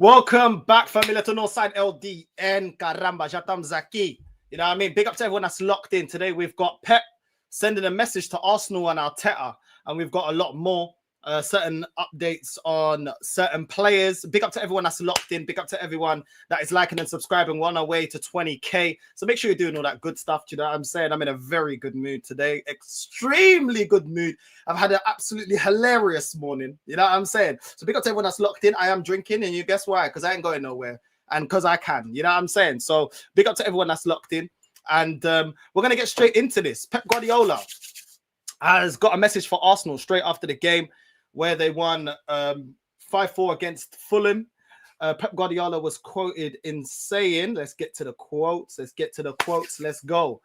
Welcome back, family, to Northside LDN. Caramba, Jatam Zaki. You know what I mean? Big up to everyone that's locked in. Today we've got Pep sending a message to Arsenal and Arteta, and we've got a lot more certain updates on certain players. Big up to everyone that's locked in. Big up to everyone that is liking and subscribing. We're on our way to 20k. So make sure you're doing all that good stuff. Do you know what I'm saying? I'm in a very good mood today. Extremely good mood. I've had an absolutely hilarious morning. You know what I'm saying? So big up to everyone that's locked in. I am drinking, and you guess why? Because I ain't going nowhere. And because I can. You know what I'm saying? So big up to everyone that's locked in. And we're going to get straight into this. Pep Guardiola has got a message for Arsenal straight after the game where they won 5-4 against Fulham. Pep Guardiola was quoted in saying, let's get to the quotes. Let's go.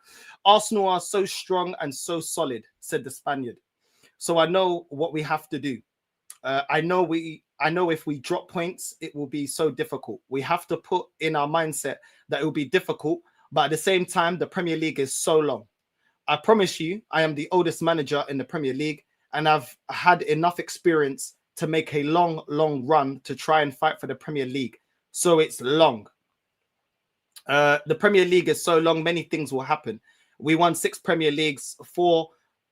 Arsenal are so strong and so solid, said the Spaniard. So I know what we have to do. I know if we drop points, it will be so difficult. We have to put in our mindset that it will be difficult. But at the same time, the Premier League is so long. I promise you, I am the oldest manager in the Premier League, and I've had enough experience to make a long, long run to try and fight for the Premier League. So it's long. The Premier League is so long, many things will happen. We won 6 Premier Leagues, 4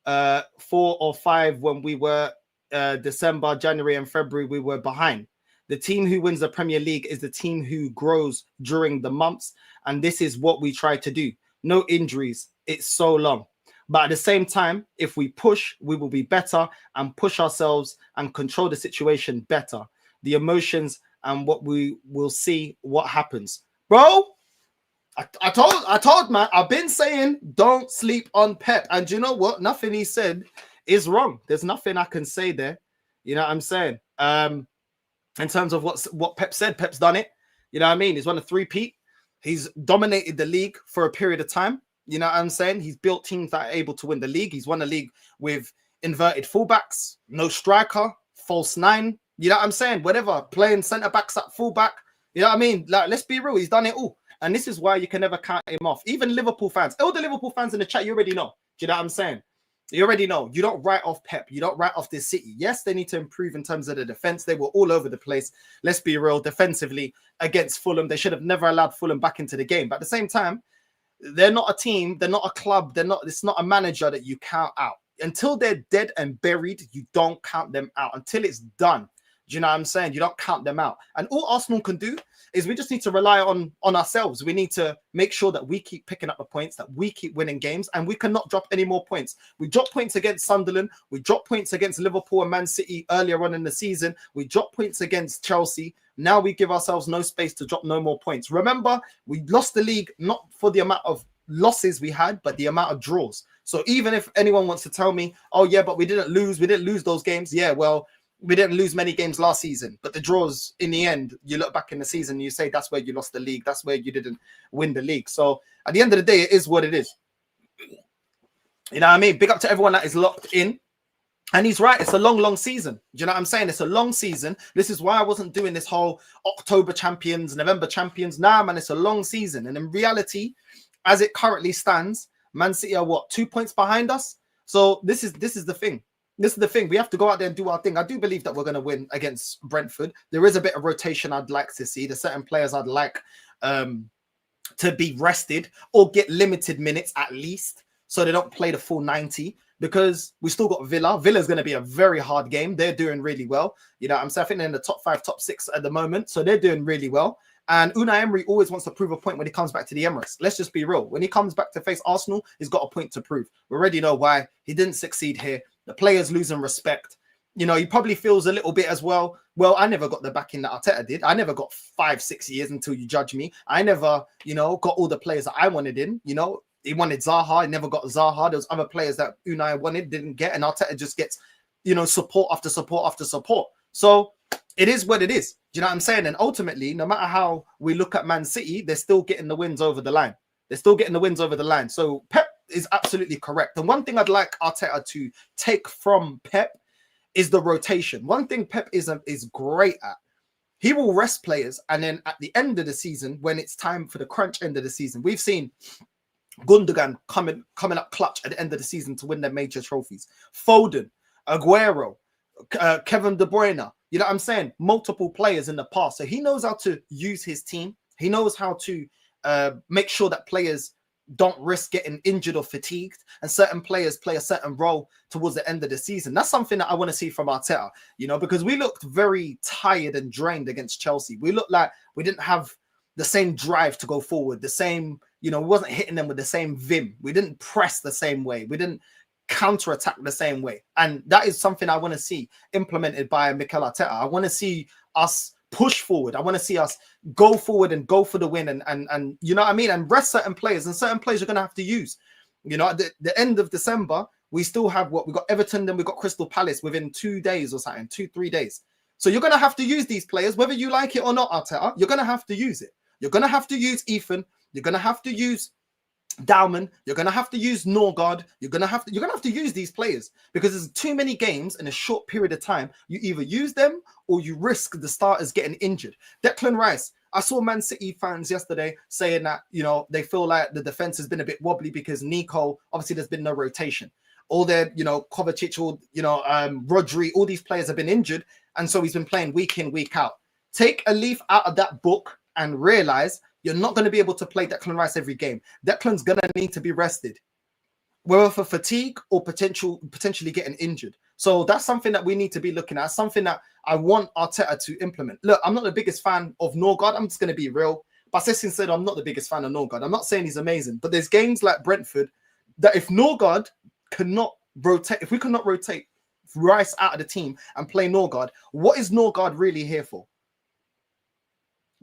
or 5 when we were December, January, and February, we were behind. The team who wins the Premier League is the team who grows during the months. And this is what we try to do. No injuries. It's so long. But at the same time, if we push, we will be better and push ourselves and control the situation better. The emotions and what we will see what happens. Bro, I told man, I've been saying don't sleep on Pep. And you know what? Nothing he said is wrong. There's nothing I can say there. You know what I'm saying? In terms of what Pep said, Pep's done it. You know what I mean? He's won a 3-peat. He's dominated the league for a period of time. You know what I'm saying? He's built teams that are able to win the league. He's won a league with inverted fullbacks, no striker, false 9. You know what I'm saying? Whatever, playing centre-backs at fullback. You know what I mean? Like, let's be real. He's done it all. And this is why you can never count him off. Even Liverpool fans, all the Liverpool fans in the chat, you already know. Do you know what I'm saying? You already know. You don't write off Pep. You don't write off this City. Yes, they need to improve in terms of the defense. They were all over the place. Let's be real. Defensively against Fulham, they should have never allowed Fulham back into the game. But at the same time, they're not a team. They're not a club. It's not a manager that you count out. Until they're dead and buried, you don't count them out. Until it's done. Do you know what I'm saying? You don't count them out. And all Arsenal can do is we just need to rely on ourselves. We need to make sure that we keep picking up the points, that we keep winning games, and we cannot drop any more points. We dropped points against Sunderland. We dropped points against Liverpool and Man City earlier on in the season. We dropped points against Chelsea. Now we give ourselves no space to drop no more points. Remember, we lost the league not for the amount of losses we had, but the amount of draws. So even if anyone wants to tell me, oh yeah, but we didn't lose those games. Yeah, well, we didn't lose many games last season, but the draws in the end, you look back in the season, you say that's where you lost the league. That's where you didn't win the league. So at the end of the day, it is what it is. You know what I mean? Big up to everyone that is locked in. And he's right. It's a long, long season. Do you know what I'm saying? It's a long season. This is why I wasn't doing this whole October champions, November champions. Nah, man, it's a long season. And in reality, as it currently stands, Man City are what? 2 points behind us. So this is the thing. This is the thing. We have to go out there and do our thing. I do believe that we're going to win against Brentford. There is a bit of rotation I'd like to see. There's certain players I'd like to be rested or get limited minutes at least so they don't play the full 90 because we still got Villa. Villa's going to be a very hard game. They're doing really well. You know, I'm saying I think they're in the top 5, top 6 at the moment. So they're doing really well. And Unai Emery always wants to prove a point when he comes back to the Emirates. Let's just be real. When he comes back to face Arsenal, he's got a point to prove. We already know why. He didn't succeed here. The players losing respect. You know, he probably feels a little bit as well. Well, I never got the backing that Arteta did. I never got 5-6 years until you judge me. I never, you know, got all the players that I wanted in. You know, he wanted Zaha. He never got Zaha. There was other players that Unai wanted, didn't get. And Arteta just gets, you know, support after support after support. So it is what it is. Do you know what I'm saying? And ultimately, no matter how we look at Man City, they're still getting the wins over the line. They're still getting the wins over the line. So Pep is absolutely correct. And one thing I'd like Arteta to take from Pep is the rotation. One thing Pep is great at. He will rest players. And then at the end of the season, when it's time for the crunch end of the season, we've seen Gundogan coming up clutch at the end of the season to win their major trophies. Foden, Aguero, Kevin De Bruyne. You know what I'm saying? Multiple players in the past. So he knows how to use his team. He knows how to make sure that players don't risk getting injured or fatigued, and certain players play a certain role towards the end of the season. That's something that I want to see from Arteta, you know, because we looked very tired and drained against Chelsea. We looked like we didn't have the same drive to go forward, the same, you know, we wasn't hitting them with the same vim. We didn't press the same way. We didn't counter-attack the same way. And that is something I want to see implemented by Mikel Arteta. I want to see us push forward. I want to see us go forward and go for the win, and you know what I mean, and rest certain players, and certain players you're going to have to use. You know, at the end of December, we still have we got Everton, then we got Crystal Palace within 2 days or something, 2-3 days. So you're going to have to use these players, whether you like it or not, Arteta. You're going to have to use it. You're going to have to use Ethan. You're going to have to use Dalman. You're going to have to use Northside. You're going to have to use these players, because there's too many games in a short period of time. You either use them or you risk the starters getting injured. Declan Rice. I saw Man City fans yesterday saying that, you know, they feel like the defense has been a bit wobbly because Nico, obviously there's been no rotation. All their, you know, Kovacic, all, you know, Rodri, all these players have been injured. And so he's been playing week in, week out. Take a leaf out of that book and realize you're not going to be able to play Declan Rice every game. Declan's going to need to be rested, whether for fatigue or potentially getting injured. So that's something that we need to be looking at. Something that I want Arteta to implement. Look, I'm not the biggest fan of Northside. I'm just going to be real. Bassessin said I'm not the biggest fan of Northside. I'm not saying he's amazing, but there's games like Brentford that if Northside cannot rotate, if we cannot rotate Rice out of the team and play Northside, what is Northside really here for?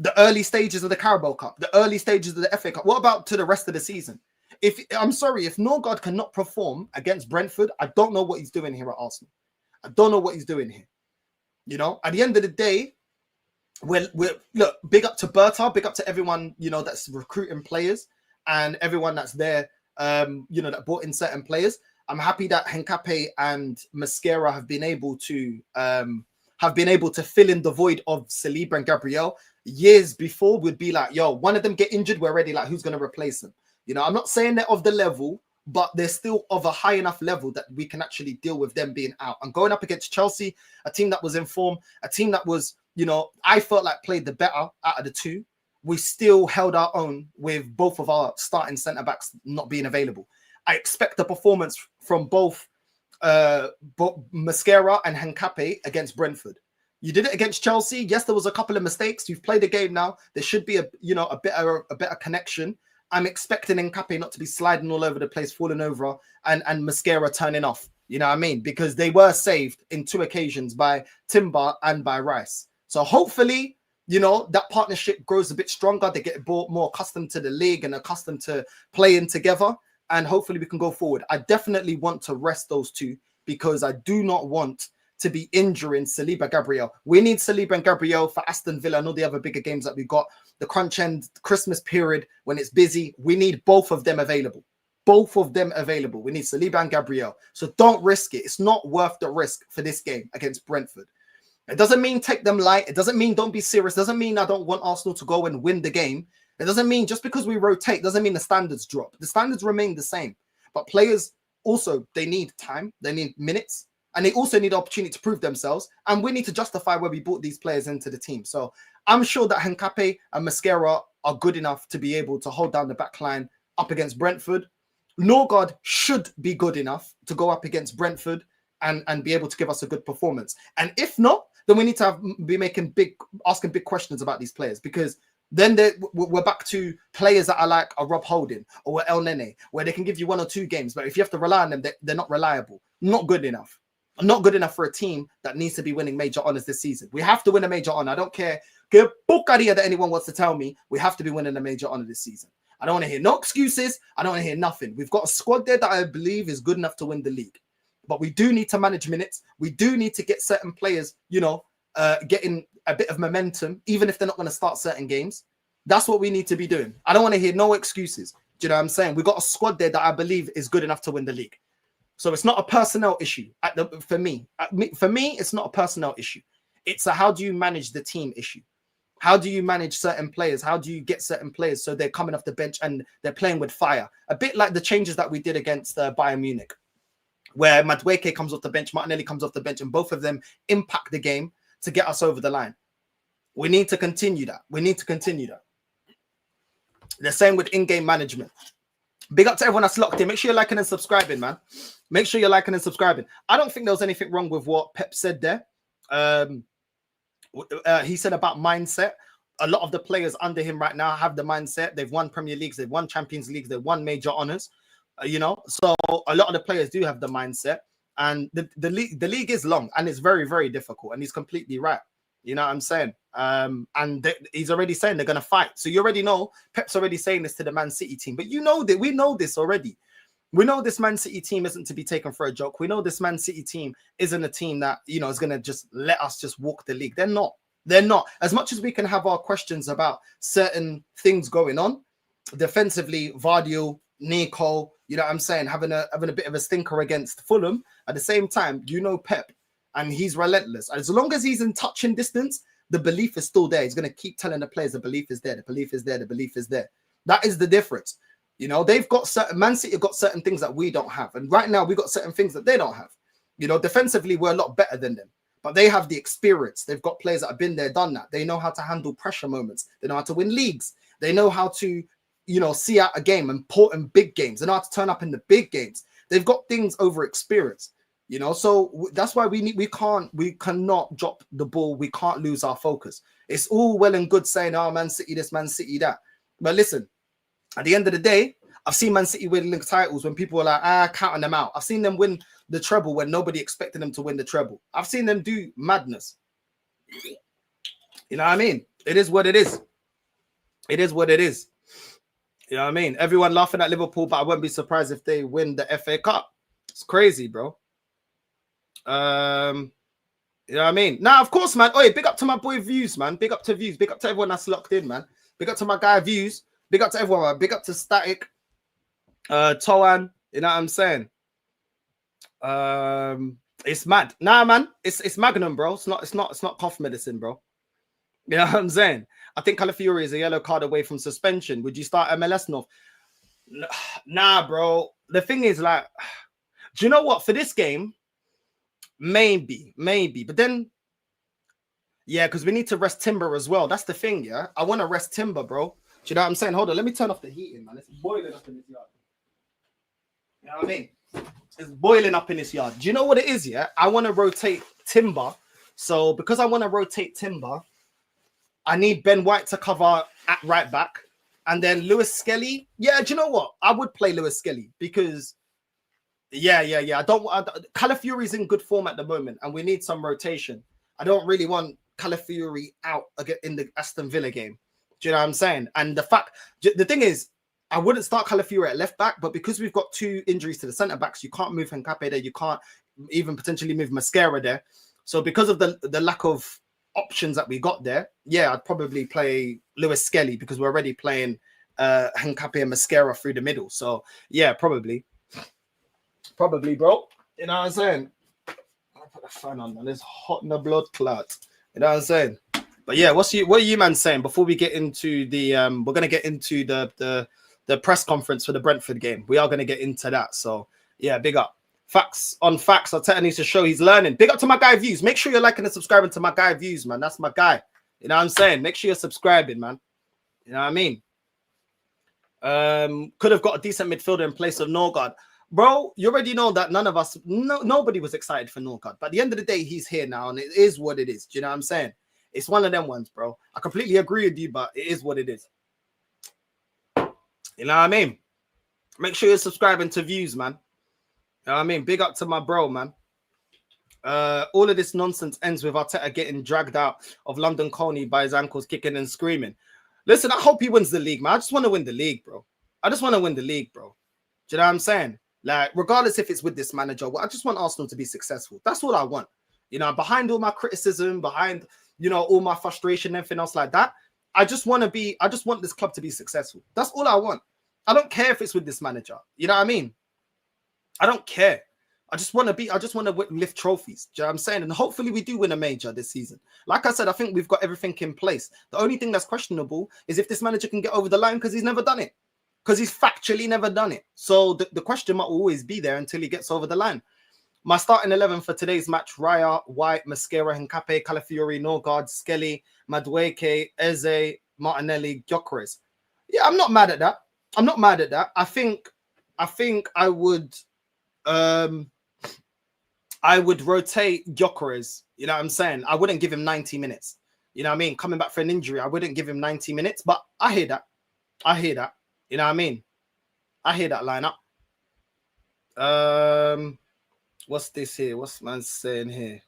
The early stages of the Carabao Cup, the early stages of the FA Cup. What about to the rest of the season? If Northside cannot perform against Brentford, I don't know what he's doing here at Arsenal. I don't know what he's doing here. You know, at the end of the day, we're look, big up to Berta, big up to everyone, you know, that's recruiting players and everyone that's there, you know, that brought in certain players. I'm happy that Henkape and Mascara have been able to fill in the void of Saliba and Gabriel. Years before, we'd be like, yo, one of them get injured, we're already like, who's going to replace them? You know, I'm not saying they're of the level, but they're still of a high enough level that we can actually deal with them being out. And going up against Chelsea, a team that was in form, a team that was, you know, I felt like played the better out of the two. We still held our own with both of our starting centre-backs not being available. I expect a performance from both Mascara and Henkape against Brentford. You did it against Chelsea. Yes, there was a couple of mistakes. You've played the game now. There should be a better connection. I'm expecting Henkape not to be sliding all over the place, falling over, and Mascara turning off. You know what I mean? Because they were saved in 2 occasions by Timber and by Rice. So hopefully, you know, that partnership grows a bit stronger. They get more accustomed to the league and accustomed to playing together. And hopefully we can go forward. I definitely want to rest those two because I do not want to be injuring Saliba, Gabriel. We need Saliba and Gabriel for Aston Villa and all the other bigger games that we got. The crunch end, Christmas period, when it's busy, we need both of them available. Both of them available. We need Saliba and Gabriel. So don't risk it. It's not worth the risk for this game against Brentford. It doesn't mean take them light. It doesn't mean don't be serious. It doesn't mean I don't want Arsenal to go and win the game. It doesn't mean just because we rotate, doesn't mean the standards drop. The standards remain the same. But players also, they need time. They need minutes. And they also need the opportunity to prove themselves. And we need to justify where we brought these players into the team. So I'm sure that Henkape and Mascara are good enough to be able to hold down the back line up against Brentford. Northside should be good enough to go up against Brentford and be able to give us a good performance. And if not, then we need to be asking big questions about these players, because then we're back to players that are like a Rob Holding or El Nene, where they can give you 1 or 2 games, but if you have to rely on them, they're not reliable. Not good enough. Not good enough for a team that needs to be winning major honours this season. We have to win a major honour. I don't care that anyone wants to tell me. We have to be winning a major honour this season. I don't want to hear no excuses. I don't want to hear nothing. We've got a squad there that I believe is good enough to win the league. But we do need to manage minutes. We do need to get certain players, you know, getting a bit of momentum, even if they're not going to start certain games. That's what we need to be doing. I don't want to hear no excuses. Do you know what I'm saying? We've got a squad there that I believe is good enough to win the league. So it's not a personnel issue for me. For me, it's not a personnel issue. It's a how do you manage the team issue? How do you manage certain players? How do you get certain players so they're coming off the bench and they're playing with fire? A bit like the changes that we did against Bayern Munich. where Madueke comes off the bench, Martinelli comes off the bench, and both of them impact the game to get us over the line. We need to continue that. We need to continue that. The same with in-game management. Big up to everyone that's locked in. Make sure you're liking and subscribing, man. Make sure you're liking and subscribing. I don't think there was anything wrong with what Pep said there. He said about mindset. A lot of the players under him right now have the mindset. They've won Premier Leagues, they've won Champions Leagues, they've won major honors. You know, so a lot of the players do have the mindset. And the league is long and it's very, very difficult. And he's completely right. You know what I'm saying? He's already saying they're going to fight. So you already know, Pep's already saying this to the Man City team. But you know that we know this already. We know this Man City team isn't to be taken for a joke. We know this Man City team isn't a team that, you know, is going to just let us just walk the league. They're not. They're not. As much as we can have our questions about certain things going on, defensively, Vardy, Nico, you know what I'm saying, having a bit of a stinker against Fulham. At the same time, you know Pep, and he's relentless. As long as he's in touching distance, the belief is still there. He's going to keep telling the players the belief is there, the belief is there, the belief is there. That is the difference. You know, they've got certain, Man City have got certain things that we don't have. And right now, we've got certain things that they don't have. You know, defensively, we're a lot better than them. But they have the experience. They've got players that have been there, done that. They know how to handle pressure moments. They know how to win leagues. They know how to, you know, see out a game, important big games. They know how to turn up in the big games. They've got things over experience, you know. So that's why we cannot drop the ball. We can't lose our focus. It's all well and good saying, oh, Man City this, Man City that. But listen, at the end of the day, I've seen Man City win league titles when people are like, counting them out. I've seen them win the treble when nobody expected them to win the treble. I've seen them do madness. You know what I mean? It is what it is. It is what it is. You know what I mean? Everyone laughing at Liverpool, but I wouldn't be surprised if they win the FA Cup. It's crazy, bro. You know what I mean? Now, of course, man. Oh, big up to my boy Views, man. Big up to Views. Big up to everyone that's locked in, man. Big up to my guy Views. Big up to everyone, man. Big up to Static. Toan. You know what I'm saying? It's mad. Nah, man. It's Magnum, bro. It's not cough medicine, bro. You know what I'm saying? I think Calafiori is a yellow card away from suspension. Would you start MLS North? Nah, bro. The thing is, like, do you know what? For this game, maybe. But then, yeah, because we need to rest Timber as well. That's the thing, yeah? I want to rest Timber, bro. Do you know what I'm saying? Hold on. Let me turn off the heating, man. It's boiling up in this yard. You know what I mean? It's boiling up in this yard. Do you know what it is, yeah? I want to rotate Timber. So because I want to rotate Timber, I need Ben White to cover at right back. And then Lewis Skelly. Yeah, do you know what? I would play Lewis Skelly because, yeah. Calafiori's in good form at the moment and we need some rotation. I don't really want Calafiori out again in the Aston Villa game. Do you know what I'm saying? And the thing is, I wouldn't start Calafiori at left back, but because we've got 2 injuries to the centre backs, you can't move Henkape there. You can't even potentially move Mascara there. So because of the lack of options that we got there, yeah, I'd probably play Lewis Skelly because we're already playing Henkape and Mascara through the middle. So yeah, probably, bro. You know what I'm saying? I'll put the fan on, man. It's hot in the blood clot. You know what I'm saying? But yeah, what are you man saying before we get into the we're gonna get into the press conference for the Brentford game. We are going to get into that. So, yeah, big up. Facts on facts. Arteta needs to show he's learning. Big up to my guy Views. Make sure you're liking and subscribing to my guy Views, man. That's my guy. You know what I'm saying? Make sure you're subscribing, man. You know what I mean? Could have got a decent midfielder in place of Northside. Bro, you already know that nobody was excited for Northside. But at the end of the day, he's here now, and it is what it is. Do you know what I'm saying? It's one of them ones, bro. I completely agree with you, but it is what it is. You know what I mean? Make sure you're subscribing to Views, man. You know what I mean? Big up to my bro, man. All of this nonsense ends with Arteta getting dragged out of London Colney by his ankles, kicking and screaming. Listen, I hope he wins the league, man. I just want to win the league, bro. Do you know what I'm saying? Like, regardless if it's with this manager, I just want Arsenal to be successful. That's all I want. You know, behind all my criticism, behind, you know, all my frustration, everything else like that, I just want this club to be successful. That's all I want. I don't care if it's with this manager. You know what I mean? I don't care. I just want to lift trophies. Do you know what I'm saying? And hopefully we do win a major this season. Like I said, I think we've got everything in place. The only thing that's questionable is if this manager can get over the line because he's never done it. Because he's factually never done it. So the question might always be there until he gets over the line. My starting 11 for today's match: Raya, White, Mosquera, Hincapié, Calafiori, Northside, Skelly, Madueke, Eze, Martinelli, Gyökeres. Yeah, I'm not mad at that. I'm not mad at that. I think I would rotate Gyökeres. You know what I'm saying? I wouldn't give him 90 minutes. You know what I mean? Coming back for an injury, I wouldn't give him 90 minutes, but I hear that. I hear that. You know what I mean? I hear that lineup. What's this here? What's man saying here?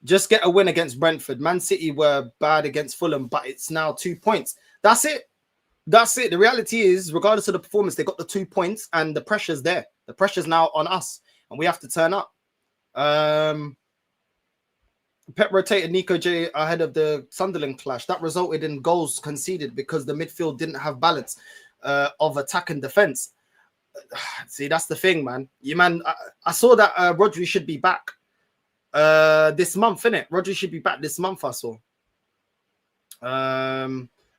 Just get a win against Brentford. Man City were bad against Fulham, but it's now 2 points. That's it. That's it. The reality is, regardless of the performance, they got the 2 points and the pressure's there. The pressure's now on us and we have to turn up. Pep rotated Nico J ahead of the Sunderland clash. That resulted in goals conceded because the midfield didn't have balance of attack and defense. See, that's the thing, man. I saw that Rodri should be back this month, innit? Rodri should be back this month, I saw.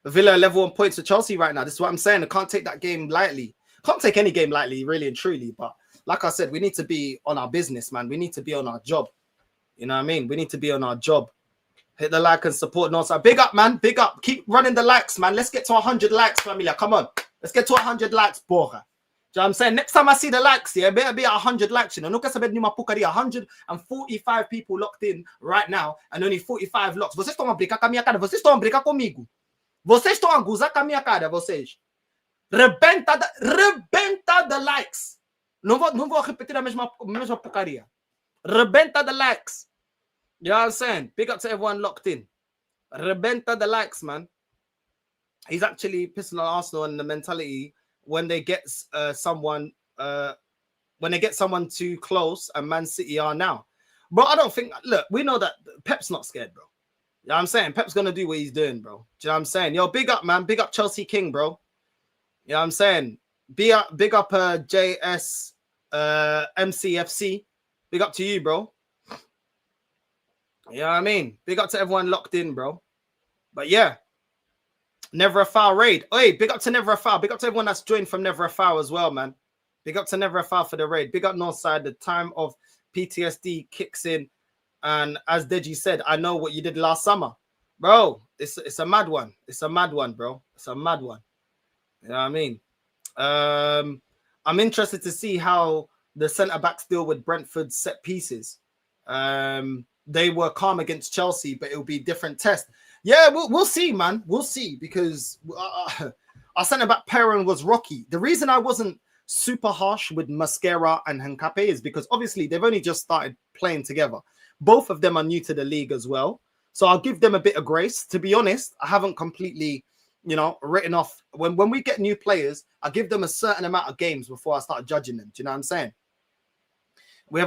Villa level on points with Chelsea right now. This is what I'm saying. I can't take that game lightly. Can't take any game lightly, really and truly. But like I said, we need to be on our business, man. We need to be on our job. You know what I mean? We need to be on our job. Hit the like and support Northside. Big up, man. Big up. Keep running the likes, man. Let's get to 100 likes, familia. Come on. Let's get to 100 likes, porra. Do you know what I'm saying? Next time I see the likes, yeah, better be 100 likes. You know, no 145 people locked in right now and only 45 locks. Vocês estão a brincar com a minha cara. Vocês estão a brincar comigo. Vocês estão a gozar com a minha cara, vocês. Rebenta the likes. Não vou repetir a mesma porcaria. Rebenta the likes. You know what I'm saying? Big up to everyone locked in. Rebenta the likes, man. He's actually pissing on Arsenal and the mentality when they get someone too close, and Man City are now. Bro, I don't think, look, we know that Pep's not scared, bro. You know what I'm saying? Pep's gonna do what he's doing, bro. Do you know what I'm saying? Yo, big up, man. Big up Chelsea King, bro. You know what I'm saying? Big up JS MCFC. Big up to you, bro. You know what I mean? Big up to everyone locked in, bro. But yeah, Never a Foul raid. Hey, big up to Never a Foul. Big up to everyone that's joined from Never a Foul as well, man. Big up to Never a Foul for the raid. Big up Northside. The time of PTSD kicks in. And as Deji said, I know what you did last summer. Bro, it's a mad one. It's a mad one, bro. It's a mad one. You know what I mean? I'm interested to see how the centre-backs deal with Brentford's set pieces. They were calm against Chelsea, but it'll be a different test. Yeah, we'll see, man. We'll see, because our centre-back pairing was rocky. The reason I wasn't super harsh with Mosquera and Hincapié is because obviously they've only just started playing together. Both of them are new to the league as well. So I'll give them a bit of grace. To be honest, I haven't completely, written off. When we get new players, I give them a certain amount of games before I start judging them. Do you know what I'm saying? We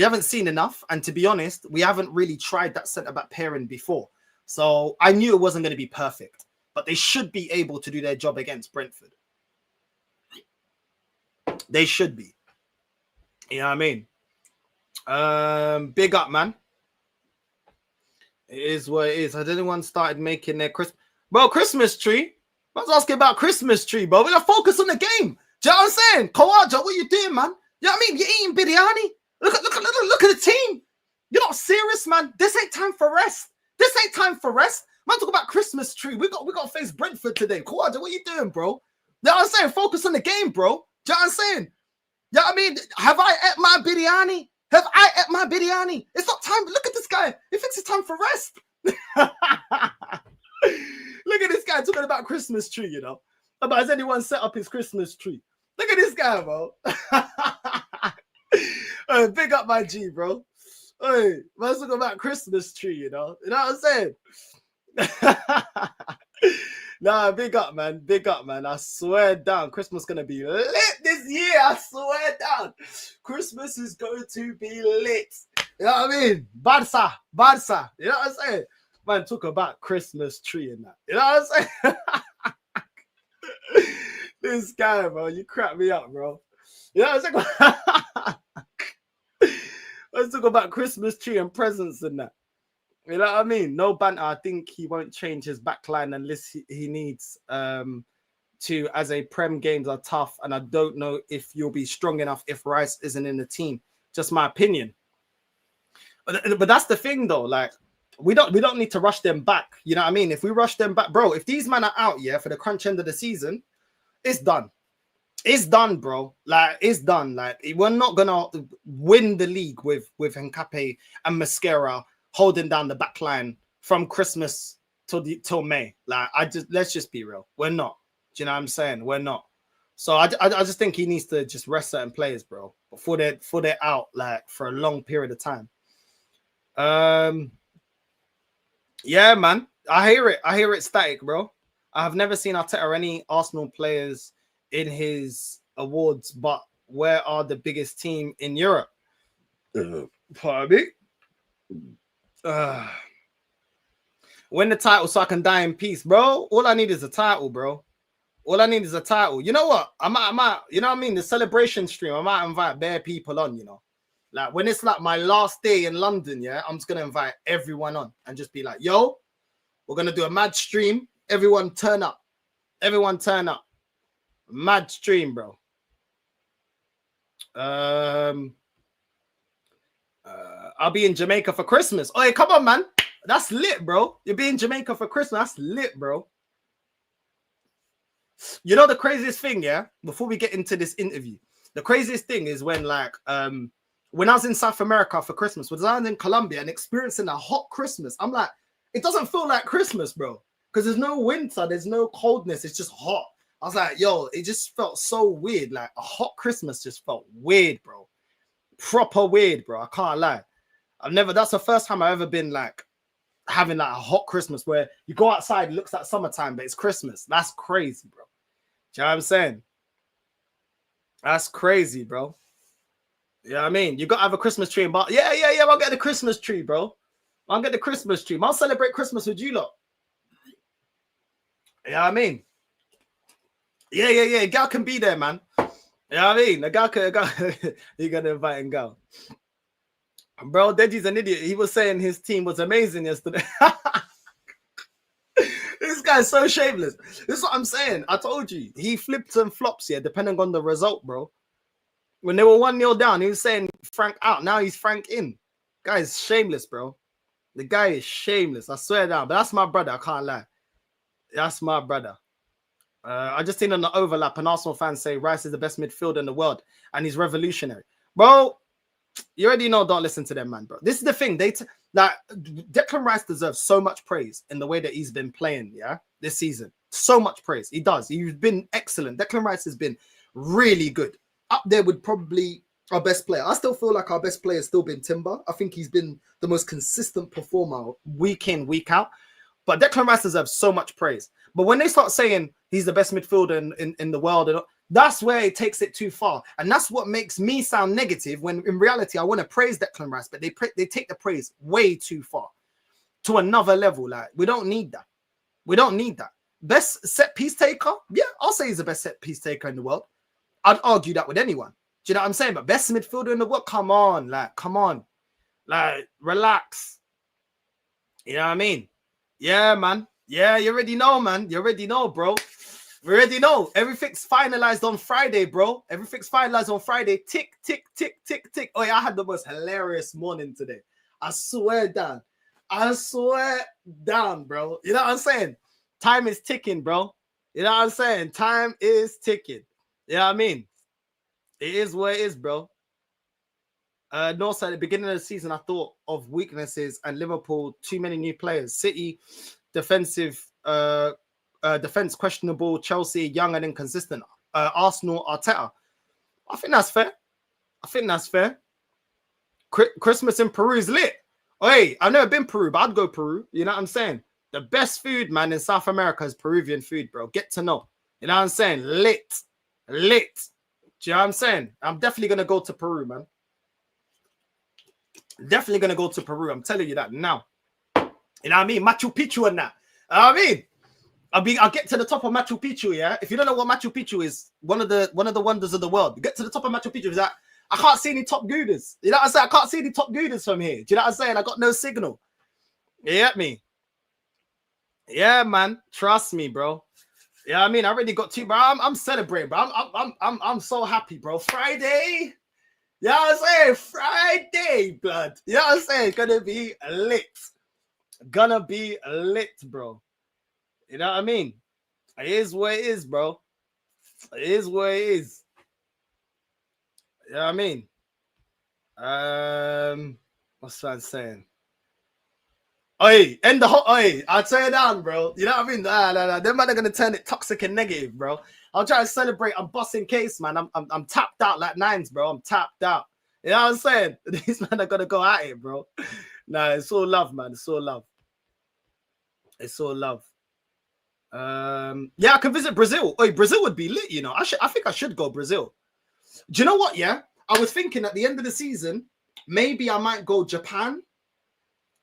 haven't seen enough, and to be honest, we haven't really tried that centre-back pairing before. So I knew it wasn't going to be perfect, but they should be able to do their job against Brentford. They should be. You know what I mean? Big up, man. It is what it is. Has anyone started making their Christmas tree? I was asking about Christmas tree, bro. We're gonna focus on the game. Do you know what I'm saying? Kawaja, what you doing, man? You know what I mean? You're eating biryani. Look at the team. You're not serious, man. This ain't time for rest. This ain't time for rest. Man, talk about Christmas tree. We got to face Brentford today. Kawaja, what you doing, bro? You know what I'm saying? Focus on the game, bro. Do you know what I'm saying? You know what I mean? Have I ate my biryani? Have I ate my biryani? It's not time. Look at this guy. He thinks it's time for rest. Look at this guy talking about Christmas tree, you know. But has anyone set up his Christmas tree? Look at this guy, bro. Big up my G, bro. Hey, let's talk about Christmas tree, you know. You know what I'm saying? Nah, big up, man. Big up, man. I swear down. Christmas gonna be lit this year. I swear down. Christmas is going to be lit. You know what I mean? Barca. You know what I'm saying? Man, talk about Christmas tree and that. You know what I'm saying? This guy, bro, you crack me up, bro. You know what I'm saying? Let's talk about Christmas tree and presents and that. You know what I mean? No banter. I think he won't change his backline unless he needs to, as a Prem games are tough. And I don't know if you'll be strong enough if Rice isn't in the team. Just my opinion. But that's the thing, though. Like, we don't need to rush them back. You know what I mean? If we rush them back, bro, if these men are out, yeah, for the crunch end of the season, it's done. It's done, bro. Like, it's done. Like, we're not gonna win the league with Nkape and Mascara holding down the back line from Christmas till May. Like, let's just be real. We're not. Do you know what I'm saying? We're not. So I just think he needs to just rest certain players, bro, before they're out, like, for a long period of time. Yeah, man. I hear it static, bro. I have never seen Arteta or any Arsenal players in his awards, but where are the biggest team in Europe? Pardon me? Win the title so I can die in peace, bro. All I need is a title, bro. All I need is a title. You know what? I might, you know what I mean? The celebration stream, I might invite bare people on, you know. Like, when it's like my last day in London, yeah, I'm just going to invite everyone on and just be like, yo, we're going to do a mad stream. Everyone turn up. Everyone turn up. Mad stream, bro. I'll be in Jamaica for Christmas. Oh, hey, come on, man. That's lit, bro. You'll be in Jamaica for Christmas. That's lit, bro. You know the craziest thing, yeah? Before we get into this interview, the craziest thing is when, like, when I was in South America for Christmas, when I was in Colombia and experiencing a hot Christmas, I'm like, it doesn't feel like Christmas, bro. Because there's no winter, there's no coldness, it's just hot. I was like, yo, it just felt so weird. Like, a hot Christmas just felt weird, bro. Proper weird, bro. I can't lie. That's the first time I've ever been, like, having, like, a hot Christmas where you go outside, it looks like summertime, but it's Christmas. That's crazy, bro. Do you know what I'm saying? That's crazy, bro. You know what I mean? You got to have a Christmas tree. But yeah, I'll get the Christmas tree, bro. I'll get the Christmas tree. I'll celebrate Christmas with you lot. You know what I mean? Yeah. Gal can be there, man. You know what I mean? The guy you're going to invite and go. Bro, Deji's an idiot. He was saying his team was amazing yesterday. This guy's so shameless. This is what I'm saying. I told you. He flips and flops here, depending on the result, bro. When they were 1-0 down, he was saying Frank out. Now he's Frank in. Guy's shameless, bro. The guy is shameless. I swear down. But that's my brother. I can't lie. That's my brother. I just seen on the overlap an Arsenal fan say Rice is the best midfielder in the world and he's revolutionary. Bro, you already know, don't listen to them, man, bro. This is the thing. Like, Declan Rice deserves so much praise in the way that he's been playing, yeah, this season. So much praise. He does. He's been excellent. Declan Rice has been really good. Up there with probably our best player. I still feel like our best player has still been Timber. I think he's been the most consistent performer week in, week out. But Declan Rice deserves so much praise. But when they start saying he's the best midfielder in the world, that's where it takes it too far. And that's what makes me sound negative when in reality, I want to praise Declan Rice, but they take the praise way too far to another level. Like, we don't need that. We don't need that. Best set piece taker? Yeah, I'll say he's the best set piece taker in the world. I'd argue that with anyone. Do you know what I'm saying? But best midfielder in the world? Come on. Like, come on. Like, relax. You know what I mean? Yeah, man. Yeah, you already know, man. You already know, bro. We already know. Everything's finalized on Friday, bro. Everything's finalized on Friday. Tick, tick, tick, tick, tick. Oh, yeah, I had the most hilarious morning today. I swear down. I swear down, bro. You know what I'm saying? Time is ticking, bro. You know what I'm saying? Time is ticking. You know what I mean? It is what it is, bro. Northside, at the beginning of the season, I thought of weaknesses and Liverpool, too many new players. City, defense questionable. Chelsea, young and inconsistent. Arsenal, Arteta. I think that's fair. Christmas in Peru is lit. Oh, hey, I've never been Peru, but I'd go Peru. You know what I'm saying? The best food, man, in South America is Peruvian food, bro. Get to know. You know what I'm saying? Lit. Do you know what I'm saying? I'm definitely going to go to Peru, man. Definitely going to go to Peru. I'm telling you that now. You know what I mean? Machu Picchu and that. You know what I mean? I'll get to the top of Machu Picchu, yeah? If you don't know what Machu Picchu is, one of the wonders of the world. You get to the top of Machu Picchu, is that I can't see any top gooders. You know what I'm saying? I can't see any top gooders from here. Do you know what I'm saying? I got no signal. You get me? Yeah, man. Trust me, bro. Yeah, I mean, I already got two, bro. I'm celebrating, bro. I'm so happy, bro. Friday. You know what I'm saying? Friday, blood. You know what I'm saying? Gonna be lit. Gonna be lit, bro. You know what I mean? It is what it is, bro. It is what it is. You know what I mean? What's that saying? Oi, end the whole. Oi, I'll turn it down, bro. You know what I mean? Nah. Them man are gonna turn it toxic and negative, bro. I'm trying to celebrate. I'm busting case, man. I'm tapped out like nines, bro. I'm tapped out. You know what I'm saying? These men are gonna go at it, bro. Nah, it's all love, man. It's all love. It's all love. Yeah, I can visit Brazil. Oi, Brazil would be lit, you know. I think I should go Brazil. Do you know what? Yeah, I was thinking at the end of the season, maybe I might go Japan.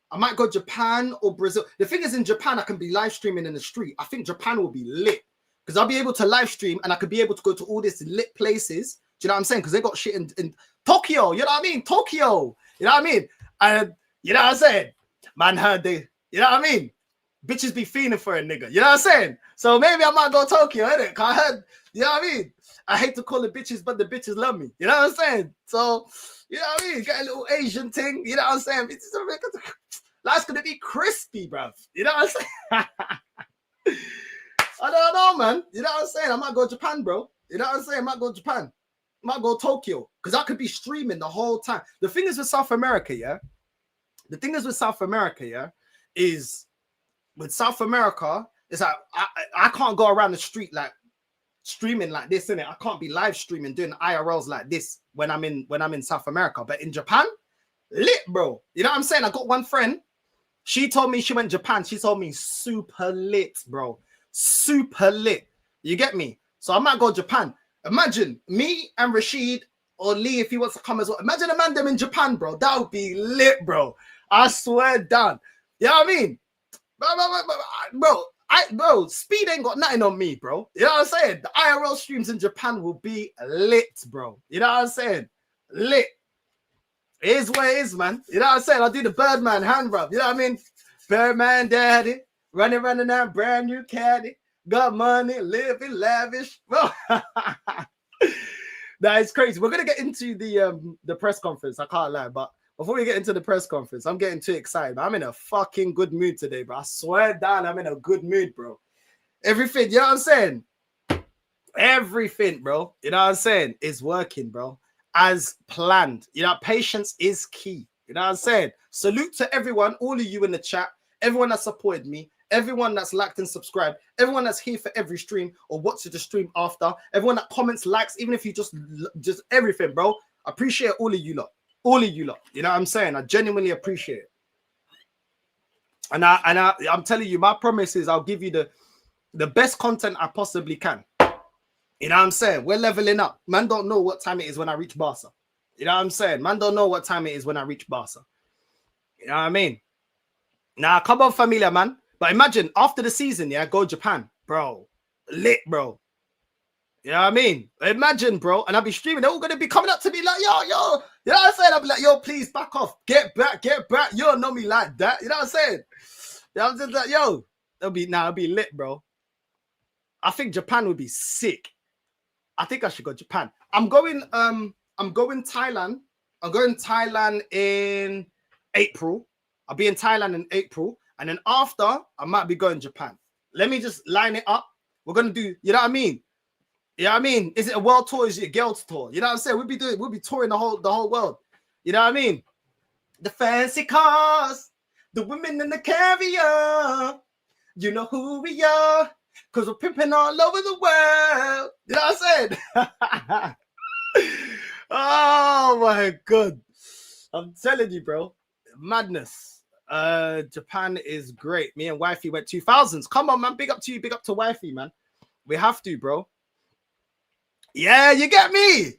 I might go Japan or Brazil. The thing is, in Japan, I can be live streaming in the street. I think Japan will be lit because I'll be able to live stream and I could be able to go to all these lit places. Do you know what I'm saying? Because they got shit in Tokyo. You know what I mean? Tokyo. You know what I mean? And you know what I'm saying? Man heard they, you know what I mean? Bitches be feeling for a nigga. You know what I'm saying? So maybe I might go Tokyo, innit? Cause I heard, you know what I mean? I hate to call it bitches, but the bitches love me. You know what I'm saying? So, you know what I mean? Get a little Asian thing. You know what I'm saying? Life's gonna be crispy, bruv. You know what I'm saying? I don't know, man. You know what I'm saying? I might go Japan, bro. You know what I'm saying? I might go Japan. I might go Tokyo. Because I could be streaming the whole time. The thing is with South America, yeah? The thing is with South America, yeah? Is with South America, it's like I can't go around the street like streaming like this, innit? I can't be live streaming doing IRLs like this when I'm in South America. But in Japan, lit, bro. You know what I'm saying? I got one friend. She told me she went to Japan. She told me super lit, bro. Super lit. You get me? So I might go Japan. Imagine me and Rashid or Lee if he wants to come as well. Imagine a man them in Japan, bro. That would be lit, bro. I swear down. You know what I mean? Bro, speed ain't got nothing on me, bro. You know what I'm saying? The IRL streams in Japan will be lit, bro. You know what I'm saying? Lit. It is what it is, man. You know what I'm saying? I'll do the Birdman hand rub. You know what I mean? Birdman daddy, running that brand new caddy. Got money, living lavish. Bro. That is crazy. We're gonna get into the press conference. I can't lie, but before we get into the press conference, I'm getting too excited. I'm in a fucking good mood today, bro. I swear down, I'm in a good mood, bro. Everything, you know what I'm saying? Everything, bro. You know what I'm saying? Is working, bro. As planned. You know, patience is key. You know what I'm saying? Salute to everyone, all of you in the chat, everyone that supported me, everyone that's liked and subscribed, everyone that's here for every stream or watches the stream after, everyone that comments, likes, even if you just everything, bro. I appreciate all of you lot. All of you lot. You know what I'm saying? I genuinely appreciate it. And I'm telling you, my promise is I'll give you the best content I possibly can. You know what I'm saying? We're leveling up. Man don't know what time it is when I reach Barca. You know what I'm saying? Man don't know what time it is when I reach Barca. You know what I mean? Nah, come on, familia, man. But imagine after the season, yeah, go Japan. Bro, lit, bro. You know what I mean? Imagine, bro. And I'll be streaming. They're all going to be coming up to me like, yo. You know what I'm saying? I'll be like, yo, please back off. Get back. You don't know me like that. You know what I'm saying? You know, I'm just like, yo. It'll be lit, bro. I think Japan would be sick. I think I should go Japan. I'm going Thailand. I'm going Thailand in April. I'll be in Thailand in April. And then after, I might be going Japan. Let me just line it up. We're going to do, you know what I mean? You know what I mean? Is it a world tour? Is it a girls tour? You know what I'm saying? We'll be touring the whole world. You know what I mean? The fancy cars, the women in the caviar. You know who we are. Because we're pimping all over the world. You know what I'm saying? Oh my God. I'm telling you, bro. Madness. Japan is great. Me and wifey went 2000s. Come on, man. Big up to you. Big up to wifey, man. We have to, bro. Yeah, you get me.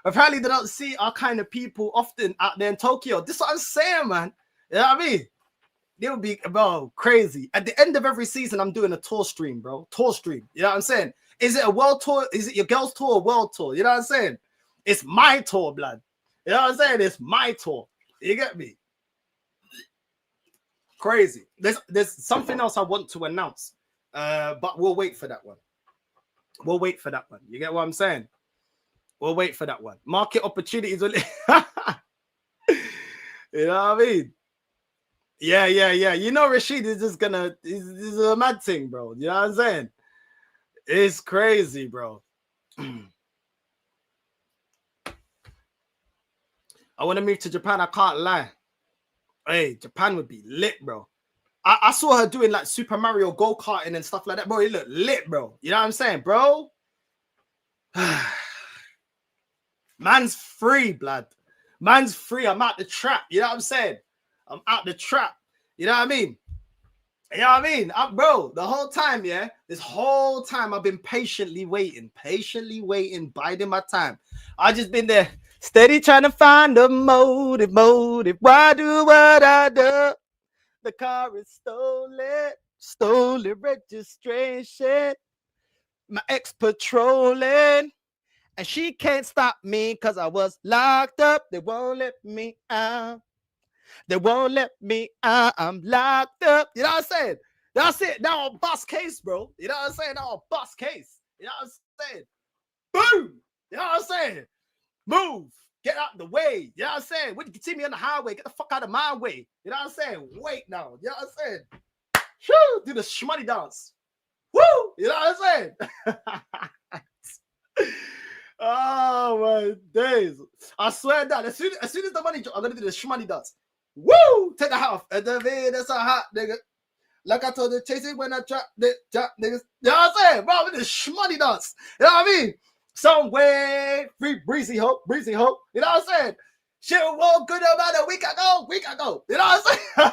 Apparently, they don't see our kind of people often out there in Tokyo. This is what I'm saying, man. You know what I mean? They'll be, bro, crazy. At the end of every season, I'm doing a tour stream, bro. Tour stream. You know what I'm saying? Is it a world tour? Is it your girl's tour or world tour? You know what I'm saying? It's my tour, blood. You know what I'm saying? It's my tour. You get me? Crazy. There's something else I want to announce, but we'll wait for that one. You get what I'm saying? We'll wait for that one. Market opportunities. You know what I mean? Yeah. You know, Rashid is just gonna. This is a mad thing, bro. You know what I'm saying? It's crazy, bro. I want to move to Japan. I can't lie. Hey, Japan would be lit, bro. I saw her doing like Super Mario go-karting and stuff like that, bro. It looked lit, bro. You know what I'm saying, bro? Man's free, blood. Man's free. I'm out the trap. You know what I'm saying? I'm out the trap. You know what I mean? You know what I mean? Bro, the whole time, yeah? This whole time I've been patiently waiting, biding my time. I just been there, steady trying to find a motive. Why do what I do? The car is stolen registration. My ex patrolling, and she can't stop me because I was locked up. They won't let me out. I'm locked up. You know what I'm saying? That's it. Now a bus case, bro. You know what I'm saying? Now a bus case. You know what I'm saying? Boom. You know what I'm saying? Move. Get out the way. You know what I'm saying? When you see me on the highway, get the fuck out of my way. You know what I'm saying? Wait now. You know what I'm saying? Woo! Do the shmoney dance. Woo! You know what I'm saying? Oh my days. I swear that as soon as the money drop, I'm gonna do the shmoney dance. Woo! Take the hat off. That's a hot nigga. Like I told you, chase it when I trap niggas. You know what I'm saying? Bro, with the shmoney dance. You know what I mean? Some way, free breezy hope. You know what I'm saying? Shit won't good about a week ago. You know what I'm saying?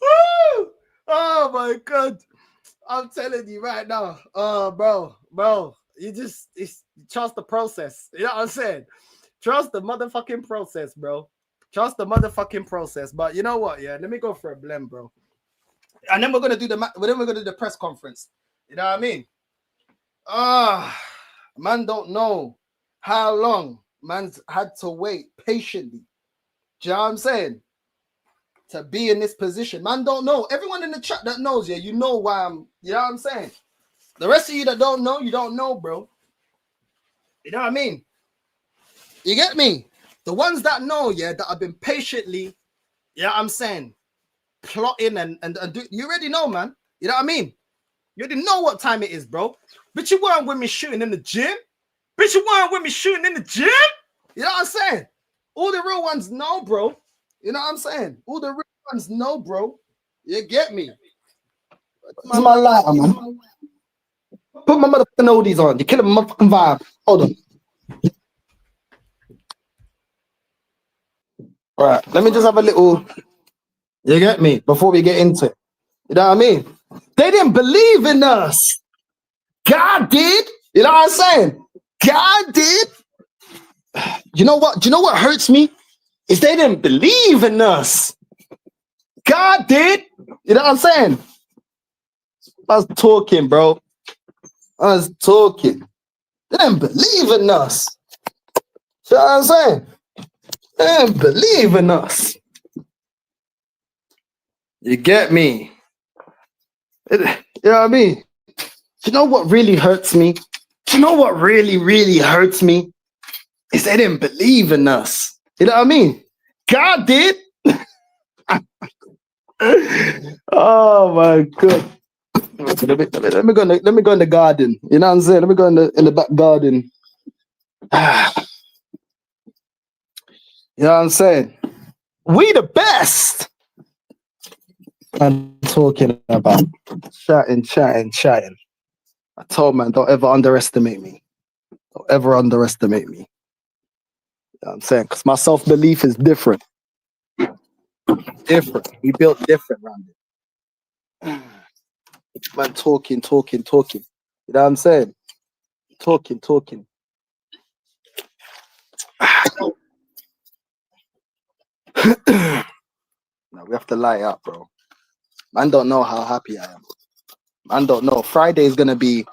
Woo! Oh my God. I'm telling you right now. Bro. It's trust the process. You know what I'm saying? Trust the motherfucking process, bro. Trust the motherfucking process. But you know what? Yeah, let me go for a blend, bro. And then we're gonna do the press conference. You know what I mean? Man don't know how long man's had to wait patiently. Do you know what I'm saying? To be in this position. Man don't know. Everyone in the chat that knows, yeah, you know why I'm, you know what I'm saying? The rest of you that don't know, you don't know, bro. You know what I mean? You get me? The ones that know, yeah, that have been patiently, you know what I'm saying, plotting and do, you already know, man. You know what I mean? You already know what time it is, bro. But you weren't with me shooting in the gym. You know what I'm saying? All the real ones know, bro. You know what I'm saying? All the real ones know, bro. You get me? It's my lighter, man. Put my motherfucking oldies on. You're killing my motherfucking vibe. Hold on. All right, let me just have a little. You get me? Before we get into it. You know what I mean? They didn't believe in us. God did. You know what I'm saying? God did. You know what? Do you know what hurts me? Is they didn't believe in us. God did. You know what I'm saying? I was talking, bro. They didn't believe in us. You know what I'm saying? They didn't believe in us. You get me? You know what I mean? You know what really hurts me? Do you know what really hurts me? Is they didn't believe in us. You know what I mean? God did. Oh my God. Let me go in the garden. You know what I'm saying? Let me go in the back garden. You know what I'm saying? We the best. I'm talking about chatting. I told man, don't ever underestimate me. Don't ever underestimate me. You know what I'm saying? Because my self-belief is different. We built different around it. Man, talking. You know what I'm saying? Talking. No, we have to light up, bro. Man don't know how happy I am. Man don't know. Friday is gonna be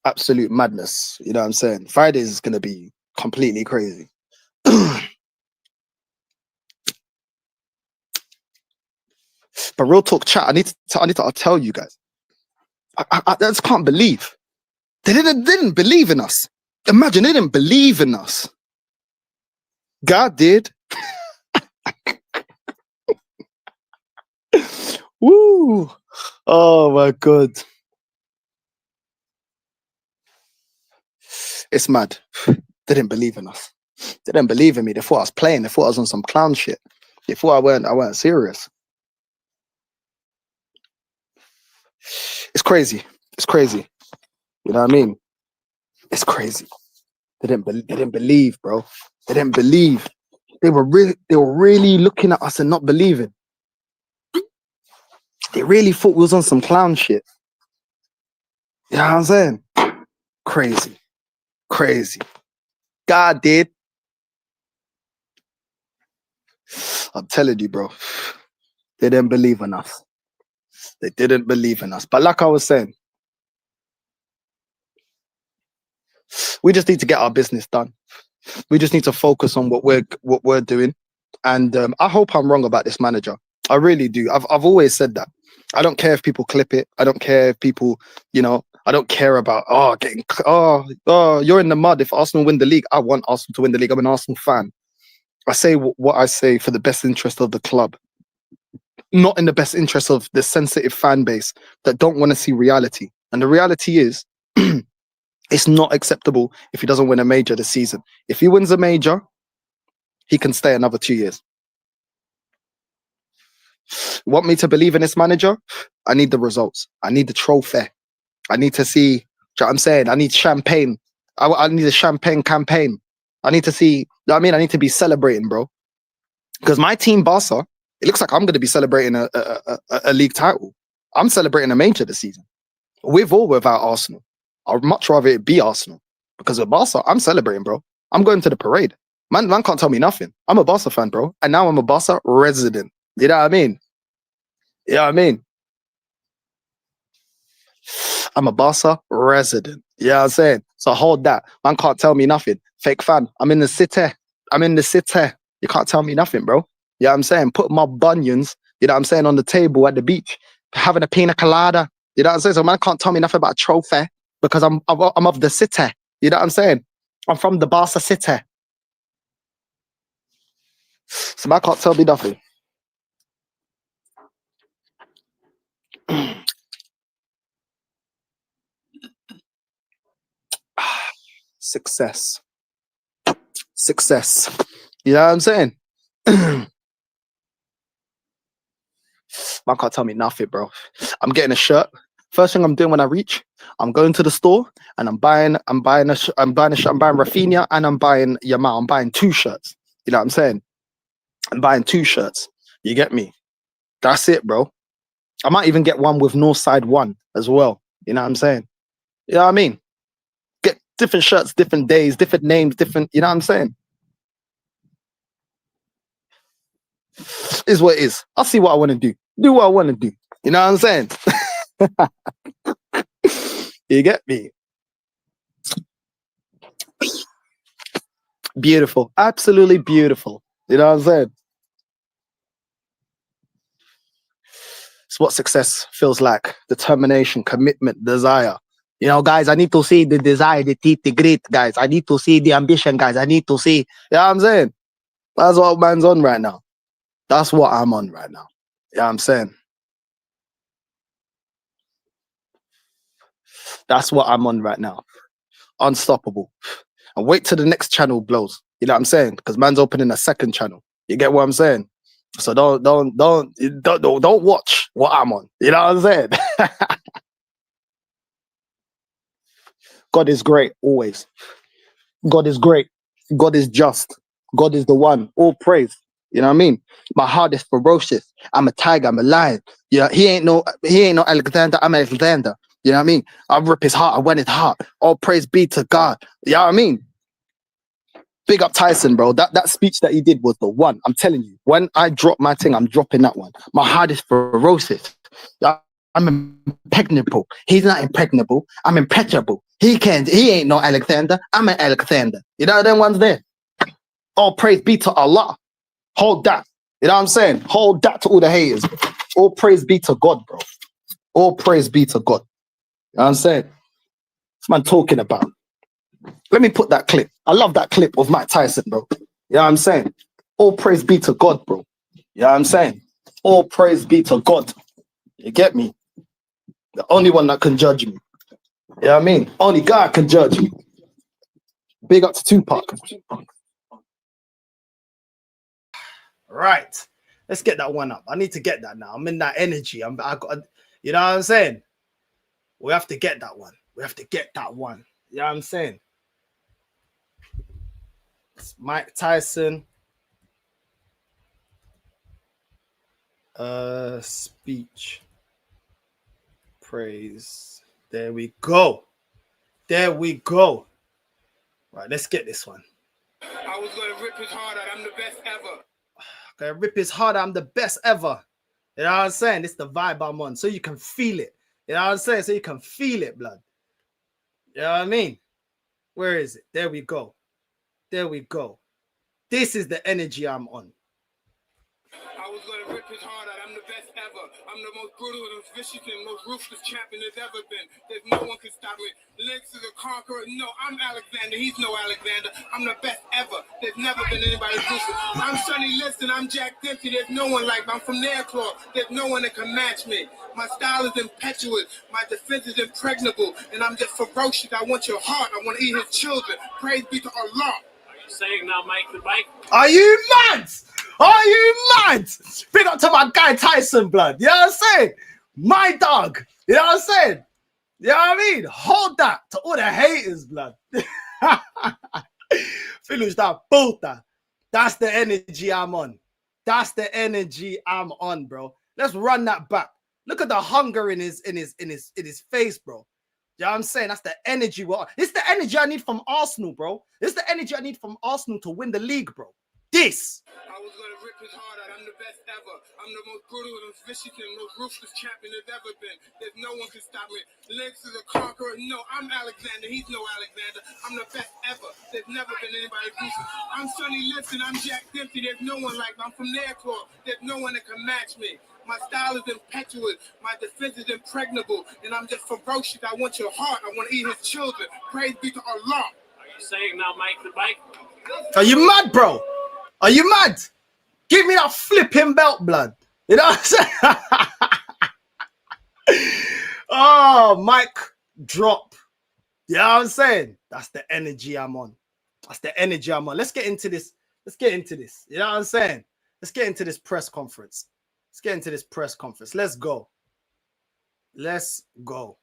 absolute madness. You know what I'm saying? Friday is gonna be completely crazy. But real talk, chat. I need to tell you guys. I just can't believe. They didn't believe in us. Imagine, they didn't believe in us. God did. Woo! Oh my God. It's mad. They didn't believe in us. They didn't believe in me. They thought I was playing. They thought I was on some clown shit. They thought I weren't serious. It's crazy. It's crazy. You know what I mean? It's crazy. They didn't believe, bro. They didn't believe. They were really looking at us and not believing. They really thought we was on some clown shit. You know what I'm saying? Crazy. Crazy. God did. I'm telling you, bro. They didn't believe in us. They didn't believe in us. But like I was saying, we just need to get our business done. We just need to focus on what we're doing. And I hope I'm wrong about this manager. I really do. I've always said that. I don't care if people clip it. I don't care if people, you know, I don't care about, you're in the mud. If Arsenal win the league, I want Arsenal to win the league. I'm an Arsenal fan. I say what I say for the best interest of the club, not in the best interest of the sensitive fan base that don't want to see reality. And the reality is, it's not acceptable if he doesn't win a major this season. If he wins a major, he can stay another 2 years. Want me to believe in this manager? I need the results. I need the trophy. I need to see, you know what I'm saying? I need champagne. I need a champagne campaign. I need to see, you know what I mean? I need to be celebrating, bro. Because my team, Barca, it looks like I'm going to be celebrating a league title. I'm celebrating a major this season. With or without Arsenal. I'd much rather it be Arsenal. Because with Barca, I'm celebrating, bro. I'm going to the parade. Man can't tell me nothing. I'm a Barca fan, bro. And now I'm a Barca resident. You know what I mean? You know what I mean? I'm a Barca resident. You know what I'm saying? So hold that. Man can't tell me nothing. Fake fan. I'm in the city. I'm in the city. You can't tell me nothing, bro. You know what I'm saying? Put my bunions, you know what I'm saying, on the table at the beach, having a pina colada. You know what I'm saying? So man can't tell me nothing about a trophy because I'm of the city. You know what I'm saying? I'm from the Barca city. So man can't tell me nothing. Success. You know what I'm saying? Man can't tell me nothing, bro. I'm getting a shirt. First thing I'm doing when I reach, I'm going to the store and I'm buying Rafinha and I'm buying Yamal. I'm buying 2 shirts. You know what I'm saying? I'm buying 2 shirts. You get me? That's it, bro. I might even get one with Northside 1 as well. You know what I'm saying? You know what I mean? Get different shirts, different days, different names, different, you know what I'm saying? Is what it is. I'll see what I want to do. Do what I want to do. You know what I'm saying? You get me? Beautiful. Absolutely beautiful. You know what I'm saying? It's what success feels like. Determination, commitment, desire. You know, guys, I need to see the desire, the grit, guys. I need to see the ambition, guys. I need to see. You know what I'm saying? That's what man's on right now. That's what I'm on right now. You know what I'm saying? That's what I'm on right now. Unstoppable. And wait till the next channel blows. You know what I'm saying? Because man's opening a second channel. You get what I'm saying? So don't watch what I'm on. You know what I'm saying? God is great always. God is great. God is just. God is the one. All praise. You know what I mean? My heart is ferocious. I'm a tiger. I'm a lion. Yeah, he ain't no Alexander. I'm Alexander. You know what I mean? I rip his heart. I win his heart. All praise be to God. You know what I mean? Big up Tyson, bro. That speech that he did was the one. I'm telling you. When I drop my thing, I'm dropping that one. My heart is ferocious. I'm impregnable. He's not impregnable. I'm impenetrable. He ain't no Alexander. I'm an Alexander. You know them ones there? All praise be to Allah. Hold that. You know what I'm saying? Hold that to all the haters. All praise be to God, bro. All praise be to God. You know what I'm saying? What's man talking about? Let me put that clip. I love that clip of Mike Tyson, bro. You know what I'm saying? All praise be to God, bro. You know what I'm saying? All praise be to God. You get me? The only one that can judge me. You know what I mean? Only God can judge me. Big up to Tupac. Right. Let's get that one up. I need to get that now. I'm in that energy. I got, you know what I'm saying? We have to get that one. We have to get that one. You know what I'm saying? It's Mike Tyson. Speech. Praise. There we go. There we go. Right, let's get this one. I was gonna rip his heart out. I'm the best ever. Gonna rip his heart out. I'm the best ever. You know what I'm saying? It's the vibe I'm on. So you can feel it. You know what I'm saying? So you can feel it, blood. You know what I mean? Where is it? There we go. There we go. This is the energy I'm on. I was gonna rip his heart out. I'm the best ever. I'm the most brutal, most vicious, and most ruthless champion there's ever been. There's no one can stop me. Legs to the conqueror. No, I'm Alexander. He's no Alexander. I'm the best ever. There's never been anybody ruthless. I'm Sonny Liston. I'm Jack Dempsey. There's no one like me. I'm from Nairclaw. There's no one that can match me. My style is impetuous. My defense is impregnable. And I'm just ferocious. I want your heart. I want to eat his children. Praise be to Allah. Saying now, Mike the bike. Are you mad? Are you mad? Big up to my guy Tyson, blood. You know what I'm saying? My dog. You know what I'm saying? You know what I mean? Hold that to all the haters, blood. Filhos da puta. That's the energy I'm on. That's the energy I'm on, bro. Let's run that back. Look at the hunger in his face, bro. You know what I'm saying? That's the energy. It's the energy I need from Arsenal, bro. It's the energy I need from Arsenal to win the league, bro. This. I was gonna rip his heart out. I'm the best ever. I'm the most brutal, most vicious, and most ruthless champion there's ever been. There's no one can stop me. Legs to the conqueror. No, I'm Alexander. He's no Alexander. I'm the best ever. There's never been anybody ruthless. I'm Sonny Liston. I'm Jack Dempsey. There's no one like me. I'm from Nairclaw. There's no one that can match me. My style is impetuous. My defense is impregnable. And I'm just ferocious. I want your heart. I want to eat his children. Praise be to Allah. Are you saying now, Mike the bike? Are you mad, bro? Are you mad? Give me that flipping belt, blood. You know what I'm saying? Oh, Mike, drop. You know what I'm saying? That's the energy I'm on. That's the energy I'm on. Let's get into this. Let's get into this. You know what I'm saying? Let's get into this press conference. Let's get into this press conference. Let's go. Let's go.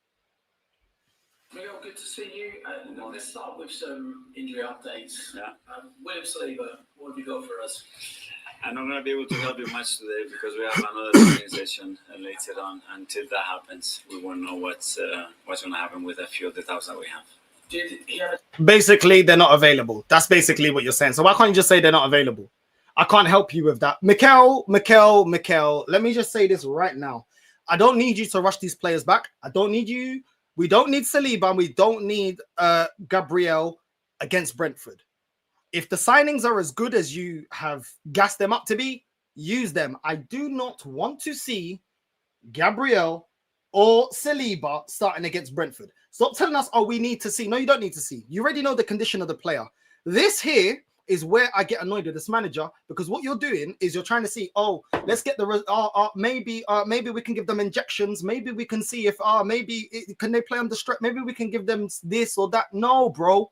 Miguel, good to see you. Let's start with some injury updates. Yeah. William Saliba, what have you got for us? I'm not going to be able to help you much today because we have another training session later on. Until that happens, we won't know what's going to happen with a few of the doubts that we have. Basically, they're not available. That's basically what you're saying. So why can't you just say they're not available? I can't help you with that. Mikel, let me just say this right now. I don't need you to rush these players back. I don't need you. We don't need Saliba and we don't need Gabriel against Brentford. If the signings are as good as you have gassed them up to be, use them. I do not want to see Gabriel or Saliba starting against Brentford. Stop telling us, oh, we need to see. No, you don't need to see. You already know the condition of the player. This here is where I get annoyed with this manager, because what you're doing is you're trying to see, oh, let's get the maybe we can give them injections, maybe we can see if can they play under stress, maybe we can give them this or that. No, bro,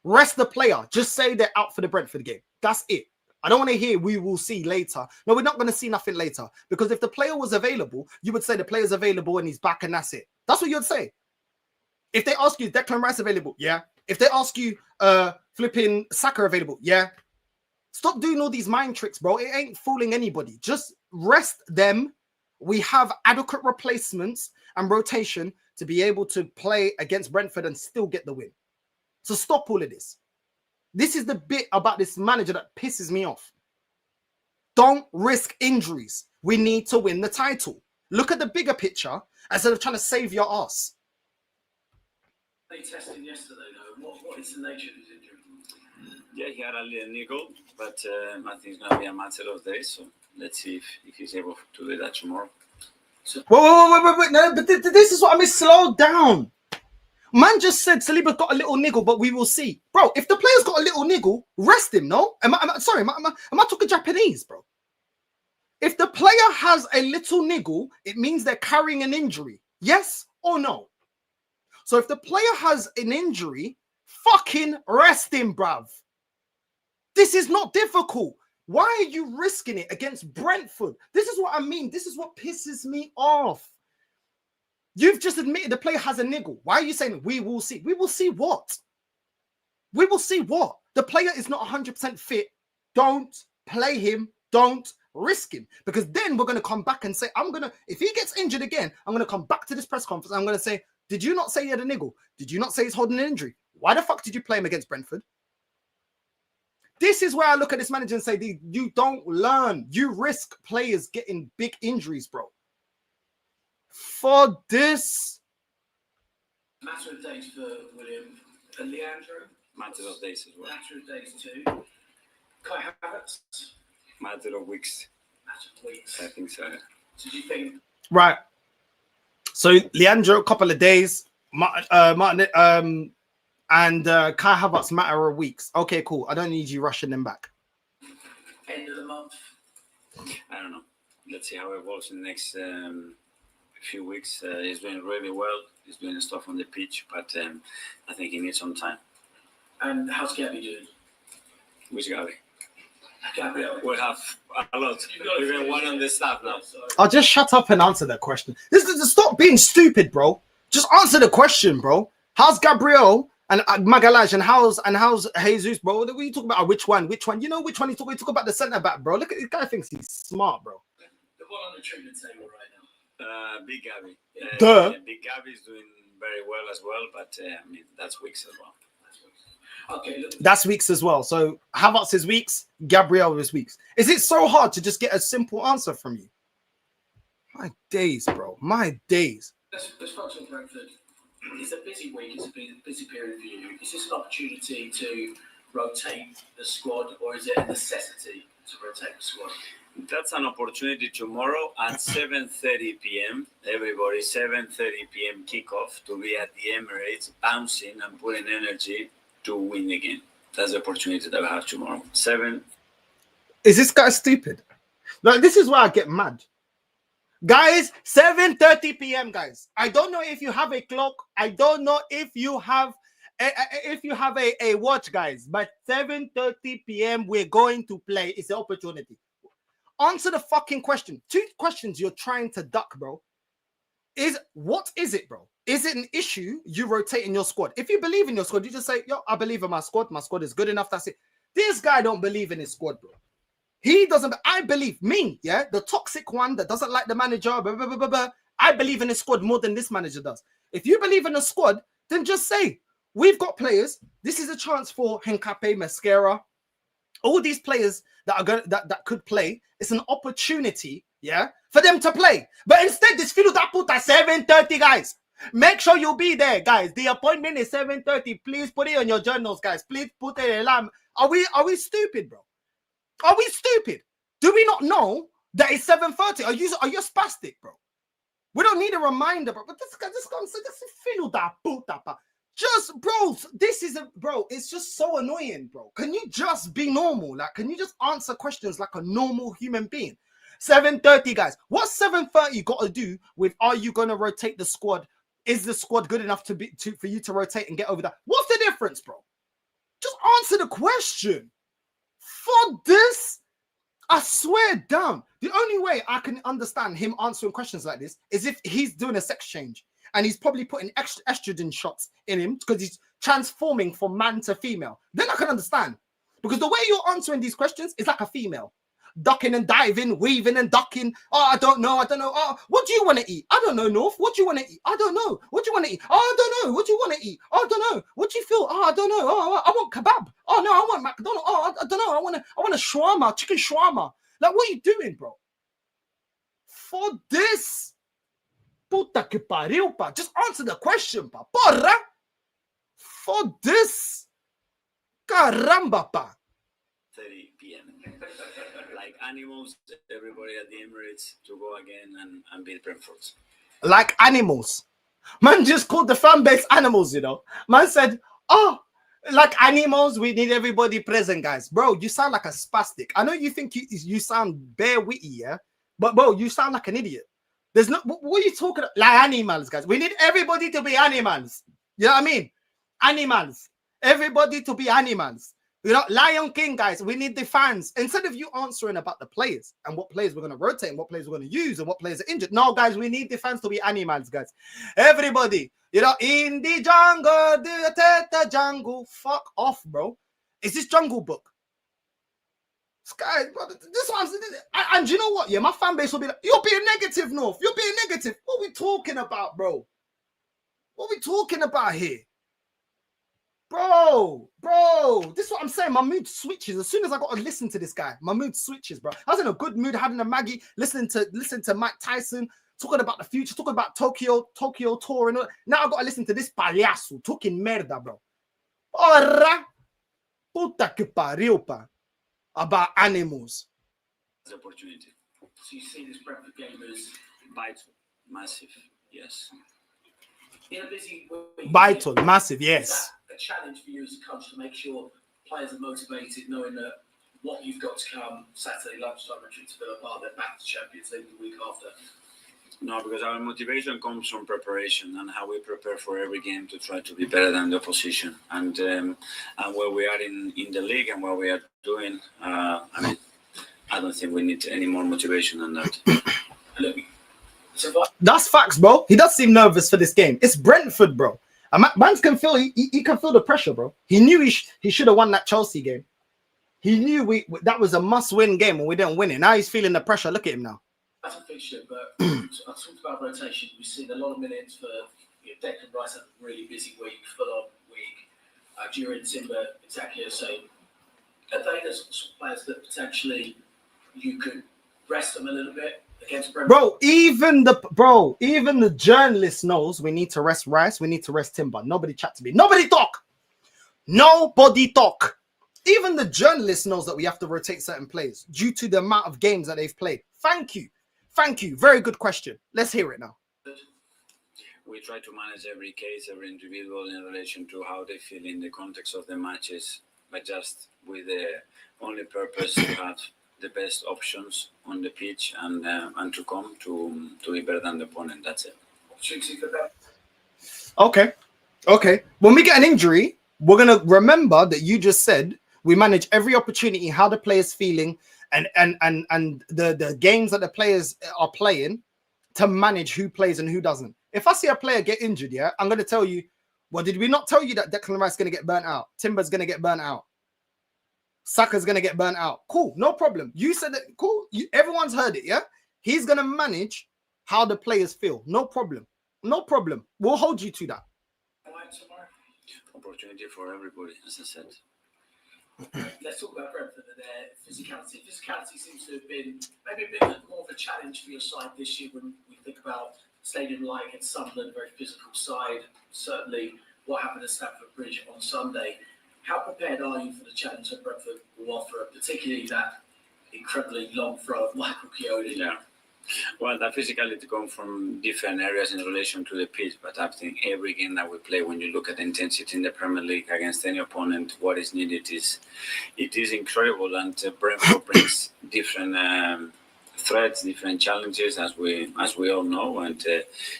rest the player. Just say they're out for the Brentford game. That's it. I don't want to hear we will see later. No, we're not going to see nothing later, because if the player was available, you would say the player's available and he's back and that's it. That's what you'd say. If they ask you, Declan Rice available? Yeah. If they ask you, flipping Saka available? Yeah. Stop doing all these mind tricks, bro. It ain't fooling anybody. Just rest them. We have adequate replacements and rotation to be able to play against Brentford and still get the win. So stop all of this. This is the bit about this manager that pisses me off. Don't risk injuries. We need to win the title. Look at the bigger picture instead of trying to save your ass. They tested yesterday, though. What is the nature of his injury? Yeah, he had a little niggle, but I think it's going to be a matter of days. So let's see if he's able to do that tomorrow. Wait. No, but this is what I mean. Slow down. Man just said Saliba's got a little niggle, but we will see. Bro, if the player's got a little niggle, rest him, no? Am I talking Japanese, bro? If the player has a little niggle, it means they're carrying an injury. Yes or no? So if the player has an injury, fucking rest him, bruv. This is not difficult. Why are you risking it against Brentford? This is what I mean. This is what pisses me off. You've just admitted the player has a niggle. Why are you saying we will see? We will see what? We will see what? The player is not 100% fit. Don't play him. Don't risk him. Because then we're going to come back and say, if he gets injured again, I'm going to come back to this press conference. I'm going to say, did you not say he had a niggle? Did you not say he's holding an injury? Why the fuck did you play him against Brentford? This is where I look at this manager and say, you don't learn. You risk players getting big injuries, bro. For this. Matter of days for William and Leandro. Matter of days as well. Matter of days too. Kai Havertz. Matter of weeks. Matter of weeks. I think so. So do you think? Right. So Leandro, a couple of days. Martin, and Kai Havertz, matter of weeks. Okay, cool. I don't need you rushing them back. End of the month. I don't know. Let's see how it evolves in the next few weeks. He's doing really well. He's doing stuff on the pitch, but I think he needs some time. And how's Gabby doing? Which Gabby? Gabriel. We have a lot. Even one on the staff now. I'll just shut up and answer that question. Stop being stupid, bro. Just answer the question, bro. How's Gabriel and Magalhaes and how's Jesus, bro? What are you talking about? Which one? Which one? You know which one he's talking? Talk about the centre back, bro. Look at this guy thinks he's smart, bro. The one on the treatment table right now. Big Gabby. Big Gabby is doing very well as well, but I mean that's weeks as well. Okay, look. That's weeks as well. So Havertz is weeks, Gabriel is weeks. Is it so hard to just get a simple answer from you? My days, bro. My days. Let's focus on Brentford. It's a busy week. It's a busy period for you. Is this an opportunity to rotate the squad, or is it a necessity to rotate the squad? That's an opportunity tomorrow at 7:30 p.m. Everybody, 7:30 p.m. kickoff to be at the Emirates, bouncing and putting energy to win again. That's the opportunity that we have tomorrow. 7. Is this guy stupid? Like, this is why I get mad. Guys, 7:30 p.m. guys. I don't know if you have a clock. I don't know if you have a watch, guys. But 7:30 p.m. we're going to play. It's an opportunity. Answer the fucking question. 2 questions you're trying to duck, bro. What is it, bro? Is it an issue you rotate in your squad? If you believe in your squad, you just say, yo, I believe in my squad. My squad is good enough. That's it. This guy don't believe in his squad, bro. He doesn't. I believe me, yeah, the toxic one that doesn't like the manager. Blah, blah, blah, blah, blah. I believe in his squad more than this manager does. If you believe in the squad, then just say, we've got players. This is a chance for Henkape, Mascara, all these players that are going that could play. It's an opportunity, yeah, for them to play. But instead, this field that put at 7:30, guys. Make sure you'll be there, guys. The appointment is 7:30. Please put it on your journals, guys. Please put it in alarm. Are we stupid, bro? Are we stupid? Do we not know that it's 7:30? Are you spastic, bro? We don't need a reminder, bro. But this guy said, feel that puta. Just, bro, bro, it's just so annoying, bro. Can you just be normal? Like, can you just answer questions like a normal human being? 7:30, guys. What's 7:30 got to do with, are you going to rotate the squad? Is the squad good enough for you to rotate and get over that? What's the difference, bro? Just answer the question. For this, I swear down. The only way I can understand him answering questions like this is if he's doing a sex change and he's probably putting estrogen shots in him because he's transforming from man to female. Then I can understand. Because the way you're answering these questions is like a female. Ducking and diving, weaving and ducking. Oh, I don't know. Oh, what do you want to eat? I don't know, North. What do you want to eat? I don't know. What do you want to eat? Oh, I don't know. What do you want to eat? Oh, I don't know. What do you feel? Oh, I don't know. Oh, I want kebab. Oh, no, I want McDonald's. Oh, I don't know. I want a shawarma, chicken shawarma. Like, what are you doing, bro? For this, puta que pariu, pa. Just answer the question, pa. Porra. For this, caramba, pa. 30 p.m. Like animals, everybody at the Emirates to go again and beat Brentford. Like animals. Man just called the fan base animals, you know. Man said, oh, like animals, we need everybody present, guys. Bro, you sound like a spastic. I know you think you sound bare witty, yeah? But, bro, you sound like an idiot. There's no, what are you talking about? Like animals, guys. We need everybody to be animals. You know what I mean? Animals. Everybody to be animals. You know, Lion King, guys, we need the fans. Instead of you answering about the players and what players we're going to rotate and what players we're going to use and what players are injured. No, guys, we need the fans to be animals, guys. Everybody, you know, in the jungle, the jungle. Fuck off, bro. Is this Jungle Book? Sky, brother, this one's... And you know what? Yeah, my fan base will be like, you're being negative, North. You're being negative. What are we talking about, bro? What are we talking about here? Bro, this is what I'm saying. My mood switches as soon as I got to listen to this guy. My mood switches, bro. I was in a good mood having a Maggie, listening to Mike Tyson, talking about the future, talking about Tokyo tour and all. Now I got to listen to this payaso talking merda, bro. Ora, puta que pariu, pa. About animals. The opportunity. So you see this Brentford game as Vital, massive, yes. in a busy week. Vital, massive, Is yes. that a challenge for you as a coach to make sure players are motivated, knowing that what you've got to come Saturday lunchtime retreat to Villa Park, then back to Champions League the week after? No, because our motivation comes from preparation and how we prepare for every game to try to be better than the opposition. And where we are in the league and what we are doing, I mean, I don't think we need any more motivation than that. Look, That's facts, bro. He does seem nervous for this game. It's Brentford, bro. And man can feel he can feel the pressure, bro. He knew he should have won that Chelsea game. He knew that was a must-win game and we didn't win it. Now he's feeling the pressure. Look at him now. that's a fixture, but I talked about rotation. We've seen a lot of minutes for Declan Rice had a really busy week, full-on week. During Timber, exactly the same. Are they the sorts of players that potentially you could rest them a little bit against Brentford? Bro, even the journalist knows we need to rest Rice, we need to rest Timber. Nobody chat to me. Nobody talk. Nobody talk. Even the journalist knows that we have to rotate certain players due to the amount of games that they've played. Thank you. Very good question. Let's hear it now. We try to manage every case, every individual in relation to how they feel in the context of the matches, but just with the only purpose to have the best options on the pitch and to come to be better than the opponent. That's it. Opportunity for them. Okay. When we get an injury, we're gonna remember that you just said we manage every opportunity, how the players feeling, and the games that the players are playing to manage who plays and who doesn't. If I see a player get injured, yeah, I'm gonna tell you. Well, did we not tell you that Declan Rice is gonna get burnt out? Timber's gonna get burnt out. Saka's gonna get burnt out. Cool, no problem. You said that. Cool. Everyone's heard it, yeah. He's gonna manage how the players feel. No problem. We'll hold you to that. Opportunity for everybody, as I said. Let's talk about Brentford and their physicality. Physicality seems to have been maybe a bit more of a challenge for your side this year when we think about Stadium Light against Sunderland, a very physical side. Certainly what happened at Stamford Bridge on Sunday. How prepared are you for the challenge that Brentford will offer, particularly that incredibly long throw of Michael Chiodi? Yeah. Well, that physicality comes from different areas in relation to the pitch, but I think every game that we play, when you look at the intensity in the Premier League against any opponent, what is needed is incredible, and Brentford brings different threats, different challenges, as we all know, and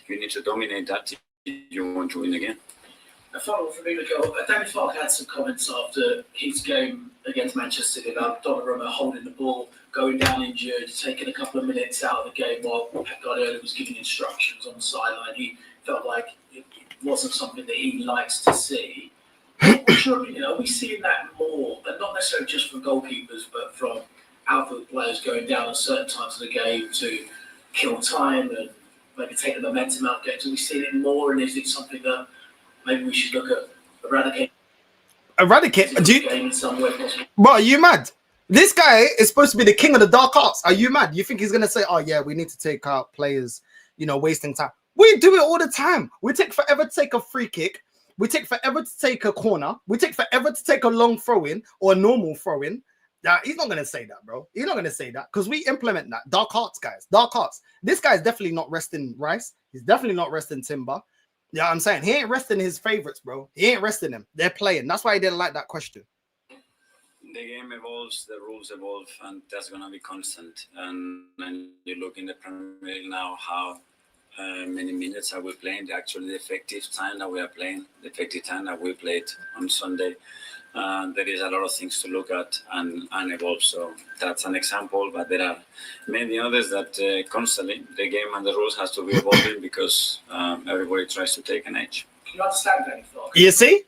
you need to dominate that if you want to win again. A follow-up from Ødegaard. Danny Clark had some comments after his game against Manchester City about Donnarumma holding the ball, going down injured, taking a couple of minutes out of the game while Pep Guardiola was giving instructions on the sideline. He felt like it wasn't something that he likes to see. Are we seeing that more, and not necessarily just from goalkeepers, but from outfield players going down at certain times of the game to kill time and maybe take the momentum out of games? Are we seeing it more, and is it something that maybe we should look at eradicate game in some way possible? Bro, are you mad? This guy is supposed to be the king of the dark arts. Are you mad? You think he's gonna say, "Oh yeah, we need to take out players, wasting time"? We do it all the time. We take forever to take a free kick. We take forever to take a corner. We take forever to take a long throw in or a normal throw in. He's not gonna say that, bro. He's not gonna say that because we implement that. Dark arts, guys. Dark arts. This guy is definitely not resting Rice. He's definitely not resting Timber. Yeah, I'm saying he ain't resting his favorites, bro. He ain't resting them. They're playing. That's why he didn't like that question. The game evolves, the rules evolve, and that's going to be constant. And you look in the Premier League now, how many minutes are we playing? Actually, the effective time that we are playing, the effective time that we played on Sunday. There is a lot of things to look at and evolve. So that's an example, but there are many others that constantly the game and the rules has to be evolving because everybody tries to take an edge. Can you understand that? You see?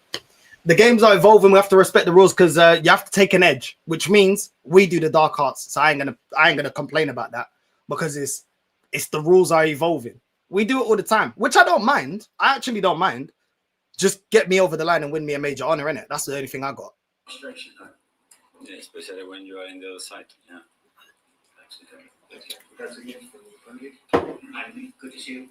The games are evolving. We have to respect the rules because you have to take an edge, which means we do the dark arts. So I ain't gonna complain about that because it's the rules are evolving. We do it all the time, which I don't mind. I actually don't mind. Just get me over the line and win me a major honor, innit? That's the only thing I got. Yeah, especially when you are in the other side. Yeah. That's again from the Premier League. Good to see you.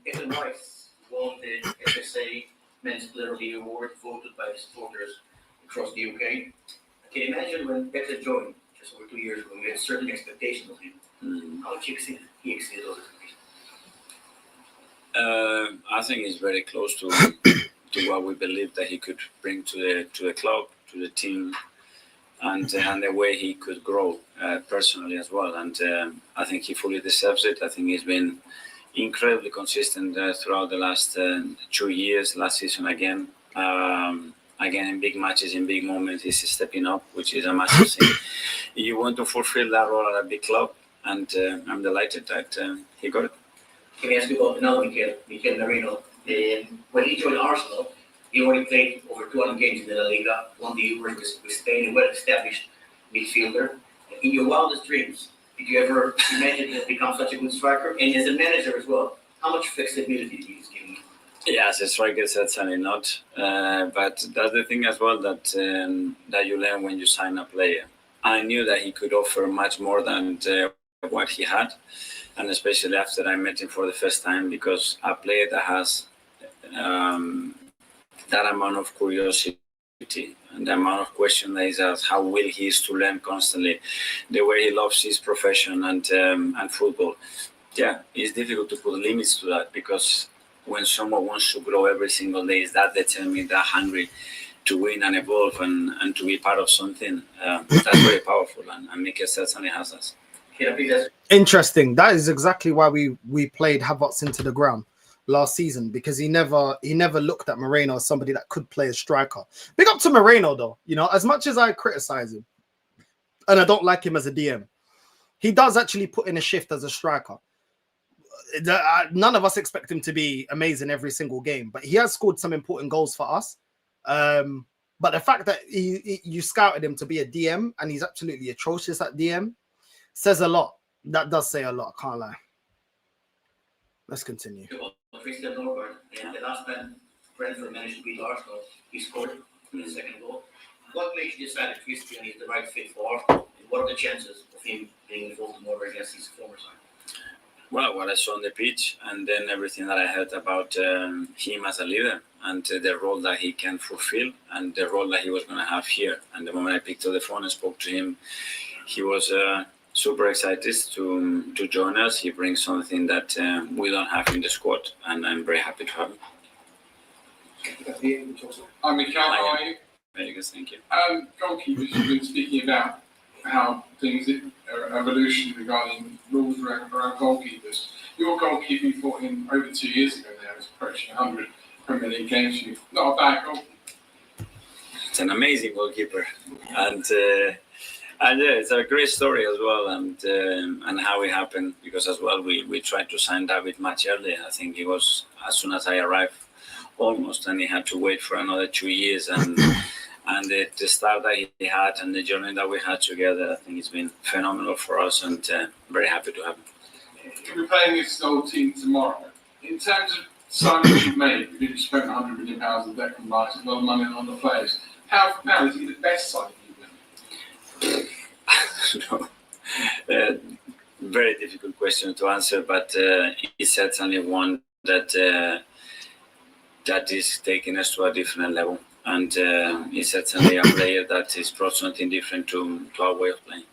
Declan Rice won the FSA Men's Player of the Year award, voted by supporters across the UK. Can you imagine when Declan joined just over 2 years ago, we had certain expectations of him? How much he exceeded those expectations? I think he's very close to what we believe that he could bring to the club, to the team, and the way he could grow personally as well. And I think he fully deserves it. I think he's been incredibly consistent throughout the last 2 years. Last season again in big matches, in big moments, he's stepping up, which is a massive thing. You want to fulfill that role at a big club, and I'm delighted that he got it. Can I ask you about another Mikel Merino? When he joined Arsenal, he already played over 200 games in the La Liga, won the Euros with Spain, a well-established midfielder. In your wildest dreams, did you ever imagine to become such a good striker? And as a manager as well, how much flexibility do you give him? Yeah, as a striker, certainly not. But that's the thing as well that you learn when you sign a player. I knew that he could offer much more than what he had, and especially after I met him for the first time, because a player that has that amount of curiosity and the amount of question that he has, how will he is to learn constantly, the way he loves his profession and football. Yeah, it's difficult to put limits to that, because when someone wants to grow every single day, is that determined, that hungry to win and evolve and to be part of something, that's very powerful, and Mikel certainly has us. Interesting. That is exactly why we played Havertz into the ground last season, because he never looked at Moreno as somebody that could play as striker. Big up to Moreno though, you know, as much as I criticize him and I don't like him as a DM, he does actually put in a shift as a striker. None of us expect him to be amazing every single game, but he has scored some important goals for us. But the fact that you scouted him to be a DM and he's absolutely atrocious at DM says a lot. That does say a lot, I can't lie. Let's continue. Christian Ødegaard, and the last time Brentford managed to beat Arsenal, he scored in the second goal. What makes you decide that Christian is the right fit for Arsenal? And what are the chances of him being involved more against his former side? Well, what I saw on the pitch, and then everything that I heard about him as a leader, and the role that he can fulfill, and the role that he was going to have here. And the moment I picked up the phone and spoke to him, he was super excited to join us. He brings something that we don't have in the squad, and I'm very happy to have him. I'm Mikel, how are you? Very good, thank you. Goalkeepers, you've been speaking about how things are evolution regarding rules around goalkeepers. Your goalkeeping fought in over 2 years ago now, it's approaching 100 Premier League games. You're not a bad goalkeeper. It's an amazing goalkeeper, and yeah, it's a great story as well, and how it happened, because as well we tried to sign David much earlier. I think it was as soon as I arrived, almost, and he had to wait for another 2 years, and the start that he had and the journey that we had together, I think it's been phenomenal for us, and very happy to have him. We're playing this old team tomorrow. In terms of signings you've made, you spent £100 million on Declan Rice, a lot of money on the players. How is he the best signing you've made? Very difficult question to answer, but it's certainly one that is taking us to a different level, and he's certainly a player that has brought something different to our way of playing.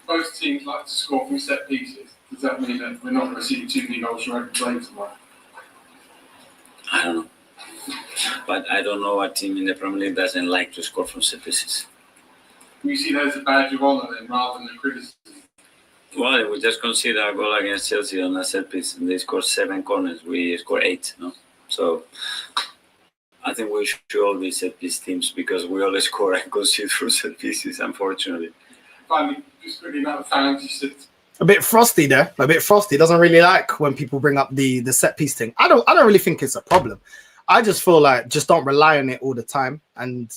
Both teams like to score from set pieces. Does that mean that we're not going to see too many goals from open play tomorrow? I don't know. But I don't know a team in the Premier League doesn't like to score from set pieces. You see that as a badge of honour then, rather than a criticism. Well, we just consider a goal against Chelsea on a set piece, and they scored 7 corners. We scored 8, no? So I think we should all be set piece teams because we always score and concede from set pieces, unfortunately. Finally, just quickly about the fans, you said. A bit frosty there. A bit frosty. Doesn't really like when people bring up the set piece thing. I don't really think it's a problem. I just feel like just don't rely on it all the time. And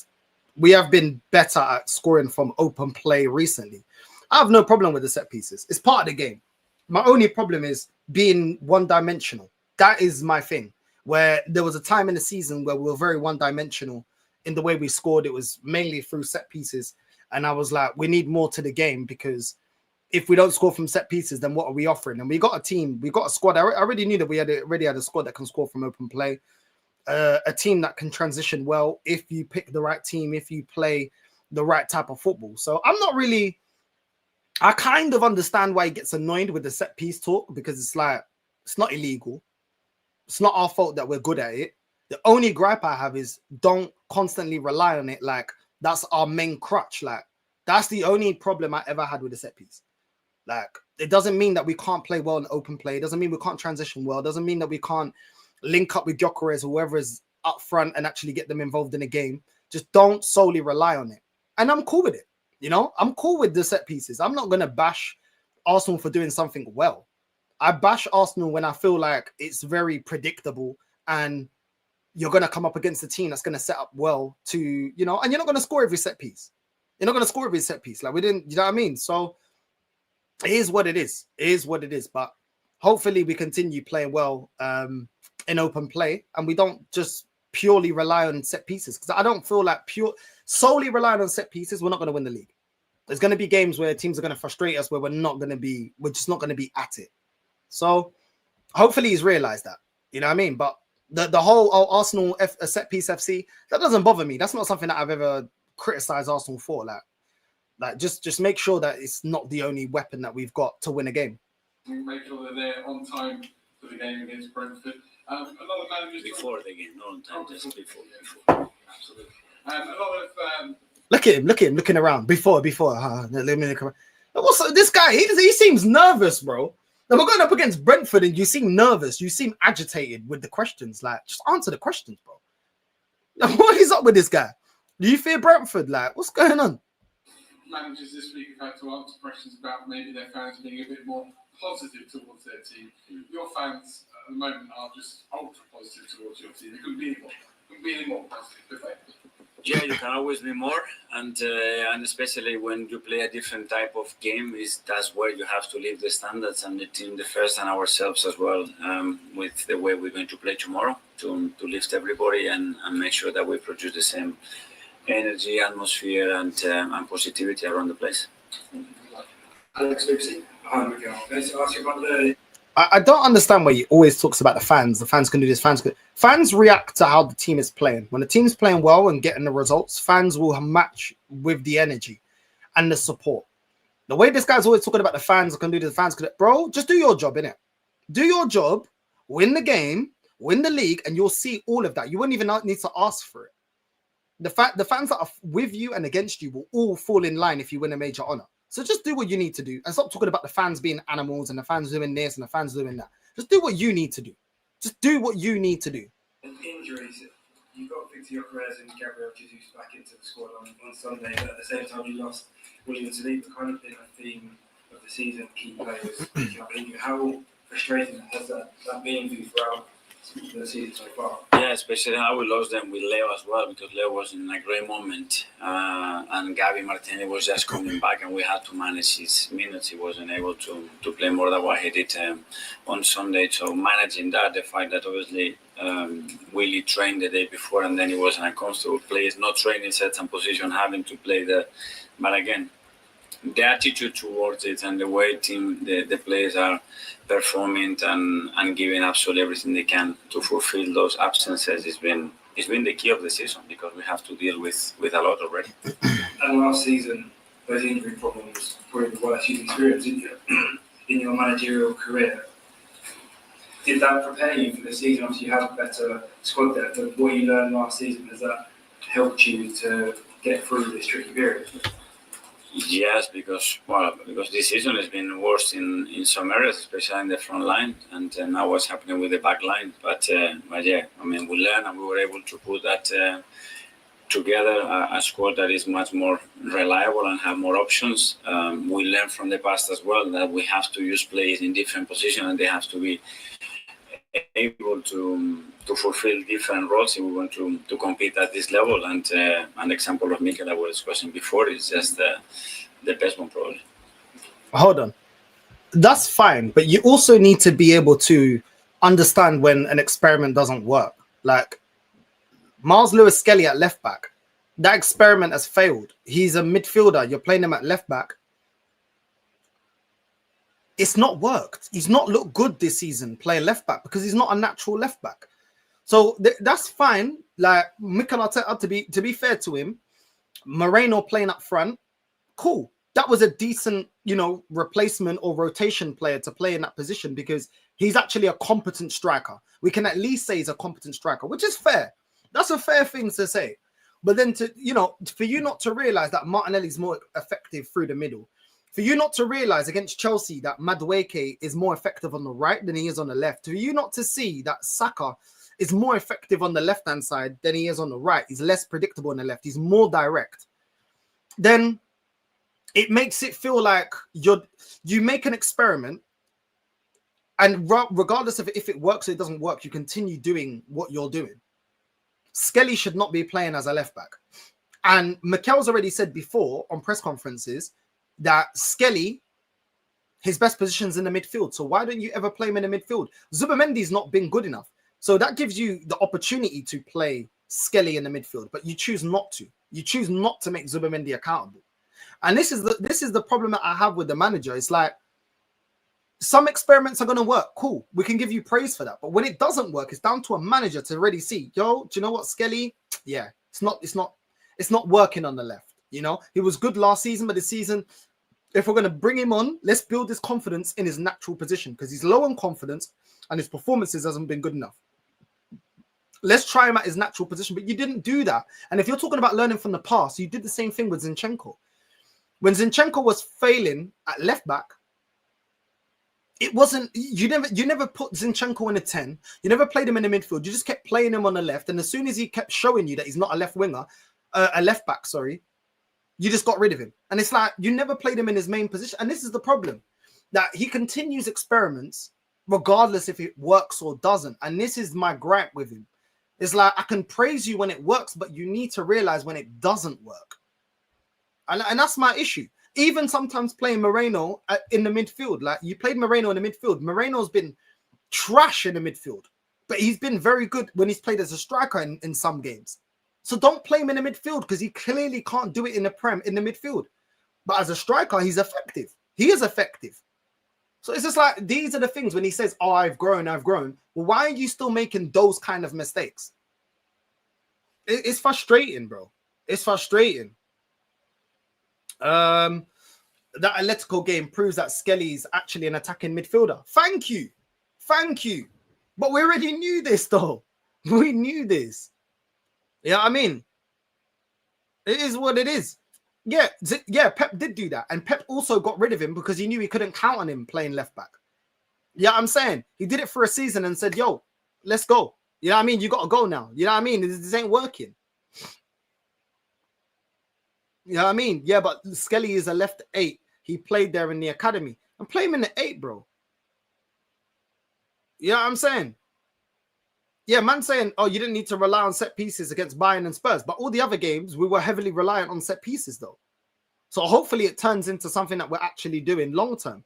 we have been better at scoring from open play recently. I have no problem with the set pieces. It's part of the game. My only problem is being one-dimensional. That is my thing. Where there was a time in the season where we were very one-dimensional in the way we scored. It was mainly through set pieces. And I was like, we need more to the game because if we don't score from set pieces, then what are we offering? And we got a team, we got a squad. I already knew that we already had a squad that can score from open play. A team that can transition well if you pick the right team, if you play the right type of football. So I'm not really... I kind of understand why he gets annoyed with the set piece talk because it's like, it's not illegal. It's not our fault that we're good at it. The only gripe I have is don't constantly rely on it like that's our main crutch. Like, that's the only problem I ever had with the set piece. Like, it doesn't mean that we can't play well in open play. It doesn't mean we can't transition well. It doesn't mean that we can't link up with Gyökeres or whoever is up front and actually get them involved in a game. Just don't solely rely on it. And I'm cool with it. You know, I'm cool with the set pieces. I'm not going to bash Arsenal for doing something well. I bash Arsenal when I feel like it's very predictable and you're going to come up against a team that's going to set up well to, you know, and you're not going to score every set piece. You're not going to score every set piece. Like we didn't, you know what I mean? So it is what it is. It is what it is. But hopefully we continue playing well in open play and we don't just purely rely on set pieces because I don't feel like solely relying on set pieces, we're not going to win the league. There's going to be games where teams are going to frustrate us where we're just not going to be at it. So hopefully he's realized that, you know what I mean? But the whole Arsenal set piece FC, that doesn't bother me. That's not something that I've ever criticized Arsenal for. Like just make sure that it's not the only weapon that we've got to win a game. Make sure they're there on time for the game against Brentford. Another manager before the game, not on time, just before. Absolutely. A lot of look at him looking around before. Let me look around. What's this guy? He seems nervous, bro. Now we're going up against Brentford, and you seem nervous. You seem agitated with the questions. Like, just answer the questions, bro. Now, what is up with this guy? Do you fear Brentford? Like, what's going on? Managers this week have had to answer questions about maybe their fans being a bit more positive towards their team. Your fans at the moment are just ultra positive towards your team. They couldn't be any more positive, could they? Yeah, you can always be more, and especially when you play a different type of game, that's where you have to leave the standards and the team the first and ourselves as well with the way we're going to play tomorrow to lift everybody and make sure that we produce the same energy, atmosphere, and positivity around the place. Alex Lucy, hi Miguel. Let's ask you about the... I don't understand why he always talks about the fans. The fans can do this. Fans react to how the team is playing. When the team's playing well and getting the results, fans will match with the energy and the support. The way this guy's always talking about the fans can do this, bro, just do your job, innit? Do your job, win the game, win the league, and you'll see all of that. You wouldn't even need to ask for it. The fans that are with you and against you will all fall in line if you win a major honor. So just do what you need to do and stop talking about the fans being animals and the fans doing this and the fans doing that. Just do what you need to do. Just do what you need to do. And injuries, you got Victor Gyökeres and Gabriel Jesus back into the squad on Sunday, but at the same time you lost William Saliba, kind of been a theme of the season, key players picking up injury. How frustrating has that been for you throughout the season so far? Yeah, especially how we lost them with Leo as well, because Leo was in a great moment and Gabi Martinez was just coming back and we had to manage his minutes. He wasn't able to play more than what he did on Sunday. So managing that, the fact that obviously Willie trained the day before and then he was an uncomfortable place, not training certain position, having to play there. But again, the attitude towards it and the way the players are performing and giving absolutely everything they can to fulfill those absences has been the key of the season, because we have to deal with a lot already. And last season, those injury problems were the worst you've experienced in your managerial career. Did that prepare you for the season? Obviously, you have a better squad depth, but what you learned last season, has that helped you to get through this tricky period? Yes, because this season has been worse in some areas, especially in the front line, and now what's happening with the back line. But yeah, I mean, we learned and we were able to put that together a squad that is much more reliable and have more options. We learned from the past as well that we have to use players in different positions and they have to be able to fulfill different roles if we want to compete at this level. And an example of Mikel I was discussing before is just the best one probably. Hold on. That's fine, but you also need to be able to understand when an experiment doesn't work. Like Miles Lewis-Skelly at left back, that experiment has failed. He's a midfielder. You're playing him at left back. It's not worked. He's not looked good this season playing left back because he's not a natural left back. So that's fine. Like Mikel Arteta, to be fair to him, Moreno playing up front, cool. That was a decent, replacement or rotation player to play in that position because he's actually a competent striker. We can at least say he's a competent striker, which is fair. That's a fair thing to say. But then for you not to realize that Martinelli's more effective through the middle, for you not to realize against Chelsea that Madueke is more effective on the right than he is on the left, for you not to see that Saka is more effective on the left-hand side than he is on the right, he's less predictable on the left, he's more direct, then it makes it feel like you make an experiment and regardless of if it works or it doesn't work, you continue doing what you're doing. Skelly should not be playing as a left back. And Mikel's already said before on press conferences that Skelly, his best position's in the midfield. So why don't you ever play him in the midfield? Zubimendi's not been good enough. So that gives you the opportunity to play Skelly in the midfield, but you choose not to. You choose not to make Zubimendi accountable. And this is the problem that I have with the manager. It's like some experiments are going to work. Cool. We can give you praise for that. But when it doesn't work, it's down to a manager to already see, do you know what, Skelly? Yeah, it's not working on the left. He was good last season, but this season, if we're going to bring him on, let's build his confidence in his natural position because he's low on confidence and his performances hasn't been good enough. Let's try him at his natural position, but you didn't do that. And if you're talking about learning from the past, you did the same thing with Zinchenko. When Zinchenko was failing at left back, it wasn't, you never put Zinchenko in a 10. You never played him in the midfield. You just kept playing him on the left. And as soon as he kept showing you that he's not a left winger, a left back, sorry, you just got rid of him. And it's like, you never played him in his main position. And this is the problem, that he continues experiments regardless if it works or doesn't. And this is my gripe with him. It's like, I can praise you when it works, but you need to realize when it doesn't work. And that's my issue. Even sometimes playing Moreno in the midfield. Like, you played Moreno in the midfield. Moreno's been trash in the midfield, but he's been very good when he's played as a striker in some games. So don't play him in the midfield because he clearly can't do it in the midfield. But as a striker, he's effective. He is effective. So it's just like, these are the things when he says, oh, I've grown. Well, why are you still making those kind of mistakes? It's frustrating, bro. It's frustrating. That Atletico game proves that Skelly's actually an attacking midfielder. Thank you. But we already knew this, though. We knew this. You know what I mean? It is what it is. Yeah, Pep did do that. And Pep also got rid of him because he knew he couldn't count on him playing left back. Yeah, I'm saying he did it for a season and said, yo, let's go. You know what I mean? You got to go now. You know what I mean? This ain't working. You know what I mean? Yeah, but Skelly is a left 8. He played there in the academy. And play him in the 8, bro. You know what I'm saying? Yeah, man saying, oh, you didn't need to rely on set pieces against Bayern and Spurs. But all the other games, we were heavily reliant on set pieces, though. So hopefully it turns into something that we're actually doing long term.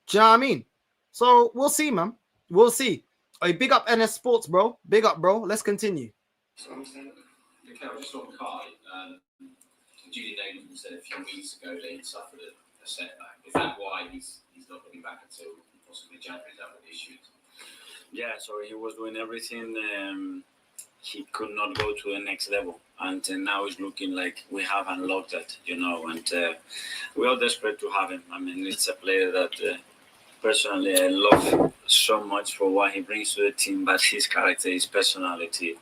Do you know what I mean? So we'll see, man. We'll see. Hey, big up NS Sports, bro. Big up, bro. Let's continue. So I'm saying, just on Kai, Julie Davidson said a few weeks ago that he suffered a setback. Is that why he's not coming back until possibly January? Is that what the issue is? Yeah, so he was doing everything. He could not go to the next level. And now it's looking like we have unlocked that, and we're all desperate to have him. I mean, it's a player that personally, I love so much for what he brings to the team, but his character, his personality,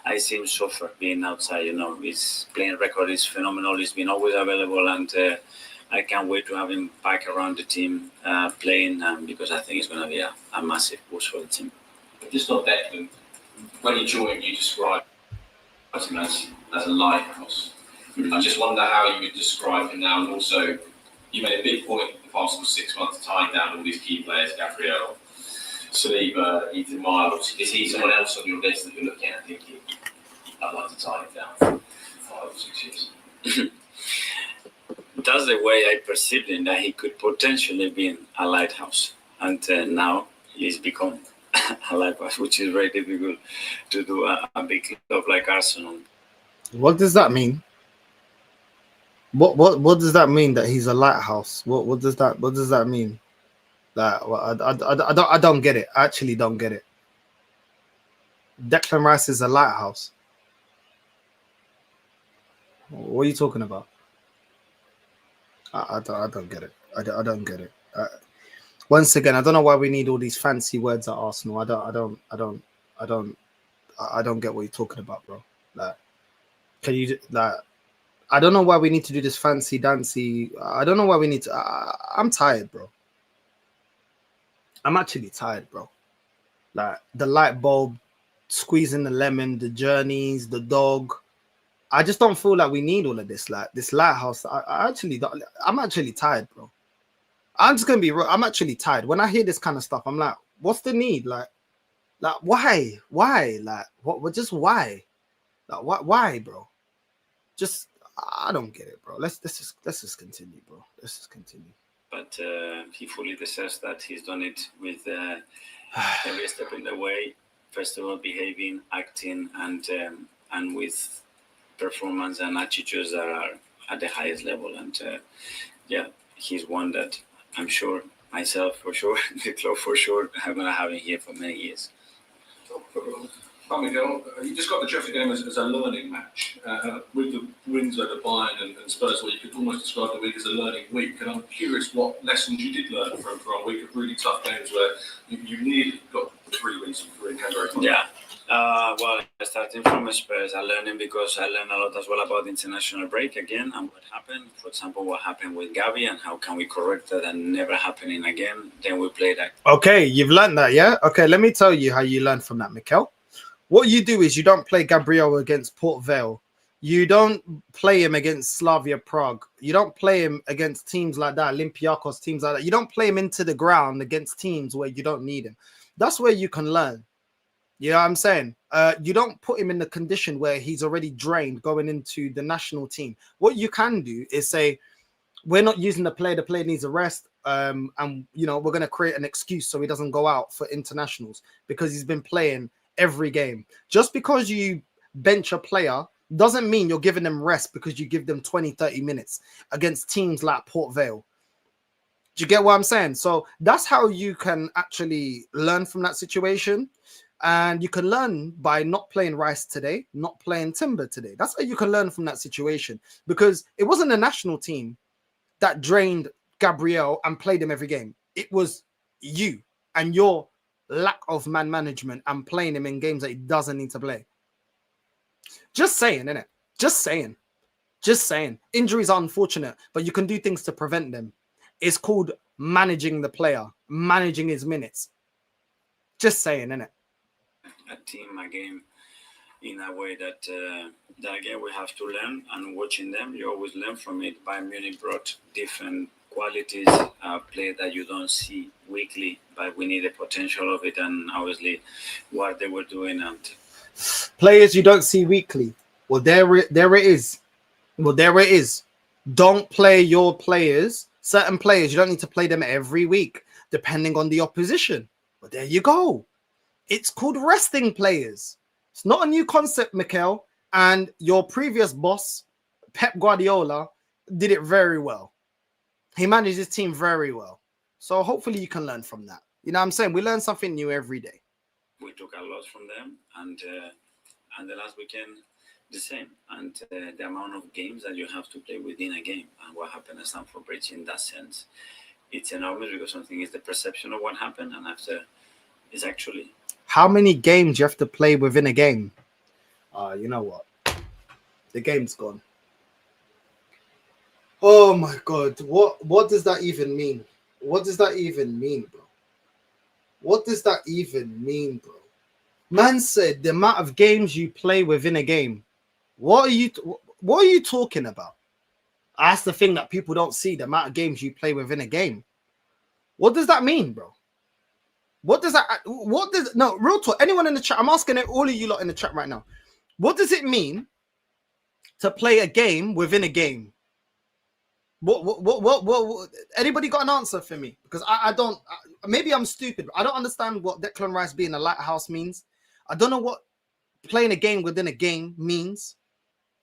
I see him suffer being outside. His playing record is phenomenal. He's been always available, and I can't wait to have him back around the team playing, because I think it's going to be a massive push for the team. Just on Declan, when you joined, you described him as a lighthouse. I just wonder how you would describe him now, and also you made a big point the past 6 months tying down all these key players, Gabriel, Saliba, Ethan Miles. Is he someone else on your list that you're looking at thinking, I'd like to tie him down for 5 or 6 years? That's the way I perceived him, that he could potentially be a lighthouse. And now he's become a lighthouse, which is very difficult to do a big club like Arsenal. What does that mean? What does that mean that he's a lighthouse? What does that mean? Like, I don't get it. I actually don't get it. Declan Rice is a lighthouse. What are you talking about? I don't get it. I don't get it. Once again, I don't know why we need all these fancy words at Arsenal. I don't get what you're talking about, bro. Like, can you like? I don't know why we need to do this fancy dancy. I don't know why we need to. I'm tired, bro. I'm actually tired, bro. Like the light bulb, squeezing the lemon, the journeys, the dog. I just don't feel like we need all of this. Like this lighthouse. I actually don't. I'm actually tired, bro. I'm just gonna be real. I'm actually tired. When I hear this kind of stuff, I'm like, what's the need? Like why? Like what? Just why? Like why, bro? Just I don't get it, bro. Let's just continue, bro. Let's just continue. But he fully deserves that. He's done it with every step in the way. First of all, behaving, acting, and with performance and attitudes that are at the highest level. And yeah, he's one that I'm sure myself for sure, the club for sure, I'm gonna have him here for many years. Miguel, you just got the Chelsea game as a learning match with the wins over Bayern and Spurs, where you could almost describe the week as a learning week. And I'm curious what lessons you did learn from a week of really tough games where you nearly got 3 wins from 3 Canberra. Yeah. Well, starting from Spurs, I learned because I learned a lot as well about the international break again and what happened. For example, what happened with Gavi and how can we correct that and never happening again. Then we play that. Okay, you've learned that, yeah? Okay, let me tell you how you learned from that, Mikel. What you do is you don't play Gabriel against Port Vale. You don't play him against Slavia Prague. You don't play him against teams like that, Olympiacos, teams like that. You don't play him into the ground against teams where you don't need him. That's where you can learn. You know what I'm saying? You don't put him in the condition where he's already drained going into the national team. What you can do is say, we're not using the player needs a rest. And, you know, we're going to create an excuse so he doesn't go out for internationals because he's been playing every game. Just because you bench a player doesn't mean you're giving them rest because you give them 20-30 minutes against teams like Port Vale. Do you get what I'm saying? So that's how you can actually learn from that situation. And you can learn by not playing Rice today, not playing Timber today. That's how you can learn from that situation, because it wasn't a national team that drained Gabriel and played him every game. It was you and your lack of man management and playing him in games that he doesn't need to play. Just saying, innit? Just saying. Just saying. Injuries are unfortunate, but you can do things to prevent them. It's called managing the player, managing his minutes. Just saying, innit? A team, a game, in a way that again we have to learn, and watching them, you always learn from it. Bayern Munich brought different qualities, play that you don't see weekly, but we need the potential of it, and obviously what they were doing. And players you don't see weekly. Well, there it is. Well, there it is. Don't play your players. Certain players, you don't need to play them every week, depending on the opposition. But there you go. It's called resting players. It's not a new concept, Mikel. And your previous boss, Pep Guardiola, did it very well. He managed his team very well. So hopefully you can learn from that. You know what I'm saying? We learn something new every day. We took a lot from them. And the last weekend, the same. And the amount of games that you have to play within a game and what happened at Stamford Bridge in that sense it's enormous because something is the perception of what happened, and after is actually. How many games you have to play within a game? You know what? The game's gone. Oh my God. What does that even mean? What does that even mean, bro? What does that even mean, bro? Man said the amount of games you play within a game. What are you talking about? That's the thing that people don't see, the amount of games you play within a game. What does that mean, bro? No, real talk, anyone in the chat, I'm asking all of you lot in the chat right now. What does it mean to play a game within a game? What anybody got an answer for me? Because I don't, maybe I'm stupid. I don't understand what Declan Rice being a lighthouse means. I don't know what playing a game within a game means.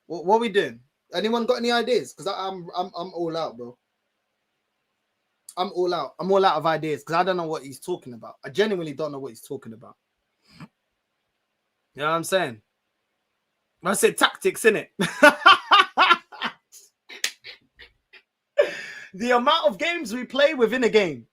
What are we doing? Anyone got any ideas? Because I'm all out, bro. I'm all out. I'm all out of ideas because I don't know what he's talking about. I genuinely don't know what he's talking about. You know what I'm saying? I said tactics, innit? The amount of games we play within a game.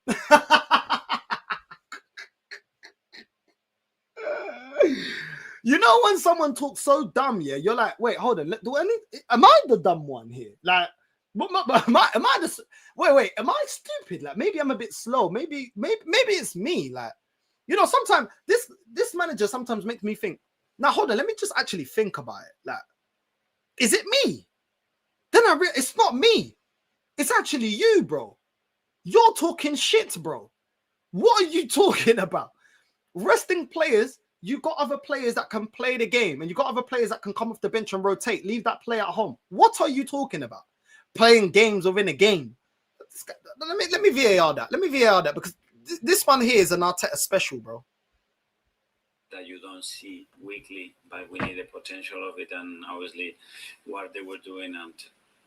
You know when someone talks so dumb, yeah, you're like, wait, hold on. Am I the dumb one here? Like, am I the wait, am I stupid? Like, maybe I'm a bit slow. Maybe it's me. Like, you know, sometimes this manager sometimes makes me think, now hold on, let me just actually think about it. Like, is it me? Then it's not me. It's actually you, bro. You're talking shit, bro. What are you talking about? Resting players, you got other players that can play the game, and you got other players that can come off the bench and rotate. Leave that player at home. What are you talking about? Playing games within a game. Let me VAR that. Let me VAR that because this one here is an Arteta special, bro. That you don't see weekly, but we need the potential of it, and obviously what they were doing, and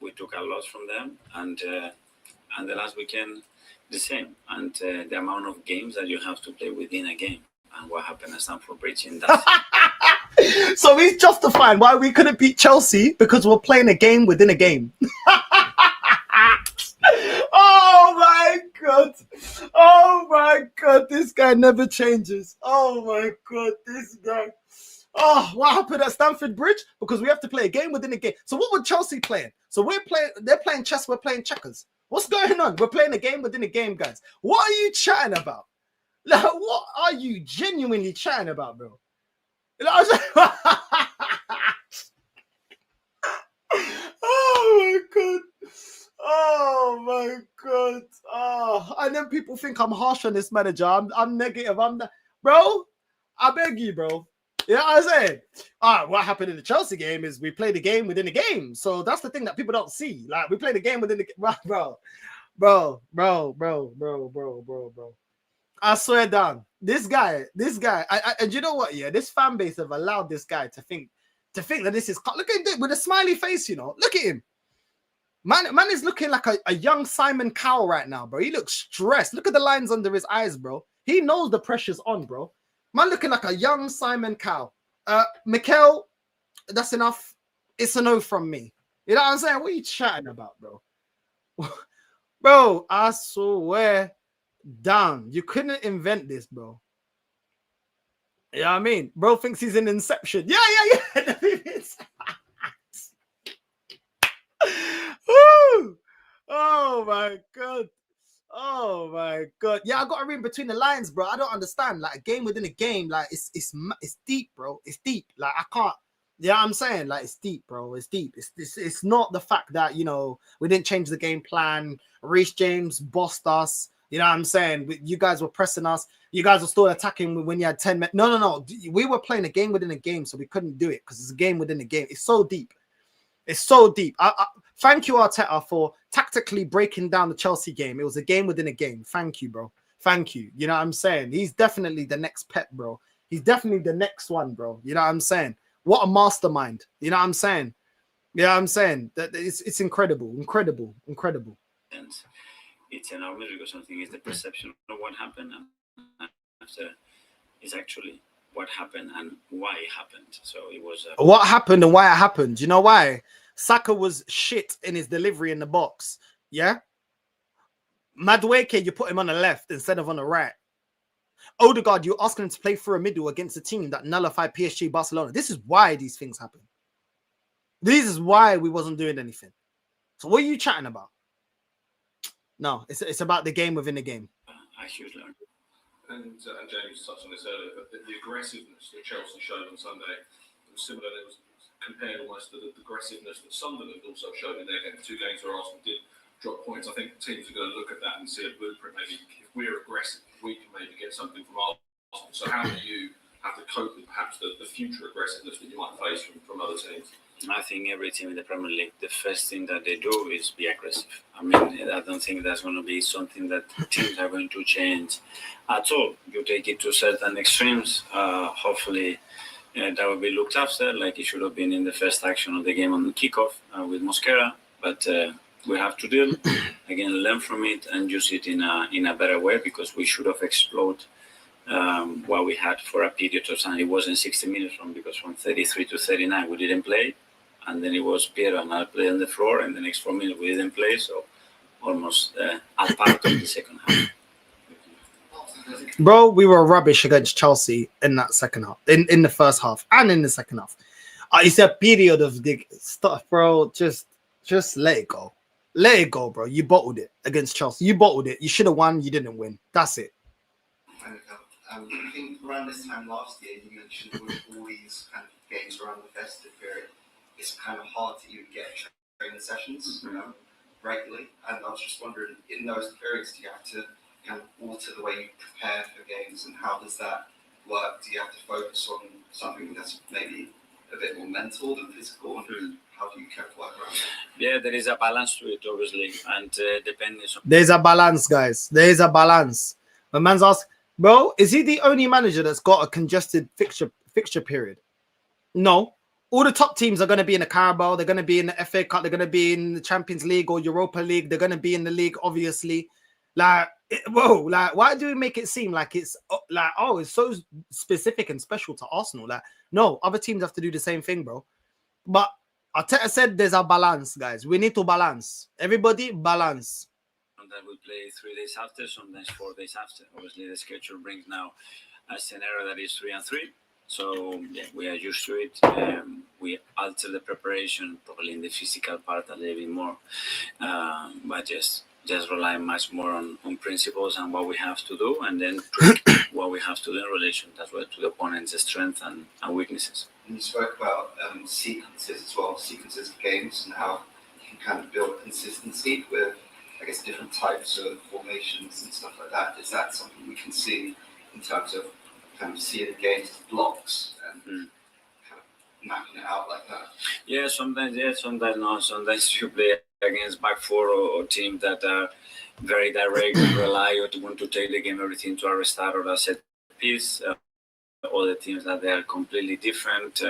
we took a lot from them, and the last weekend the same, and the amount of games that you have to play within a game, and what happened at Stamford Bridge in that. So he's justifying why we couldn't beat Chelsea because we're playing a game within a game. Oh my God. Oh my God. This guy never changes. Oh my God. This guy. Oh, what happened at Stamford Bridge? Because we have to play a game within a game. So what were Chelsea playing? So they're playing chess, we're playing checkers. What's going on? We're playing a game within a game, guys. What are you chatting about? Like, what are you genuinely chatting about, bro? Oh my God. Oh my God. Oh, and then people think I'm harsh on this manager. I'm negative. Bro, I beg you, bro. You know what I'm saying? What happened in the Chelsea game is we played a game within a game. So that's the thing that people don't see. Like, we played a game within the game. Bro. I swear down. This guy, and you know what? Yeah, this fan base have allowed this guy to think that this is. Look at him with a smiley face, you know. Look at him. Man is looking like a young Simon Cowell right now, bro. He looks stressed. Look at the lines under his eyes, bro. He knows the pressure's on, bro. Man looking like a young Simon Cowell. Mikel, that's enough. It's a no from me. You know what I'm saying? What are you chatting about, bro? Bro, I swear down. You couldn't invent this, bro. You know what I mean? Bro thinks he's in Inception. Yeah. Oh my God. Oh my God. Yeah, I got to read between the lines, bro. I don't understand. Like, a game within a game, like, it's deep, bro. It's deep. Like, I can't. Yeah, I'm saying, like, it's deep, bro. It's deep. It's not the fact that, you know, we didn't change the game plan. Reece James bossed us. You know what I'm saying? You guys were pressing us. You guys were still attacking when you had 10 minutes. No. We were playing a game within a game, so we couldn't do it because it's a game within a game. It's so deep. It's so deep. Thank you, Arteta, for tactically breaking down the Chelsea game. It was a game within a game. Thank you, bro. Thank you. You know what I'm saying? He's definitely the next Pep, bro. He's definitely the next one, bro. You know what I'm saying? What a mastermind. You know what I'm saying? You know what I'm saying? That it's incredible. And it's enormous because something is the perception of what happened, and after is actually what happened and why it happened. So it was what happened and why it happened. You know why? Saka was shit in his delivery in the box. Yeah. Madueke, you put him on the left instead of on the right. Ødegaard, you're asking him to play through a middle against a team that nullified PSG Barcelona. This is why these things happen. This is why we wasn't doing anything. So what are you chatting about? No, it's about the game within the game. I should learn. And James touched on this earlier, but the aggressiveness that Chelsea showed on Sunday was similar. It was compared almost to the aggressiveness that Sunderland also showed in their game. 2 games where Arsenal did drop points. I think teams are going to look at that and see a blueprint. Maybe if we're aggressive, we can maybe get something from Arsenal. So how do you have to cope with perhaps the future aggressiveness that you might face from other teams? I think every team in the Premier League, the first thing that they do is be aggressive. I mean, I don't think that's going to be something that teams are going to change at all. You take it to certain extremes. Hopefully, that will be looked after, like it should have been in the first action of the game on the kickoff with Mosquera. But we have to deal, again, learn from it and use it in a better way, because we should have exploded what we had for a period of time. It wasn't 60 minutes because from 33 to 39 we didn't play. And then it was Piero and I played on the floor, and the next 4 minutes we didn't play, so almost a part of the second half. Bro, we were rubbish against Chelsea in that second half, in the first half and in the second half. It's a period of the stuff, bro. Just let it go. Let it go, bro. You bottled it against Chelsea. You bottled it. You should have won. You didn't win. That's it. I think around this time last year, you mentioned with all these kind of games around the festive period, it's kind of hard to even get training sessions, regularly. And I was just wondering, in those periods, do you have to kind of alter the way you prepare for games, and how does that work? Do you have to focus on something that's maybe a bit more mental than physical? And how do you work around that? Yeah, there is a balance to it, obviously, and depending on... There's a balance, guys. There is a balance. When man's asked, bro, is he the only manager that's got a congested fixture period? No. All the top teams are going to be in the Carabao. They're going to be in the FA Cup. They're going to be in the Champions League or Europa League. They're going to be in the league, obviously. Like, why do we make it seem like it's like, oh, it's so specific and special to Arsenal? Like, no, other teams have to do the same thing, bro. But Arteta said there's a balance, guys. We need to balance. Everybody balance. Sometimes we play 3 days after, sometimes 4 days after. Obviously, the schedule brings now a scenario that is 3 and 3. So yeah, we are used to it. We alter the preparation, probably in the physical part a little bit more, but just rely much more on principles and what we have to do, and then tweak what we have to do in relation as well to the opponent's strengths and weaknesses. And you spoke about sequences as well, sequences of games, and how you can kind of build consistency with, I guess, different types of formations and stuff like that. Is that something we can see in terms of kind of seeing the games as blocks and kind of mapping it out like that? Yeah, sometimes not. Sometimes you play against back four or teams that are very direct and rely or want to take the game everything to a restart or a set piece. Other teams that they are completely different.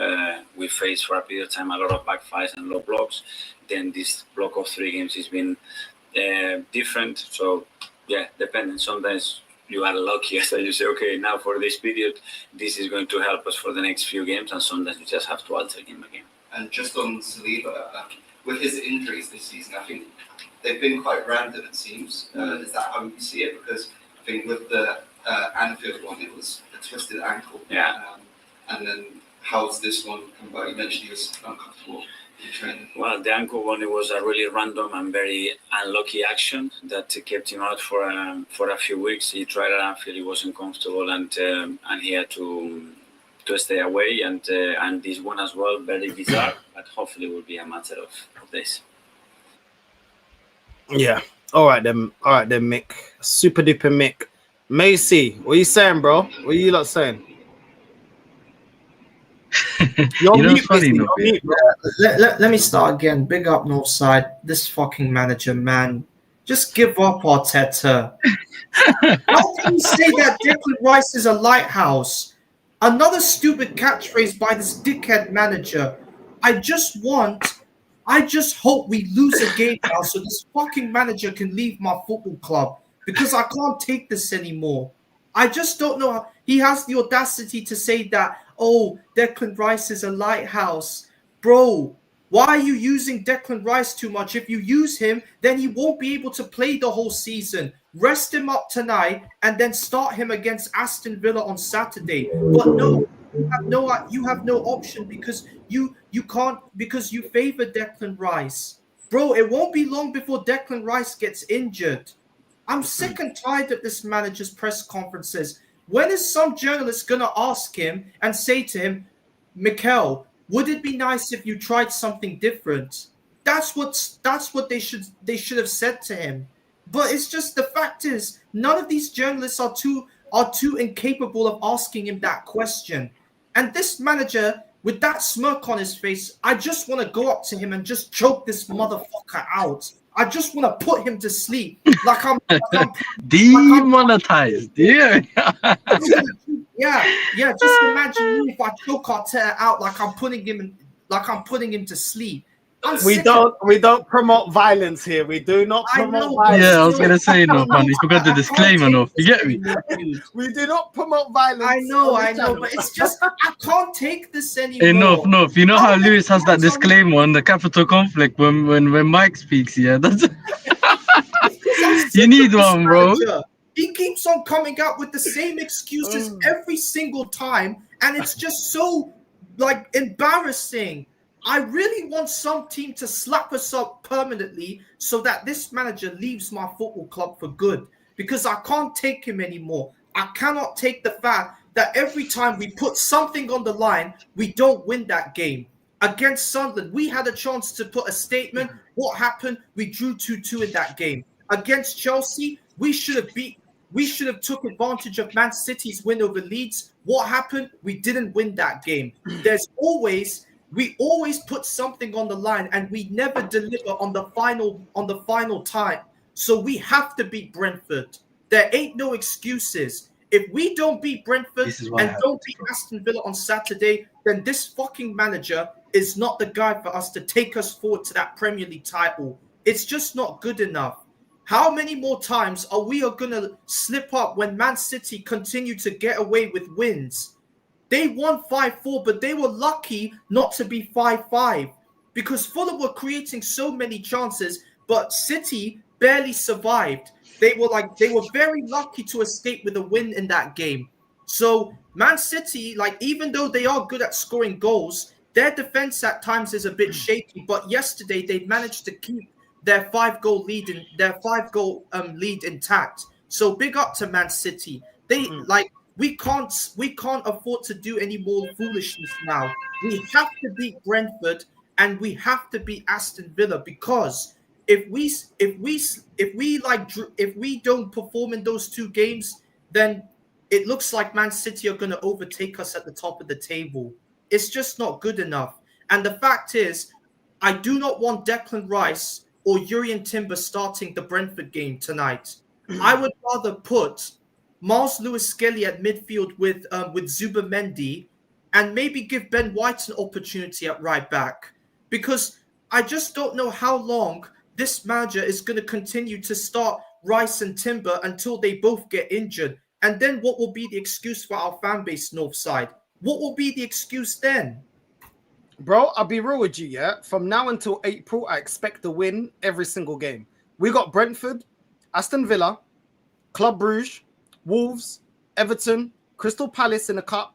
We face for a period of time a lot of back fives and low blocks. Then this block of 3 games has been different. So yeah, depending. Sometimes you are lucky, so you say, okay, now for this period, this is going to help us for the next few games, and sometimes you just have to alter game again. And just on Saliba, with his injuries this season, I think they've been quite random, it seems. Is that how you see it? Because I think with the Anfield one, it was a twisted ankle. Yeah. And then how's this one come about? You mentioned he was uncomfortable in training. Well, the ankle one, it was a really random and very unlucky action that kept him out for a few weeks. He tried at Anfield, he wasn't comfortable, and he had to stay away. And this one as well, very bizarre, but hopefully will be a matter of days. Yeah. All right then, Mick. Super duper Mick. Macy, what are you saying, bro? What are you lot saying? You know, it's funny, Let me start again. Big up Northside. This fucking manager, man. Just give up, Arteta. How can you say that Declan Rice is a lighthouse? Another stupid catchphrase by this dickhead manager. I just hope we lose a game now so this fucking manager can leave my football club, because I can't take this anymore. I just don't know how he has the audacity to say that, oh, Declan Rice is a lighthouse. Bro, why are you using Declan Rice too much? If you use him, then he won't be able to play the whole season. rest him up tonight, and then start him against Aston Villa on Saturday. But no, you have no option because you can't, because you favor Declan Rice. Bro, it won't be long before Declan Rice gets injured. I'm sick and tired of this manager's press conferences. When is some journalist going to ask him and say to him, Mikel, would it be nice if you tried something different? That's what they should have said to him. But it's just, the fact is, none of these journalists are too incapable of asking him that question. And this manager, with that smirk on his face, I just want to go up to him and just choke this motherfucker out. I just want to put him to sleep, like I'm demonetized. Yeah. yeah. Just imagine me if I choke Arteta out, like I'm putting him to sleep. We don't promote violence here. We do not promote violence. Yeah, I was gonna say no, man. You forgot the disclaimer, no. You get me? We do not promote violence. I know, but it's just I can't take this anymore. Enough. You know how Lewis has that disclaimer on the capital conflict when Mike speaks. Yeah, that's. You need one, bro. He keeps on coming out with the same excuses every single time, and it's just so like embarrassing. I really want some team to slap us up permanently so that this manager leaves my football club for good, because I can't take him anymore. I cannot take the fact that every time we put something on the line, we don't win that game. Against Sunderland, we had a chance to put a statement. What happened? We drew 2-2 in that game. Against Chelsea, we should have took advantage of Man City's win over Leeds. What happened? We didn't win that game. We always put something on the line, and we never deliver on the final time. So we have to beat Brentford. There ain't no excuses. If we don't beat Brentford and don't beat Aston Villa on Saturday, then this fucking manager is not the guy for us to take us forward to that Premier League title. It's just not good enough. How many more times are we going to slip up when Man City continue to get away with wins? They won 5-4, but they were lucky not to be 5-5 because Fulham were creating so many chances, but City barely survived. They were very lucky to escape with a win in that game. So Man City, even though they are good at scoring goals, their defense at times is a bit shaky. But yesterday they managed to keep their 5-goal lead intact. So big up to Man City. We can't afford to do any more foolishness now. We have to beat Brentford and we have to beat Aston Villa, because if we don't perform in those two games, then it looks like Man City are going to overtake us at the top of the table. It's just not good enough. And the fact is, I do not want Declan Rice or Jurrien Timber starting the Brentford game tonight. I would rather put Miles Lewis-Skelly at midfield with Zubimendi, and maybe give Ben White an opportunity at right back, because I just don't know how long this manager is going to continue to start Rice and Timber until they both get injured. And then what will be the excuse for our fan base, Northside? What will be the excuse then? Bro, I'll be real with you, yeah? From now until April, I expect to win every single game. We got Brentford, Aston Villa, Club Brugge, Wolves, Everton, Crystal Palace in the Cup,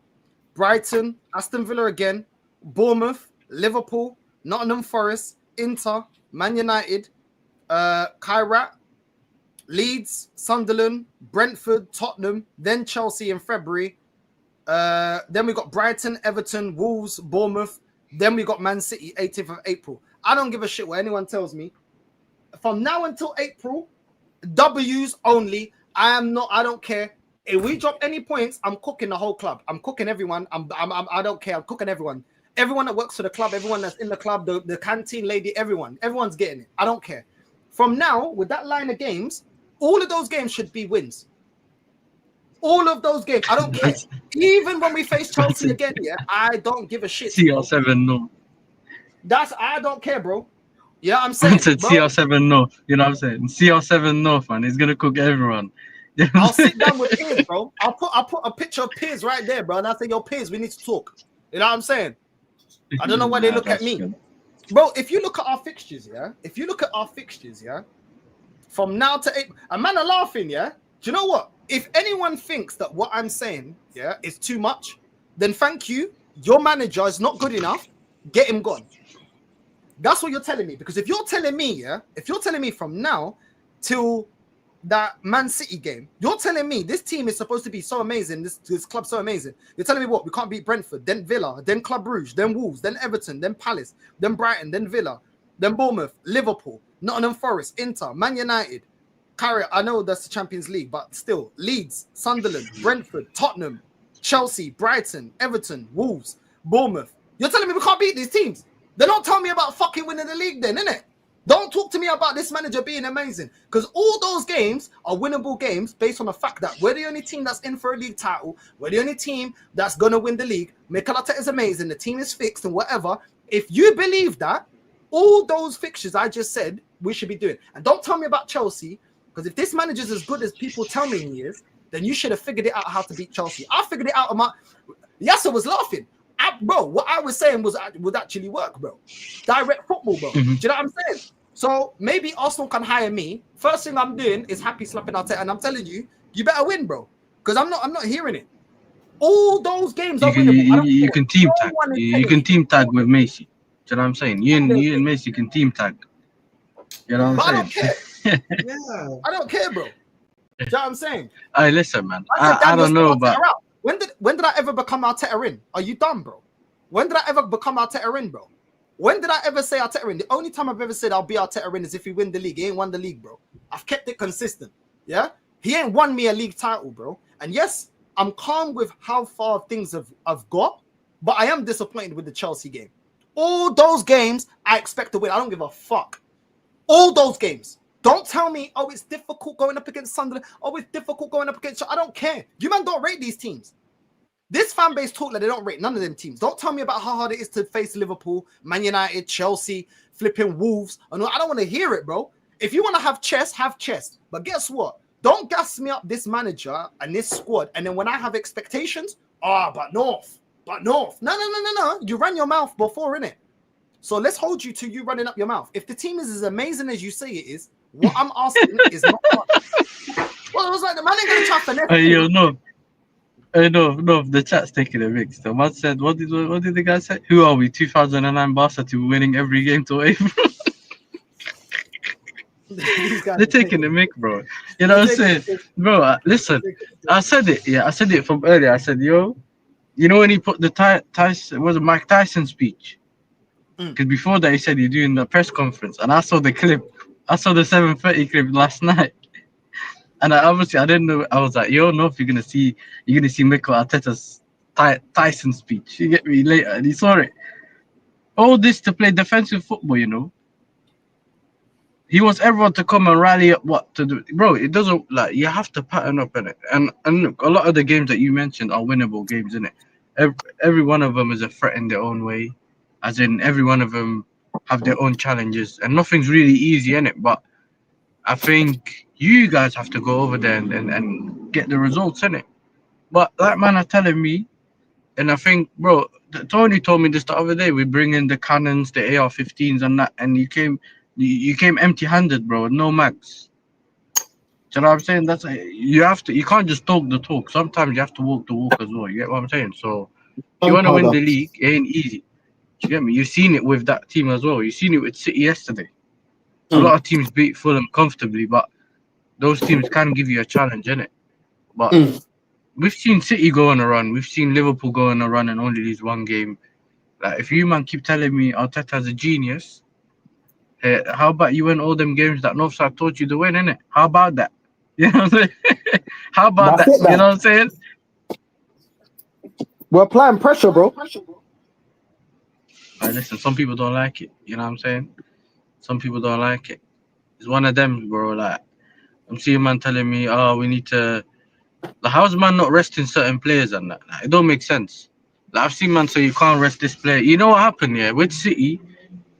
Brighton, Aston Villa again, Bournemouth, Liverpool, Nottingham Forest, Inter, Man United, Kairat, Leeds, Sunderland, Brentford, Tottenham, then Chelsea in February. Then we got Brighton, Everton, Wolves, Bournemouth. Then we got Man City, 18th of April. I don't give a shit what anyone tells me. From now until April, W's only. I don't care. If we drop any points, I'm cooking the whole club. I'm cooking everyone. I don't care. I'm cooking everyone. Everyone that works for the club, everyone that's in the club, the canteen lady, everyone's getting it. I don't care. From now, with that line of games, all of those games should be wins. All of those games. I don't care. Even when we face Chelsea again, yeah, I don't give a shit. CR7 no. I don't care, bro. Yeah, I'm saying. CR7 North. You know what I'm saying? CR7 North, man. He's gonna cook everyone. I'll sit down with Piers, bro. I'll put a picture of Piers right there, bro. And I'll say, yo, Piers, we need to talk. You know what I'm saying? I don't know why they look at me. Good. Bro, if you look at our fixtures, yeah. from now to April. And man are laughing, yeah? Do you know what? If anyone thinks that what I'm saying, yeah, is too much, then thank you. Your manager is not good enough. Get him gone. That's what you're telling me. Because if you're telling me, yeah, if you're telling me from now till that Man City game, you're telling me this team is supposed to be so amazing, this club's so amazing. You're telling me what? We can't beat Brentford, then Villa, then Club Brugge, then Wolves, then Everton, then Palace, then Brighton, then Villa, then Bournemouth, Liverpool, Nottingham Forest, Inter, Man United. I know that's the Champions League, but still, Leeds, Sunderland, Brentford, Tottenham, Chelsea, Brighton, Everton, Wolves, Bournemouth. You're telling me we can't beat these teams? Then don't tell me about fucking winning the league then, innit? Don't talk to me about this manager being amazing. Because all those games are winnable games based on the fact that we're the only team that's in for a league title. We're the only team that's going to win the league. Mikel Arteta is amazing. The team is fixed and whatever. If you believe that, all those fixtures I just said, we should be doing. And don't tell me about Chelsea. Because if this manager's as good as people tell me he is, then you should have figured it out how to beat Chelsea. I figured it out. Yasser was laughing. Bro, what I was saying would actually work, bro. Direct football, bro. Do you know what I'm saying? So maybe Arsenal can hire me. First thing I'm doing is happy slapping Arteta, and I'm telling you, you better win, bro. Because I'm not hearing it. All those games are winnable. You can team tag. You can team tag with Messi. Do you know what I'm saying? You and Messi can team tag. You know what I'm saying? I don't care. Yeah, I don't care, bro. Do you know what I'm saying? Hey, listen, man. I don't know, but when did I ever become Arteta in? Are you dumb, bro? When did I ever become Arteta in, bro? When did I ever say Arteta in? The only time I've ever said I'll be Arteta in is if we win the league. He ain't won the league, bro. I've kept it consistent. Yeah? He ain't won me a league title, bro. And yes, I'm calm with how far things have got, but I am disappointed with the Chelsea game. All those games, I expect to win. I don't give a fuck. All those games. Don't tell me, oh, it's difficult going up against Sunderland. Oh, it's difficult going up against... I don't care. You man don't rate these teams. This fan base talk that they don't rate none of them teams. Don't tell me about how hard it is to face Liverpool, Man United, Chelsea, flipping Wolves. I don't want to hear it, bro. If you want to have chest, have chest. But guess what? Don't gas me up this manager and this squad. And then when I have expectations, but North. No. You ran your mouth before, innit? So let's hold you to you running up your mouth. If the team is as amazing as you say it is, what I'm asking is not much. Well, it was like the man ain't going to try finesse. No, the chat's taking a mix. The man said, what did the guy say? Who are we? 2009 Barca to winning every game to April. They're taking the mic, bro. You know what I'm saying? Bro, listen, I said it from earlier. I said, yo, you know when he put the Mike Tyson speech? Because before that, he said he's doing the press conference. And I saw the clip. I saw the 7:30 clip last night. And I didn't know. I was like, yo, no, if you're gonna see Mikel Arteta's Tyson speech. You get me later, and he saw it. All this to play defensive football, you know. He wants everyone to come and rally up what to do, bro. It doesn't you have to pattern up in it. And look, a lot of the games that you mentioned are winnable games, innit? Every one of them is a threat in their own way, as in every one of them have their own challenges, and nothing's really easy, innit? But I think you guys have to go over there and get the results, innit? But that man are telling me, and I think, bro, Tony told me this the other day. We bring in the cannons, the AR-15s, and that, and you came empty-handed, bro, no mags. Do you know what I'm saying? You can't just talk the talk. Sometimes you have to walk the walk as well. You get what I'm saying? So you want to win the league, it ain't easy. Do you get me? You've seen it with that team as well. You've seen it with City yesterday. A lot of teams beat Fulham comfortably, but those teams can give you a challenge, innit? But we've seen City go on a run. We've seen Liverpool go on a run and only lose one game. Like, if you, man, keep telling me Arteta's a genius, how about you win all them games that Northside taught you to win, innit? How about that? You know what I'm saying? How about that? You know what I'm saying? We're applying pressure, bro. Listen, some people don't like it. You know what I'm saying? Some people don't like it. It's one of them, bro. Like, I'm seeing man telling me, we need to... Like, how's man not resting certain players and that? Like, it don't make sense. Like, I've seen man say you can't rest this player. You know what happened, yeah? With City,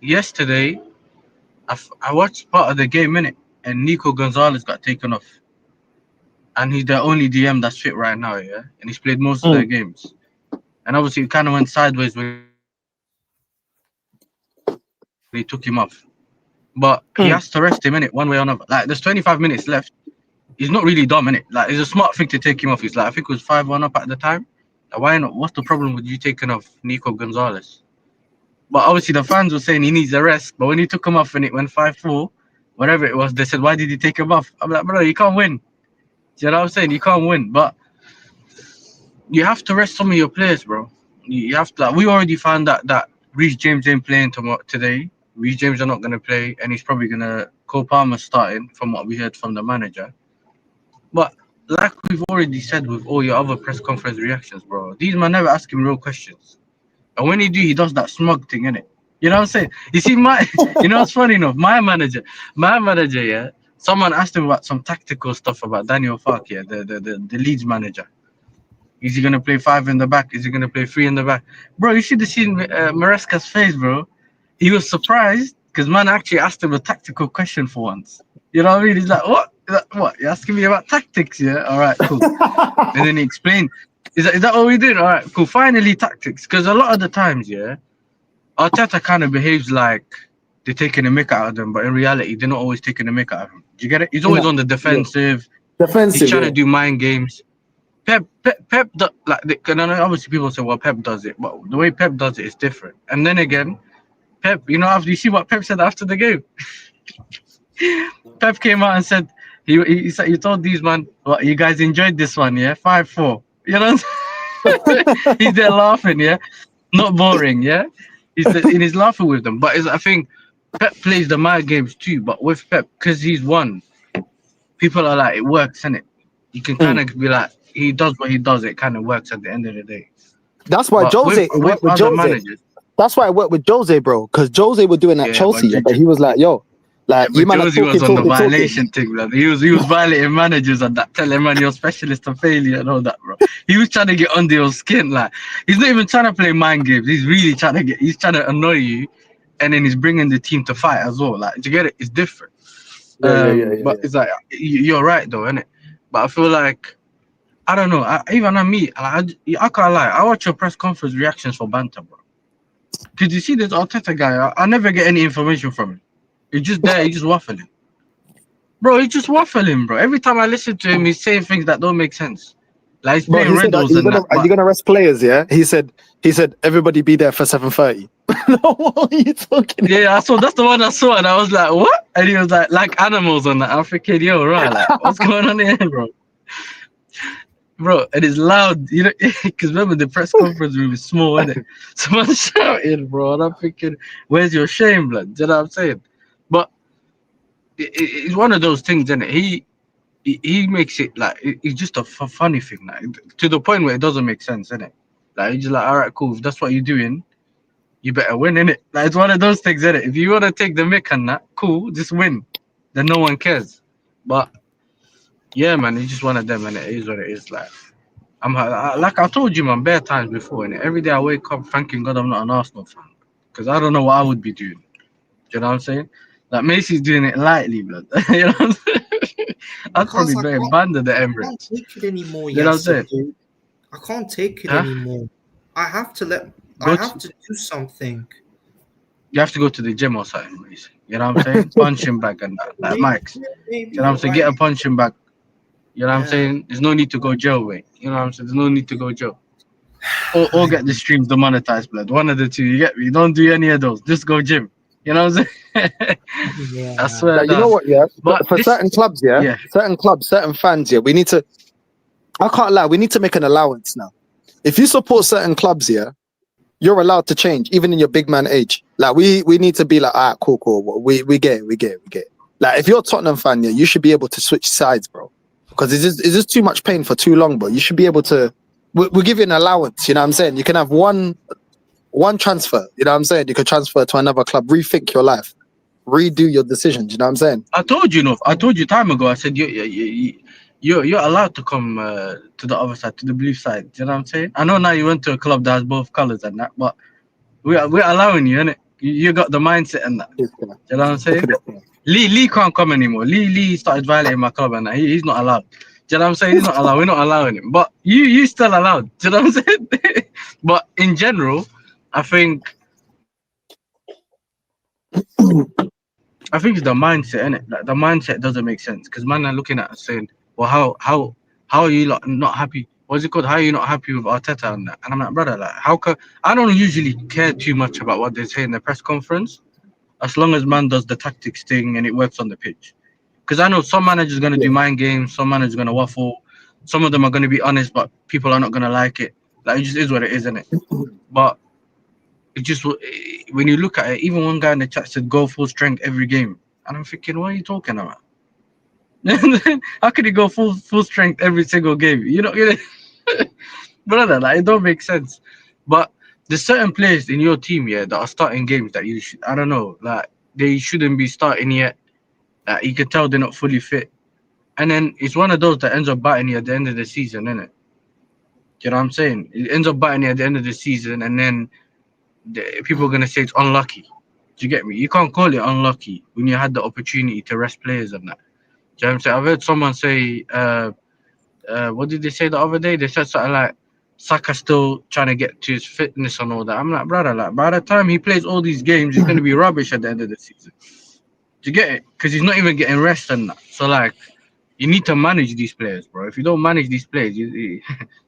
yesterday, I watched part of the game, innit? And Nico Gonzalez got taken off. And he's the only DM that's fit right now, yeah? And he's played most of their games. And obviously, it kind of went sideways when they took him off. but he has to rest him in it one way or another. Like there's 25 minutes left. He's not really dominant. Like it's a smart thing to take him off. He's like I think it was 5-1 up at the time. Like, why not? What's the problem with you taking off Nico Gonzalez? But obviously the fans were saying he needs a rest. But when he took him off and it went 5-4, whatever it was, they said, why did he take him off? I'm like, bro, you can't win. You know what I'm saying? You can't win. But you have to rest some of your players, bro. You have to. Like, we already found that Reece James ain't playing today. Reece James are not going to play, and he's probably going to Cole Palmer starting from what we heard from the manager. But like we've already said with all your other press conference reactions, bro, these men never ask him real questions. And when he does that smug thing, innit? You know what I'm saying? You see, you know what's funny enough? My manager, yeah, someone asked him about some tactical stuff about Daniel Farke, yeah, the Leeds manager. Is he going to play 5 in the back? Is he going to play 3 in the back? Bro, you should have seen Maresca's face, bro. He was surprised because man actually asked him a tactical question for once. You know what I mean? He's like, what? What? You're asking me about tactics, yeah? All right, cool. And then he explained, is that what we did? All right, cool. Finally, tactics. Because a lot of the times, yeah, Arteta kind of behaves like they're taking a mick out of them, but in reality, they're not always taking a mick out of him. Do you get it? He's always on the defensive. He's trying to do mind games. Pep, like, and obviously people say, well, Pep does it, but the way Pep does it is different. And then again, Pep, you know, after you see what Pep said after the game, Pep came out and said he told these man, well, you guys enjoyed this one, yeah, 5-4. You know, he's there laughing, yeah, not boring, yeah. He's laughing with them, but I think Pep plays the mind games too. But with Pep, because he's won, people are like, it works, innit? You can kind of be like, he does what he does. It kind of works at the end of the day. That's why Jose worked with Jose. That's why I worked with Jose, bro. Because Jose was doing that Chelsea, but he was like, yo, like you man. Jose was on the violation thing, bro. He was violating managers and that, telling man you're specialist of failure and all that, bro. He was trying to get under your skin. Like he's not even trying to play mind games. He's really trying to annoy you, and then he's bringing the team to fight as well. Like, do you get it? It's different. But it's like you're right though, innit? But I feel like, I don't know. I can't lie. I watch your press conference reactions for banter, bro. Did you see this Arteta guy? I never get any information from him. He's just there. He's just waffling. Bro, he's just waffling, bro. Every time I listen to him, he's saying things that don't make sense. Like he's playing riddles and that. Are you gonna rest players? Yeah. He said everybody be there for 7:30. What are you talking about? Yeah, I saw. That's the one I saw, and I was like, what? And he was like animals on that. I'm thinking, yo, right? Like, what's going on here, bro? Bro, and it's loud, you know, because remember the press conference room is small, isn't it? Someone's shouting, bro, and I'm thinking, where's your shame, blood? Do you know what I'm saying? But it's one of those things, isn't it? He makes it like it's just a funny thing, like to the point where it doesn't make sense, isn't it? Like he's just like, all right, cool. If that's what you're doing, you better win, innit? Like it's one of those things, innit? If you want to take the mick and that, cool, just win. Then no one cares. But yeah, man, it's just one of them, and it is what it is. Like like I told you, man, bare times before, and every day I wake up thanking God I'm not an Arsenal fan, because I don't know what I would be doing. Do you know what I'm saying? Like Macy's doing it lightly, blood. You know what I'm saying? I'd probably be banned at the Emirates. I can't take it anymore. You know what I'm saying? I can't take it anymore. I have to do something. You have to go to the gym or something, Macy. You know what I'm saying? Punching bag and that, like Mike's. You know what I'm saying? Get a punching bag. You know what I'm saying? There's no need to go jail, wait. You know what I'm saying? There's no need to go jail. Or get the streams demonetized, blood. One of the two. You get me? Don't do any of those. Just go gym. You know what I'm saying? Yeah. I swear. You know what? Yeah. But for certain clubs, yeah, certain clubs, certain fans, yeah, we need to. I can't lie. We need to make an allowance now. If you support certain clubs, yeah, you're allowed to change, even in your big man age. Like we need to be like, all right, cool. We get it. Like if you're a Tottenham fan, yeah, you should be able to switch sides, bro. Because it's just too much pain for too long, bro. You should be able to. We'll give you an allowance. You know what I'm saying? You can have one transfer. You know what I'm saying? You could transfer to another club, rethink your life, redo your decisions. You know what I'm saying? I told you time ago. I said you're allowed to come to the other side, to the blue side. You know what I'm saying? I know now you went to a club that has both colors and that, but we're allowing you, innit? You got the mindset and that. You know what I'm saying? Lee can't come anymore. Lee started violating my club and that. He's not allowed. Do you know what I'm saying? He's not allowed. We're not allowing him. But you still allowed. Do you know what I'm saying? But in general, I think I think it's the mindset, innit? Like the mindset doesn't make sense because man are looking at us saying, "Well, how are you not happy? What's it called? How are you not happy with Arteta and that?" And I'm like, brother, like how come? I don't usually care too much about what they say in the press conference, as long as man does the tactics thing and it works on the pitch. Because I know some managers gonna do mind games, some managers gonna waffle, some of them are gonna be honest, but people are not gonna like it. Like it just is what it is, innit? But it just when you look at it, even one guy in the chat said go full strength every game, and I'm thinking, what are you talking about? How can you go full strength every single game? Brother, like it don't make sense. But there's certain players in your team, yeah, that are starting games that you should, I don't know, like they shouldn't be starting yet. You can tell they're not fully fit, and then it's one of those that ends up biting you at the end of the season, innit? You know what I'm saying? It ends up biting you at the end of the season, and then people are gonna say it's unlucky. Do you get me? You can't call it unlucky when you had the opportunity to rest players and that. Do you know what I'm saying? I've heard someone say, what did they say the other day? They said something like Saka still trying to get to his fitness and all that. I'm like, brother, like by the time he plays all these games, he's gonna be rubbish at the end of the season. Do you get it? Because he's not even getting rest and that. So like, you need to manage these players, bro. If you don't manage these players,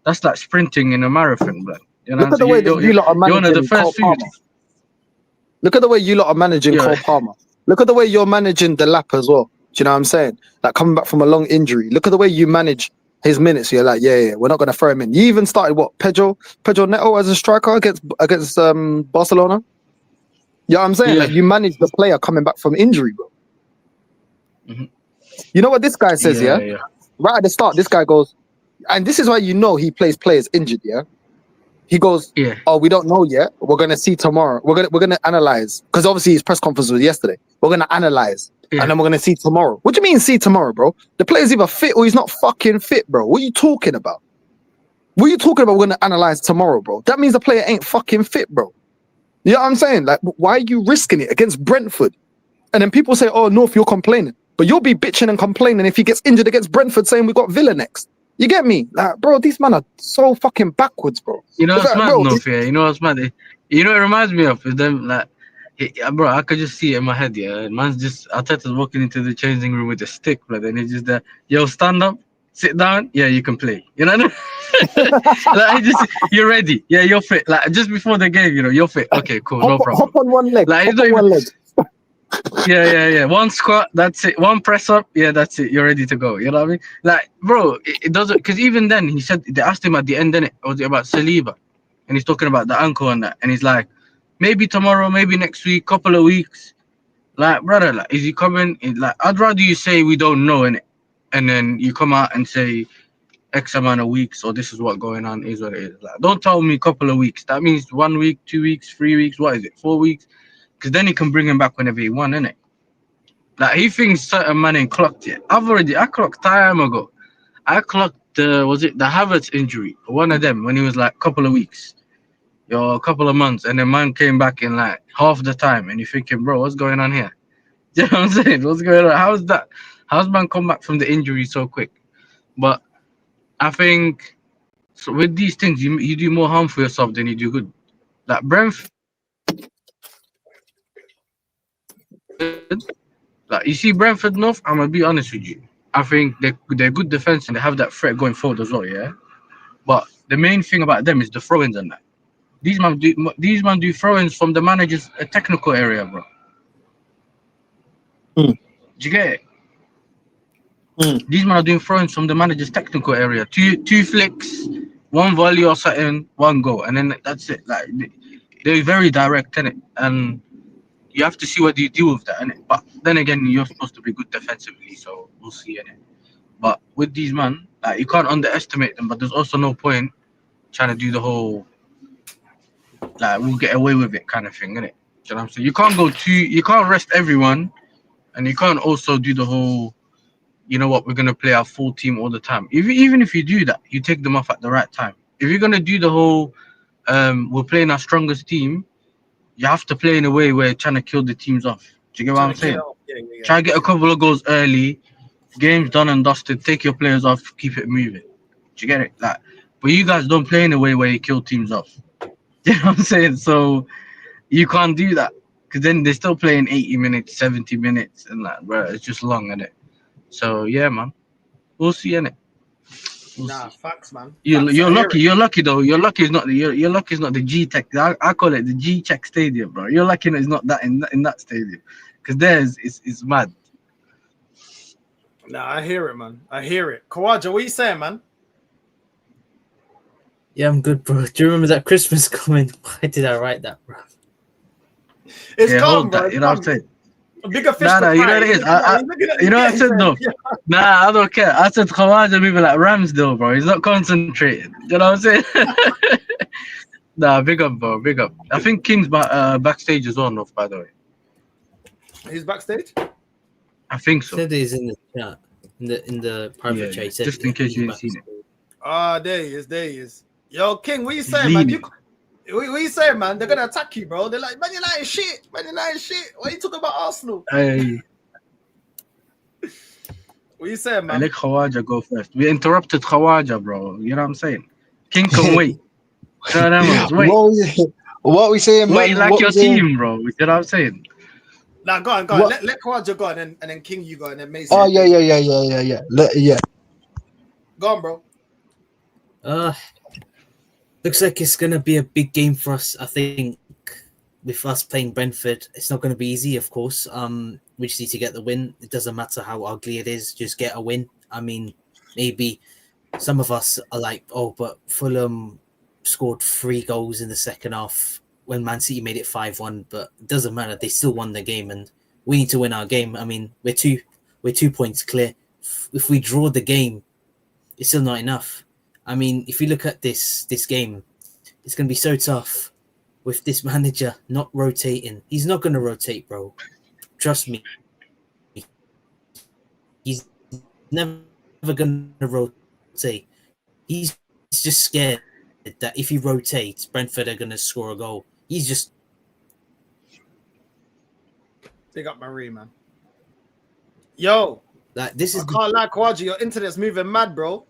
that's like sprinting in a marathon, bro. You know Look at the way that you lot are you're one of the managing Cole first few. Palmer. Look at the way you lot are managing Cole Palmer. Look at the way you're managing Delap as well. Do you know what I'm saying? Like coming back from a long injury. Look at the way you manage his minutes. You're like, yeah, we're not going to throw him in. You even started what? Pedro Neto as a striker against Barcelona. You know what I'm saying? Yeah. Like you manage the player coming back from injury, bro. Mm-hmm. You know what this guy says, yeah? Right at the start, this guy goes, and this is why you know he plays players injured, yeah? He goes, oh, we don't know yet. We're gonna see tomorrow. We're gonna analyze, because obviously his press conference was yesterday. We're gonna analyze, and then we're gonna see tomorrow. What do you mean see tomorrow, bro? The player's either fit or he's not fucking fit, bro. What are you talking about? What are you talking about? We're gonna analyze tomorrow, bro. That means the player ain't fucking fit, bro. You know what I'm saying? Like, why are you risking it against Brentford? And then people say, oh, North, you're complaining, but you'll be bitching and complaining if he gets injured against Brentford, saying we got Villa next. You get me? Like, bro, these men are so fucking backwards, bro. You know what's like, mad, bro, North, yeah? You know what's mad? You know, it reminds me of them, like, bro, I could just see it in my head, yeah. Man's just, Arteta's walking into the changing room with a stick, brother, and he's just there, yo, stand up, sit down, yeah, you can play. You know what I mean? Like, you're ready, yeah, you're fit. Like, just before the game, you know, you're fit. Okay, cool, no problem. Hop on one leg, like, hop on one leg. Yeah. One squat, that's it. One press up, yeah, that's it. You're ready to go. You know what I mean? Like, bro, it doesn't, because even then he said, they asked him at the end, then it was about Saliba, and he's talking about the ankle and that, and he's like, maybe tomorrow, maybe next week, couple of weeks. Like, brother, like, is he coming? Like, I'd rather you say we don't know, innit? And then you come out and say X amount of weeks, or this is what going on, is what it is. Like, don't tell me couple of weeks. That means 1 week, 2 weeks, 3 weeks. What is it? 4 weeks? Because then he can bring him back whenever he wants, innit? Like, he thinks certain man ain't clocked yet. I clocked time ago. I clocked, was it the Havertz injury? One of them, when he was like a couple of weeks. A couple of months. And then man came back in like half the time. And you're thinking, bro, what's going on here? You know what I'm saying? What's going on? How's that? How's man come back from the injury so quick? But I think, so with these things, you do more harm for yourself than you do good. Like, Brentford, like, you see Brentford North, I'm gonna be honest with you. I think they're good defense and they have that threat going forward as well, yeah. But the main thing about them is the throw-ins and that. These man do throw-ins from the manager's technical area, bro. Do you get it? These men are doing throw-ins from the manager's technical area. Two flicks, one volley or something, one goal, and then that's it. Like, they're very direct, innit? And you have to see what you do with that, innit? But then again, you're supposed to be good defensively, so we'll see, innit? But with these men, like, you can't underestimate them, but there's also no point trying to do the whole, like, we'll get away with it kind of thing, innit? Do you know what I'm saying? You can't rest everyone, and you can't also do the whole, you know what, we're going to play our full team all the time. Even if you do that, you take them off at the right time. If you're going to do the whole, we're playing our strongest team, you have to play in a way where you're trying to kill the teams off. Do you get what I'm saying? Yeah. Try to get a couple of goals early, game's done and dusted, take your players off, keep it moving. Do you get it? Like, but you guys don't play in a way where you kill teams off. You know what I'm saying? So you can't do that. Because then they're still playing 80 minutes, 70 minutes, and that, bro, it's just long, isn't it? So yeah, man, we'll see, innit? We'll Nah, see. facts, man. You're Facts, I hear lucky. it. You're lucky though. You're lucky. It's not the. You're lucky. It's not the G Tech. I call it the G Tech Stadium, bro. You're lucky it's not that in that stadium, because theirs is mad. Nah, I hear it, man. I hear it. Kawaja, what you saying, man? Yeah, I'm good, bro. Do you remember that Christmas comment? Why did I write that, bro? It's Yeah, calm, hold bro. that. It's You know what I'm calm. saying? A bigger fish Nah, to nah. You know fry. what it is. He's looking at You know what I the said game, though. yeah. Nah, I don't care. I said Khawaja moving like Ramsdale, bro. He's not concentrating. You know what I'm saying? Nah, big up, bro. Big up. I think King's backstage as well, North, by the way. He's backstage? I think so. Said he's in the chat, in the private Yeah, chat. He yeah. said Just in case you ain't he's seen it. Ah, there he is. There he is. Yo, King, what you He's saying, man? leaning. What you saying, man? They're gonna attack you, bro. They're like, Man United shit. Man United shit. Why are you talking about Arsenal? Hey, What you saying, I man? let Khawaja go first. We interrupted Khawaja, bro. You know what I'm saying? King can wait. You know what I mean? Wait. What we saying, Wait man? like What your we saying? team, bro. You know what I'm saying? Nah, go on. What? Let Kawaja go on, and then King, you go, and then Mason. Oh yeah. Yeah. Go on, bro. Looks like it's gonna be a big game for us. I think with us playing Brentford, it's not gonna be easy, of course. We just need to get the win. It doesn't matter how ugly it is, just get a win. I mean, maybe some of us are like, oh, but Fulham scored 3 goals in the second half when Man City made it 5-1, but it doesn't matter. They still won the game, and we need to win our game. I mean, we're 2 points clear. If we draw the game, it's still not enough. I mean, if you look at this game, it's going to be so tough with this manager not rotating. He's not going to rotate, bro. Trust me. He's never going to rotate. He's just scared that if he rotates, Brentford are going to score a goal. He's just... Big up Marie, man. Yo. Like, this is... I can't lie, Kawaji. Your internet's moving mad, bro.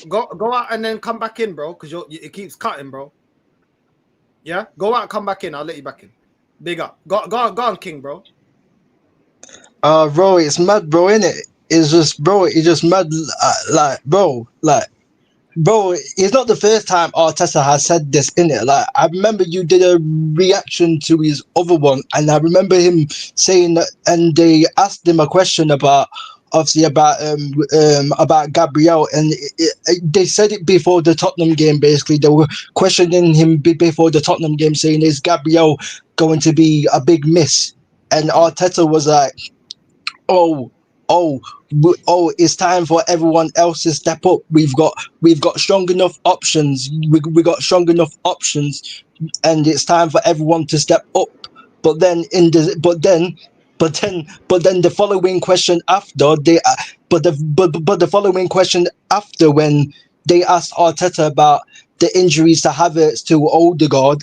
Go out and then come back in, bro, because it keeps cutting, bro. Yeah? Go out, come back in. I'll let you back in. Big up. Go on, King, bro. Bro, it's mad, bro, innit? It's just, bro, it's just mad, bro, it's not the first time Arteta has said this, innit? Like, I remember you did a reaction to his other one, and I remember him saying that, and they asked him a question about Gabriel, and they said it before the Tottenham game. Basically, they were questioning him before the Tottenham game, saying, "Is Gabriel going to be a big miss?" And Arteta was like, "Oh, it's time for everyone else to step up. We've got strong enough options. We got strong enough options, and it's time for everyone to step up." But then the following question after the following question after, when they asked Arteta about the injuries to Havertz, to Ødegaard,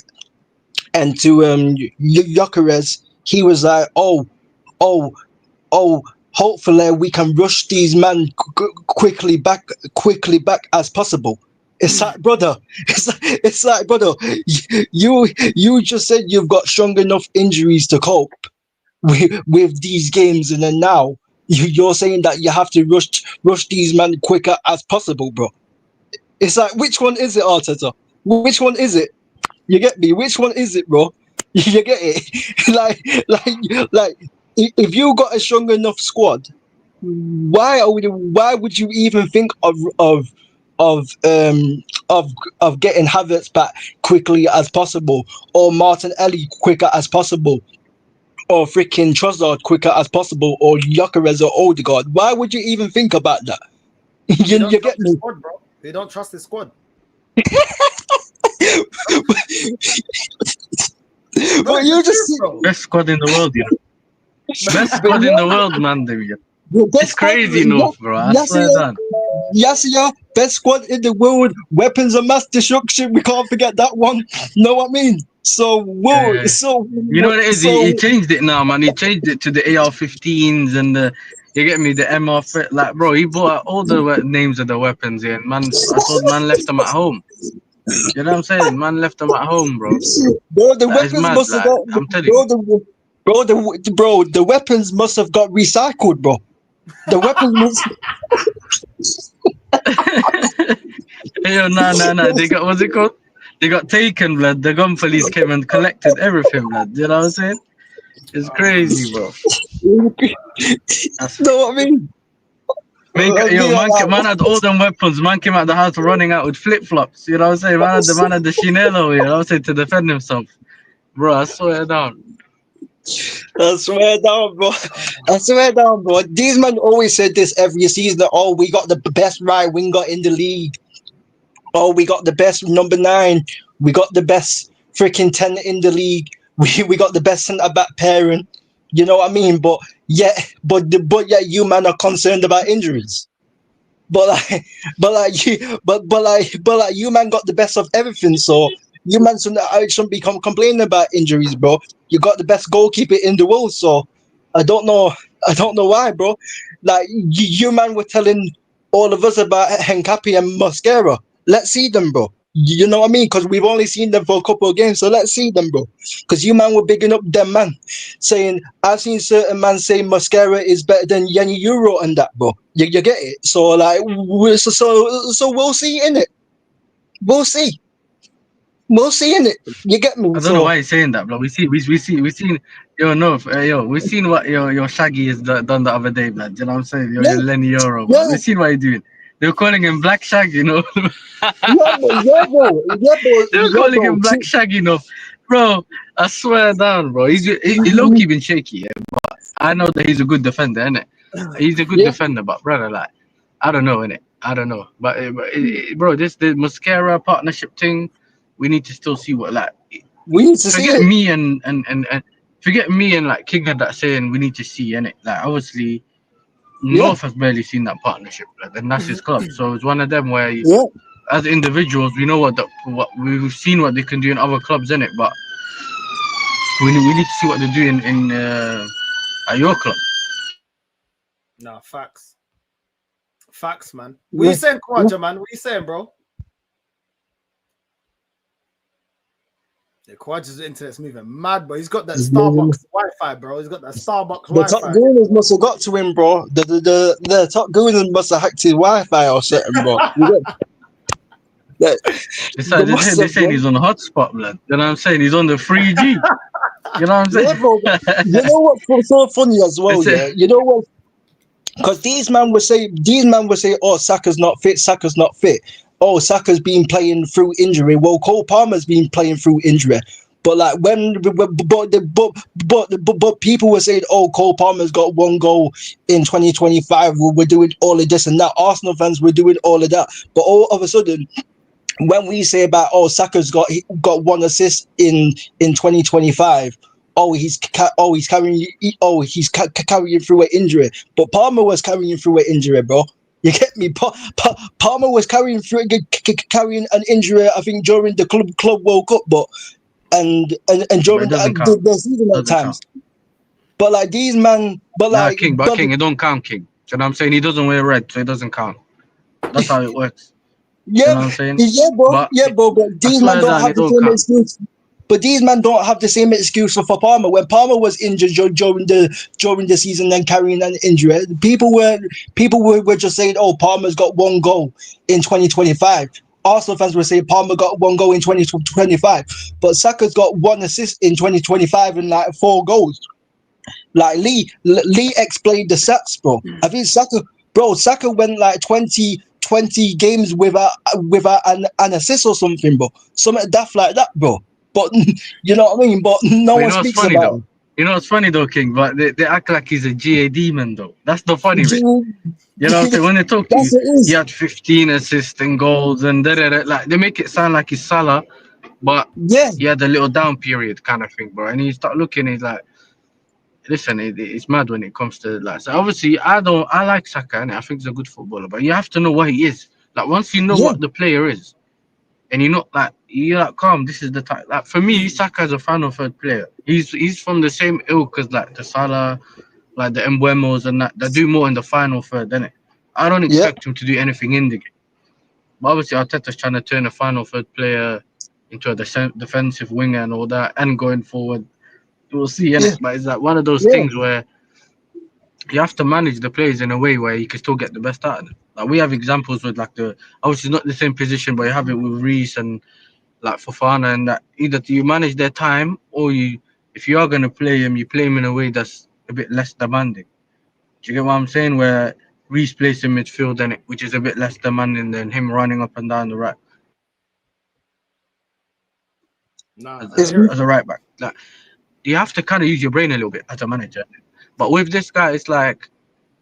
and to Gyökeres, he was like, oh, hopefully we can rush these men quickly back as possible. It's like, brother, it's like, brother, you just said you've got strong enough injuries to cope with these games, and then now you're saying that you have to rush these men quicker as possible, bro. It's like, which one is it, Arteta? Which one is it? You get me? Which one is it, bro? You get it? like if you got a strong enough squad, why would you even think of getting Havertz back quickly as possible, or Martinelli quicker as possible, or freaking Trossard quicker as possible, or Gyökeres or Ødegaard? Why would you even think about that? You get me? Squad, bro. They don't trust the squad. But you just best squad in the world, you know. Best squad in the world, man. It's crazy, North, bro. I swear down. Yes, best squad in the world. Weapons of mass destruction. We can't forget that one. Know what I mean? So, you know what it is? He changed it now, man. He changed it to the AR-15s and the, you get me, the MR. Like, bro, he brought out all the names of the weapons here. And man, I thought man left them at home. You know what I'm saying? Man left them at home, bro. Bro, the weapons must have got. I'm telling you. Bro, the weapons must have got recycled, bro. The weapons must. Yo, nah. They got, what's it called? They got taken, blood. The gun police came and collected everything, blood. You know what I'm saying? It's crazy, bro. Know what I mean? Man had all them weapons. Man came out the house running out with flip flops. You know what I'm saying? Man had the chinelo. You know what I'm saying, to defend himself, bro. I swear down. I swear down, bro. I swear down, bro. These men always said this every season. That, oh, we got the best right winger in the league. Oh, we got the best number 9. We got the best freaking 10 in the league. We got the best centre back pairing. You know what I mean? But yet you man are concerned about injuries. But you man got the best of everything. So you man shouldn't be complaining about injuries, bro. You got the best goalkeeper in the world. So I don't know why, bro. Like you man were telling all of us about Henkapi and Mosquera. Let's see them, bro. You know what I mean? Because we've only seen them for a couple of games, so let's see them, bro. Because you man were bigging up them, man, saying I've seen certain man say Mosquera is better than Yanni Euro and that, bro. You get it? So like, so we'll see in it. We'll see in it. You get me? I don't know why he's saying that, bro. We seen we've seen what your Shaggy has done the other day, blood. You know what I'm saying? Your Lenny Euro, bro. We've seen what he's doing. They were calling him Black Shaggy, you know. bro. They were calling him Black Shaggy, you know. Bro, I swear down, bro. He low-key been shaky, yeah, but I know that he's a good defender, innit? He's a good defender, but brother, like, I don't know, innit? I don't know. But bro, the Mosquera partnership thing, we need to still see what, like, we need to see it. Forget me and like King had that saying we need to see, innit? Like, obviously, North has barely seen that partnership, like, and that's his club. So it's one of them where, as individuals, we know what we've seen what they can do in other clubs, innit? But we need to see what they're doing in at your club. Nah, facts, man. What you saying, Kwaja, man? What you saying, bro? Yeah, Kwaja's internet's moving mad, bro. He's got that Starbucks Wi-Fi, bro. He's got that Starbucks Wi-Fi. The top gooners must have got to him, bro. The top gooners must have hacked his Wi-Fi or something, bro. They're saying he's on the hotspot, blood. You know what I'm saying? He's on the 3G. You know what I'm saying? Yeah, bro. You know what's so funny as well, yeah? You know what? Because these man would say, oh, Saka's not fit. Oh, Saka's been playing through injury. Well, Cole Palmer's been playing through injury. But like but people were saying, oh, Cole Palmer's got 1 goal in 2025. We're doing all of this and that. Arsenal fans were doing all of that. But all of a sudden, when we say about, oh, Saka's got 1 assist in 2025. He's carrying through an injury. But Palmer was carrying through an injury, bro. You get me? Palmer was carrying an injury, I think, during the club World Cup, and during the season at times. But like these men, King, it don't count, King. You know what I'm saying? He doesn't wear red, so it doesn't count. That's how it works. Yeah, you know what I'm saying? But these men don't have the same excuse. But these men don't have the same excuse for Palmer. When Palmer was injured during the season and carrying an injury, people were just saying, "Oh, Palmer's got 1 goal in 2025." Arsenal fans were saying Palmer got 1 goal in 2025, but Saka's got 1 assist in 2025 and like 4 goals. Like Lee explained the stats, bro. I think Saka went like 20 games without an assist or something, bro. Something daft like that, bro. But you know what I mean? But no one speaks about him. You know what's funny though, King? But they act like he's a GA demon though. That's the funny bit. You know what I'm saying? When they talk to you, he had 15 assists and goals and like they make it sound like he's Salah, but he had a little down period kind of thing, bro. And you start looking, he's like, listen, it's mad when it comes to like. So obviously, I like Saka, and I think he's a good footballer, but you have to know what he is. Like once you know what the player is, and you're like, calm. This is the type. Like for me, Saka is a final third player. He's from the same ilk as like the Salah, like the Mbuemos and that do more in the final third, innit? I don't expect him to do anything in the game. But obviously, Arteta's trying to turn a final third player into a defensive winger and all that, and going forward. we'll see, innit? But it's like one of those things where you have to manage the players in a way where you can still get the best out of them. Like we have examples with like obviously not the same position, but you have it with Reece and like Fofana, and that either you manage their time or if you are gonna play him, you play him in a way that's a bit less demanding. Do you get what I'm saying? Where Reece plays in midfield, which is a bit less demanding than him running up and down the right. As a right back, like you have to kind of use your brain a little bit as a manager. But with this guy, it's like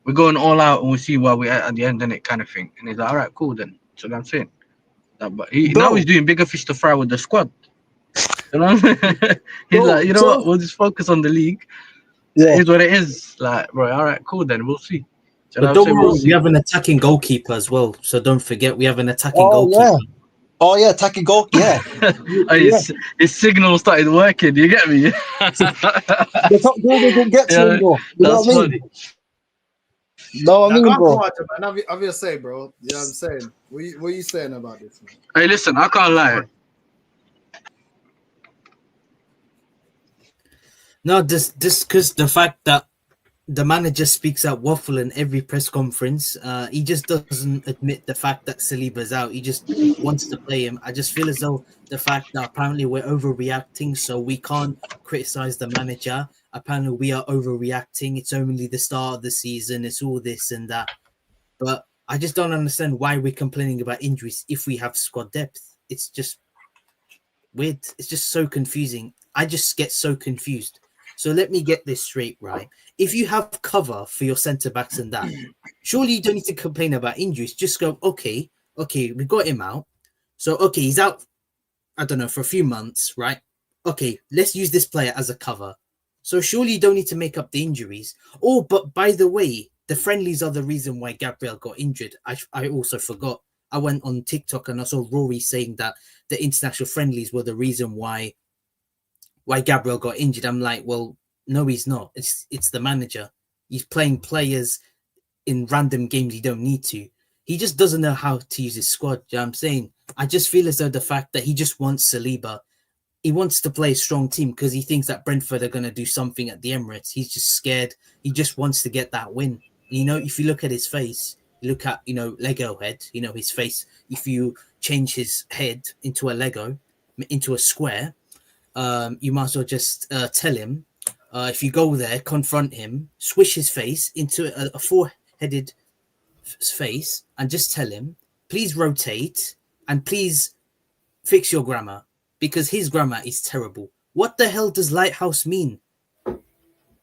we're going all out and we'll see where we're at the end, and it kind of thing. And he's like, all right, cool then. That's what I'm saying. But now he's doing bigger fish to fry with the squad. You know what I mean? He's like, you know what? We'll just focus on the league. Yeah, it is what it is. Like, bro, all right, cool then. We'll see. But don't worry, we have an attacking goalkeeper as well. So don't forget, we have an attacking goalkeeper. Yeah. Oh yeah, attacking goal. Yeah. His signal started working. You get me? The top goal didn't get to him, bro. You know what I mean? No, I mean, bro. I've just say, bro. You know what I'm saying? What are you saying about this, man? Hey, listen, I can't lie. No, this because the fact that the manager speaks out waffle in every press conference, he just doesn't admit the fact that Saliba's out. He just wants to play him. I just feel as though the fact that apparently we're overreacting, so we can't criticize the manager. Apparently we are overreacting. It's only the start of the season. It's all this and that. But I just don't understand why we're complaining about injuries if we have squad depth. It's just weird. It's just so confusing. I just get so confused. So let me get this straight, right? If you have cover for your centre-backs and that, surely you don't need to complain about injuries. Just go, okay, we got him out. So, okay, he's out, I don't know, for a few months, right? Okay, let's use this player as a cover. So surely you don't need to make up the injuries. Oh, but by the way, the friendlies are the reason why Gabriel got injured. I also forgot. I went on TikTok and I saw Rory saying that the international friendlies were the reason why Gabriel got injured. I'm like, well, no, he's not. It's the manager. He's playing players in random games he don't need to. He just doesn't know how to use his squad. You know what I'm saying? I just feel as though the fact that he just wants Saliba, he wants to play a strong team because he thinks that Brentford are going to do something at the Emirates. He's just scared. He just wants to get that win. You know, if you look at his face, you look at, Lego head, his face. If you change his head into a Lego, into a square, you might as well just tell him, if you go there, confront him, swish his face into a four-headed face and just tell him, please rotate and please fix your grammar because his grammar is terrible. What the hell does lighthouse mean?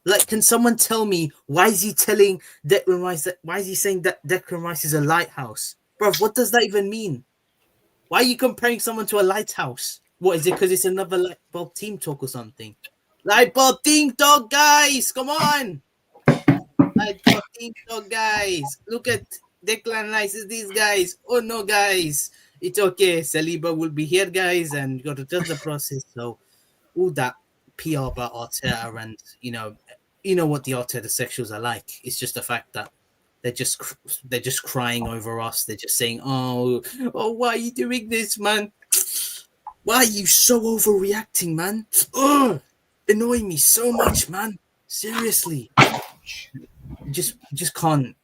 Like, can someone tell me why is he telling Declan Rice that? Why is he saying that Declan Rice is a lighthouse? Bro, what does that even mean? Why are you comparing someone to a lighthouse? What is it? Because it's another light bulb team talk or something? Light bulb team talk, guys! Come on! Light bulb team talk, guys! Look at Declan Rice is these guys. Oh no, guys! It's okay. Saliba will be here, guys, and you got to trust the process. So, all that PR about Arteta, and you know what the Arteta sexuals are like. It's just the fact that they're just crying over us. They're just saying, "Oh, why are you doing this, man? Why are you so overreacting, man? Oh, annoy me so much, man. Seriously, just can't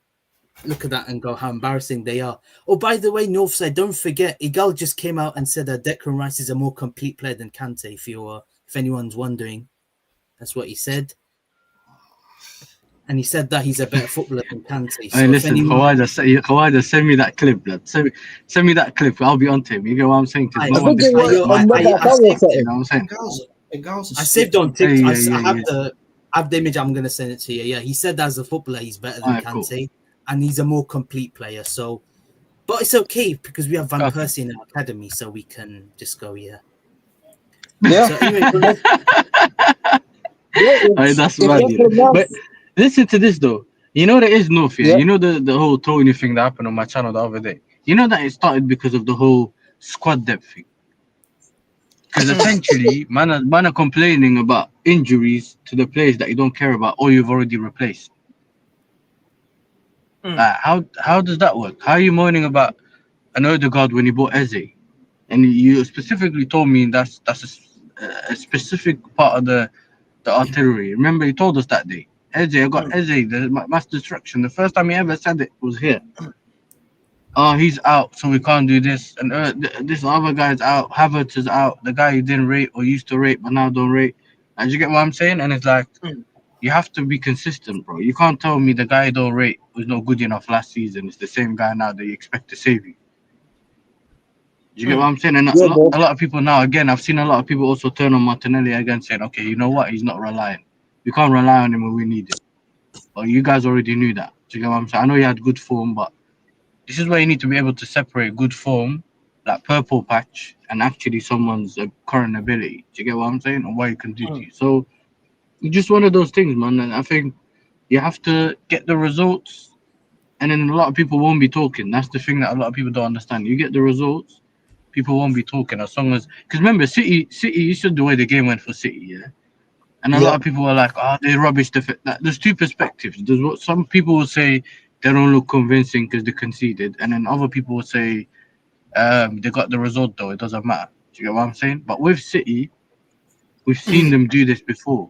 look at that and go how embarrassing they are." Oh, by the way, Northside, don't forget, Ødegaard just came out and said that Declan Rice is a more complete player than Kante. If anyone's wondering, that's what he said. And he said that he's a better footballer than Kante. So hey, listen, Khawaja, send me that clip, blood. Send me that clip. I'll be on to him. You get what I'm saying? I saved on TikTok. I have the image. I'm going to send it to you. Yeah, he said as a footballer, he's better than Kante. Cool. And he's a more complete player. So, but it's okay because we have Van Persie in our academy, so we can just go, yeah. So anyway, that's right. But listen to this though. You know there is no fear. Yeah. You know the whole Tony thing that happened on my channel the other day. You know that it started because of the whole squad depth thing. Because essentially, man are complaining about injuries to the players that you don't care about or you've already replaced. How does that work? How are you moaning about an Ødegaard when you bought Eze? And you specifically told me that's a specific part of the the artillery. Remember, he told us that day. Eze, I got Eze, the mass destruction. The first time he ever said it was here. Oh, he's out, so we can't do this. And this other guy's out. Havertz is out. The guy you didn't rate or used to rate, but now don't rate. And you get what I'm saying? And it's like, you have to be consistent, bro. You can't tell me the guy you don't rate was not good enough last season. It's the same guy now that you expect to save you. You get what I'm saying? And a lot of people now, again, I've seen a lot of people also turn on Martinelli again, saying, okay, you know what? He's not reliant. We can't rely on him when we need it. Well, you guys already knew that. Do you get what I'm saying? I know he had good form, but this is where you need to be able to separate good form, like purple patch, and actually someone's current ability. Do you get what I'm saying? Or what you can do to you. So it's just one of those things, man. And I think you have to get the results, and then a lot of people won't be talking. That's the thing that a lot of people don't understand. You get the results, people won't be talking as long as, because remember, City, you said the way the game went for City, yeah. And a lot of people were like, "Oh, they rubbish the." There's two perspectives. There's what some people will say they don't look convincing because they conceded, and then other people will say they got the result though. It doesn't matter. Do you get what I'm saying? But with City, we've seen them do this before.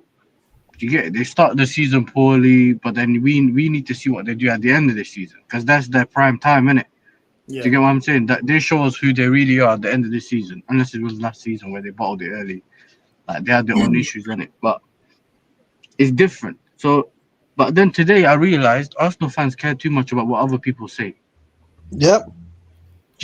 Do you get it? They start the season poorly, but then we need to see what they do at the end of the season because that's their prime time, innit? Yeah. Do you get what I'm saying? That they show us who they really are at the end of the season, unless it was last season where they bottled it early. Like they had their own issues in it, but it's different. So, but then today I realized Arsenal fans care too much about what other people say. Yep. Do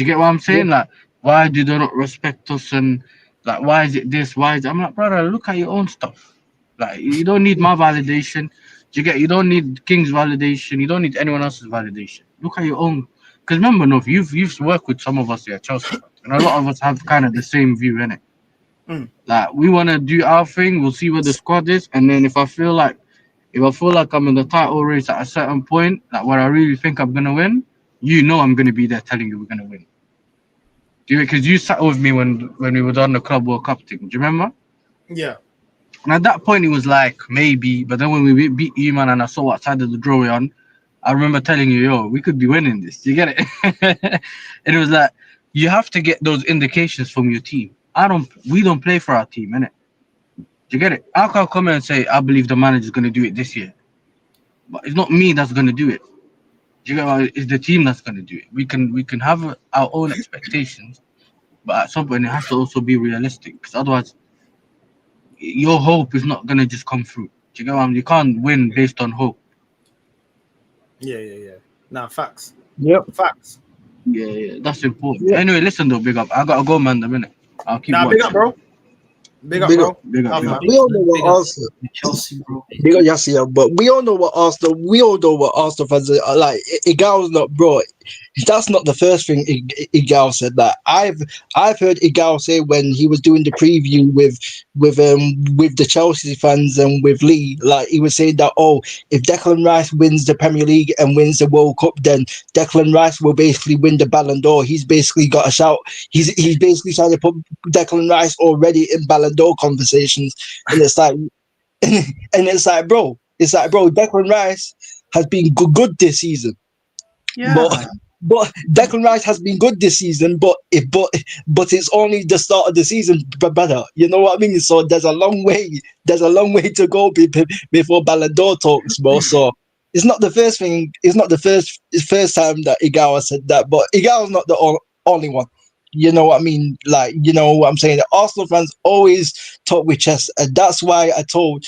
you get what I'm saying? Like, why do they not respect us? And like, why is it this? Why is it? I'm like, brother, look at your own stuff. Like, you don't need my validation. Do you get? You don't need King's validation. You don't need anyone else's validation. Look at your own. Because remember, Nov, you've worked with some of us here at Chelsea, and a lot of us have kind of the same view, innit? Like we want to do our thing. We'll see where the squad is, and then if I feel like I'm in the title race at a certain point, like where I really think I'm gonna win, I'm gonna be there telling you we're gonna win. Do you? Because you sat with me when we were on the Club World Cup thing. Do you remember? Yeah. And at that point, it was like maybe, but then when we beat you, man, and I saw what side of the draw we're on, I remember telling you, yo, we could be winning this. Do you get it? And it was like you have to get those indications from your team. We don't play for our team, innit? Do you get it? I can't come and say I believe the manager's gonna do it this year, but it's not me that's gonna do it. Do you get what? It's the team that's gonna do it. We can have our own expectations, but at some point it has to also be realistic, because otherwise, your hope is not gonna just come through. Do you get what I mean? You can't win based on hope. Yeah. Nah, facts. Yep. Facts. Yeah, that's important. Yeah. Anyway, listen though, big up. I gotta go, man. The minute. I'll keep watching. Big up, bro. Big up, bro. Big up. We all know what Arsenal. Chelsea, bro. Big up Yassia, but we all know what Arsenal. We all know what Arsenal fans are like. Igao's not, bro. That's not the first thing Igao said. That I've heard Igao say when he was doing the preview with the Chelsea fans and with Lee. Like he was saying that, oh, if Declan Rice wins the Premier League and wins the World Cup, then Declan Rice will basically win the Ballon d'Or. He's basically got a shout. He's basically trying to put Declan Rice already in Ballon d'Or conversations, and it's like, bro, Declan Rice has been good this season. Yeah. But Declan Rice has been good this season, but it's only the start of the season, brother. You know what I mean? So there's a long way to go before Ballon d'Or talks, bro. So it's not the first thing. It's not the first time that Igawa said that, but Igawa's not the only one. You know what I mean? Like, you know what I'm saying? The Arsenal fans always talk with chest, and that's why I told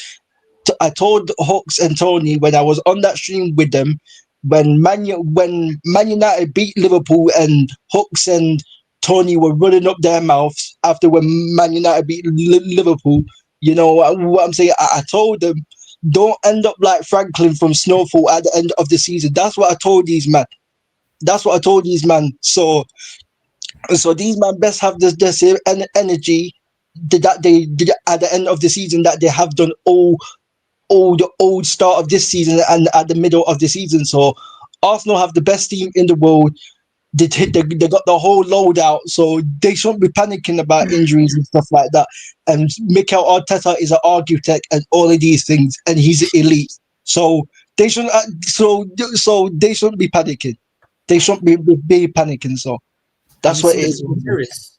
Hawks and Tony when I was on that stream with them. When Man United beat Liverpool and Hooks and Tony were running up their mouths after when Man United beat Liverpool, you know what I'm saying? I told them, don't end up like Franklin from Snowfall at the end of the season. That's what I told these man. So these man best have the same energy that they did at the end of the season that they have done all the old start of this season and at the middle of the season. So Arsenal have the best team in the world. They got the whole loadout, so they shouldn't be panicking about injuries and stuff like that. And Mikel Arteta is an architect and all of these things, and he's elite. So they shouldn't. So they shouldn't be panicking. They shouldn't be panicking. So That's what it is.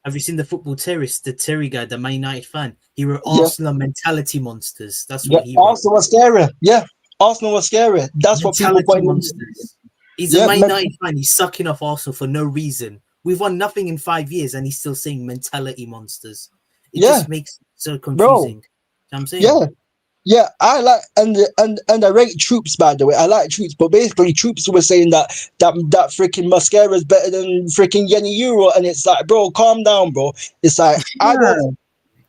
Have you seen the football terrorist, the Terry guy, the Man United fan? He wrote Yeah. Arsenal mentality monsters. That's Yeah, what he wrote. Arsenal was scary. Yeah, Arsenal was scary. That's what people Mentality point. monsters. He's a Man United fan. He's sucking off Arsenal for no reason. We've won nothing in 5 years, and he's still saying mentality monsters. It just makes it so confusing. You know what I'm saying? Yeah, I like and I rate Troops, by the way. I like Troops, but basically Troops were saying that freaking mascara is better than freaking Yenny Euro, and it's like, bro, calm down, bro. It's like I don't.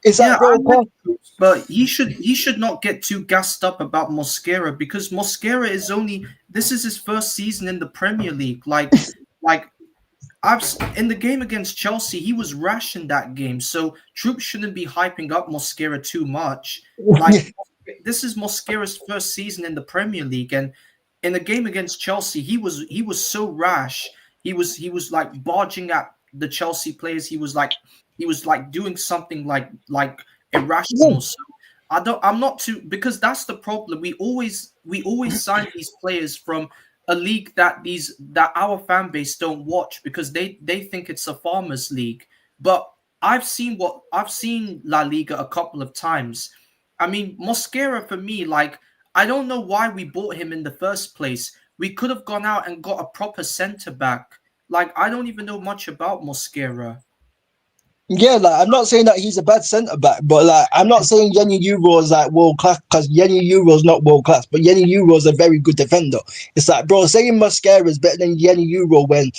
It's like, bro, but he should not get too gassed up about Mosquera, because Mosquera is this is his first season in the Premier League. Like in the game against Chelsea, he was rash in that game. So Troops shouldn't be hyping up Mosquera too much. Like this is Mosquera's first season in the Premier League, and in the game against Chelsea, he was so rash. He was like barging at the Chelsea players. He was like doing something like irrational. So I'm not too, because that's the problem. We always sign these players from a league that our fan base don't watch, because they think it's a farmers league. But I've seen La Liga a couple of times. I mean, Mosquera, for me, like, I don't know why we bought him in the first place. We could have gone out and got a proper centre back. Like, I don't even know much about Mosquera. Yeah, like, I'm not saying that he's a bad centre back, but like, I'm not saying Yenny Euro is like world class, because Yenny Euro is not world class, but Yenny Euro is a very good defender. It's like, bro, saying Mosquera is better than Yenny Euro when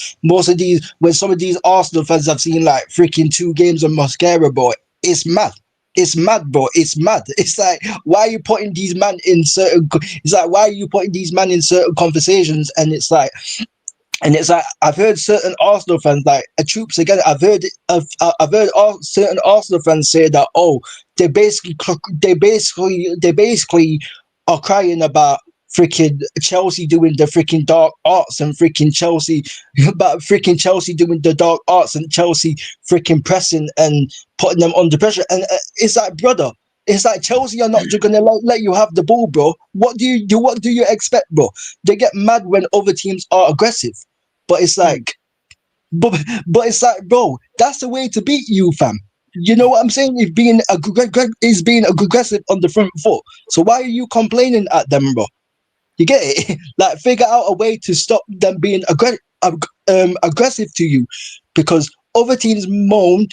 some of these Arsenal fans have seen like freaking 2 games of Mosquera, bro. It's mad. It's mad, bro. It's mad. It's like, why are you putting these men in certain? It's like, why are you putting these men in certain conversations? And it's like, I've heard certain Arsenal fans, like Troops again. I've heard certain Arsenal fans say that, oh, they basically are crying about freaking Chelsea doing the freaking dark arts, and freaking Chelsea doing the dark arts, and Chelsea freaking pressing and putting them under pressure. And it's like, brother, it's like Chelsea are not just gonna let you have the ball, bro. What do you expect, bro? They get mad when other teams are aggressive, but it's like, but it's like, bro, that's the way to beat you, fam. You know what I'm saying? If being aggressive on the front foot, so why are you complaining at them, bro? You get it? Like, figure out a way to stop them being aggressive to you, because other teams moan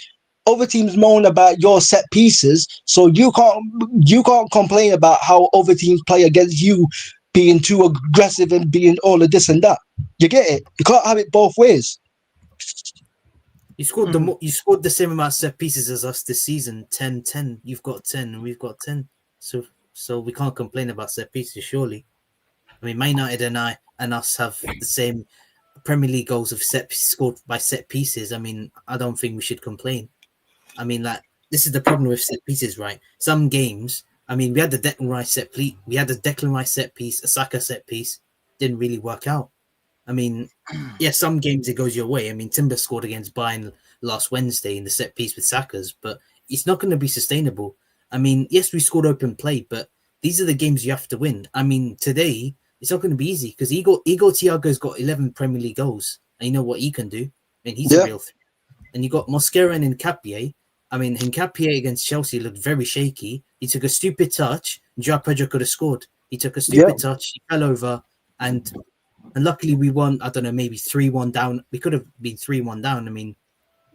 about your set pieces, so you can't complain about how other teams play against you being too aggressive and being all of this and that. You get it? You can't have it both ways. You scored the same amount of set pieces as us this season. 10. You've got 10 and we've got 10. So we can't complain about set pieces, surely. I mean, Man United and us have the same Premier League goals of scored by set pieces. I mean, I don't think we should complain. I mean, like, this is the problem with set pieces, right? Some games, I mean, we had the Declan Rice set piece, a Saka set piece, didn't really work out. I mean, yeah, some games it goes your way. I mean, Timber scored against Bayern last Wednesday in the set piece with Saka's, but it's not going to be sustainable. I mean, yes, we scored open play, but these are the games you have to win. I mean, today, it's not going to be easy, because Igor Thiago's got 11 Premier League goals, and you know what he can do. I mean, he's a real threat. And you got Mosquera and Nketiah. I mean, Nketiah against Chelsea looked very shaky. He took a stupid touch, and Joao Pedro could have scored. He took a stupid touch, he fell over, and luckily we won, I don't know, maybe 3-1 down. We could have been 3-1 down. I mean,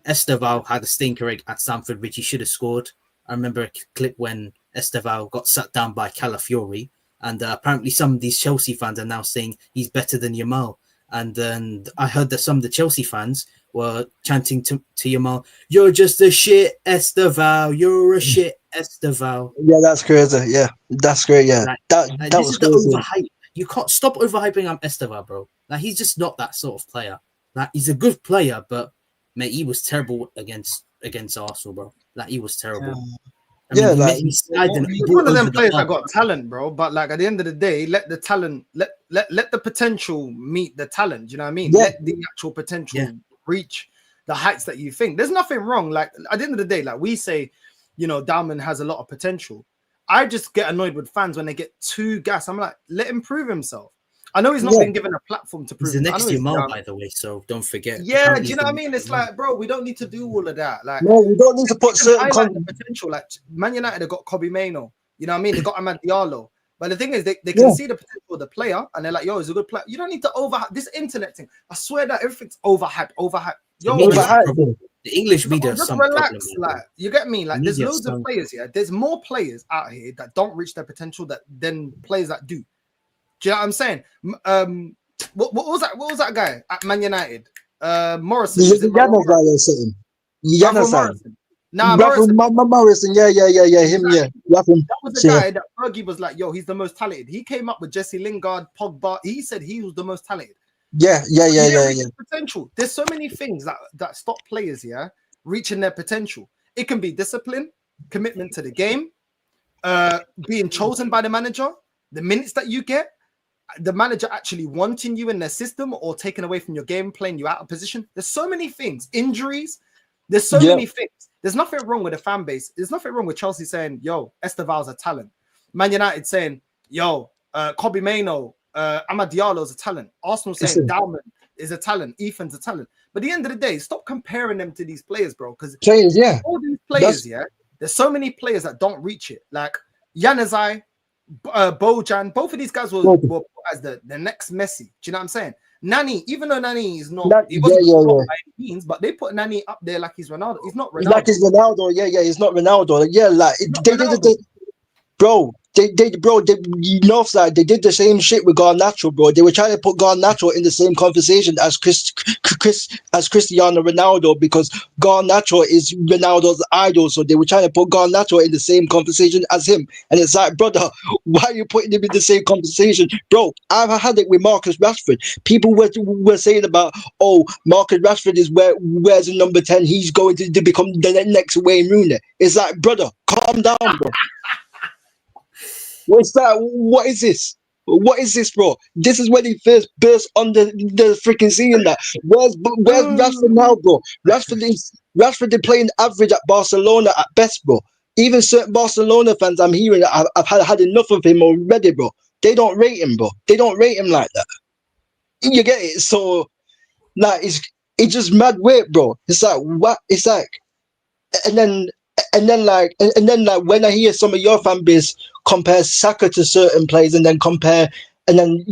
Ødegaard had a stinker at Stamford, which he should have scored. I remember a clip when Ødegaard got sat down by Calafiori, and apparently some of these Chelsea fans are now saying he's better than Yamal. And then I heard that some of the Chelsea fans were chanting to Yamal, "You're just a shit Ødegaard. You're a shit Ødegaard." Yeah, that's crazy. Yeah, that's great. Yeah, that was crazy. Overhype. You can't stop overhyping Ødegaard, bro. Like, he's just not that sort of player. Like, he's a good player, but mate, he was terrible against Arsenal, bro. Like, he was terrible. Yeah. He's one of them players that got talent, bro. But like, at the end of the day, let the talent, let the potential meet the talent. Do you know what I mean? Yeah. Let the actual potential reach the heights that you think. There's nothing wrong. Like, at the end of the day, like we say, you know, Dalman has a lot of potential. I just get annoyed with fans when they get too gassed. I'm like, let him prove himself. I know he's not been given a platform to prove He's the it. I next know he's Yamal, young. by the way, so don't forget. Yeah, Apparently do you he's know the what I mean? next It's Yamal. like, bro, we don't need to do all of that. Like, No, we don't need to put can certain highlight the potential. Like Man United have got Kobe Mainoo. You know what I mean? They got Amad Diallo. But the thing is, they can see the potential of the player, and they're like, "Yo, he's a good player." You don't need to overhype this internet thing. I swear that everything's overhyped. The Yo, media's relax. the problem. The English media is Just some relax. problem. Like, you get me? Like, there's Media's loads of some- players here. There's more players out here that don't reach their potential than players that do. Do you know what I'm saying? What was that? What was that guy at Man United? Morrison. Is it Yana guy or something. Yana side. Morrison? Nah, Morrison. Morrison. Yeah, him. Exactly. Yeah, That was the guy that Fergie was like, "Yo, he's the most talented." He came up with Jesse Lingard, Pogba. He said he was the most talented. Yeah. Potential. There's so many things that stop players reaching their potential. It can be discipline, commitment to the game, being chosen by the manager, the minutes that you get, the manager actually wanting you in their system or taking away from your game, playing you out of position. There's so many things. Injuries. There's so many things. There's nothing wrong with the fan base. There's nothing wrong with Chelsea saying, "Yo, Esteval's a talent." Man United saying, "Yo, Kobe Mainoo, Amad Diallo's a talent." Arsenal saying Dalman is a talent. Ethan's a talent. But at the end of the day, stop comparing them to these players, bro. Because all these players, there's so many players that don't reach it. Like Januzaj, Bojan, both of these guys were put as the next Messi. Do you know what I'm saying? Nani, even though Nani is not, he wasn't by any means, but they put Nani up there like he's Ronaldo. He's not Ronaldo. Like he's Ronaldo. Yeah, he's not Ronaldo. Yeah, like Northside, they did the same shit with Garnacho, bro. They were trying to put Garnacho in the same conversation as Cristiano Ronaldo because Garnacho is Ronaldo's idol. So they were trying to put Garnacho in the same conversation as him. And it's like, brother, why are you putting him in the same conversation? Bro, I've had it with Marcus Rashford. People were saying about, oh, Marcus Rashford is where's the number 10? He's going to become the next Wayne Rooney. It's like, brother, calm down, bro. What's that? What is this? What is this, bro? This is when he first burst on the freaking scene. That where's Rashford now, bro? Rashford is playing average at Barcelona at best, bro. Even certain Barcelona fans, I'm hearing, I've had enough of him already, bro. They don't rate him, bro. They don't rate him like that. You get it? So, like, it's just mad weird, bro. It's like what? It's like, and then when I hear some of your fan base compare Saka to certain players and then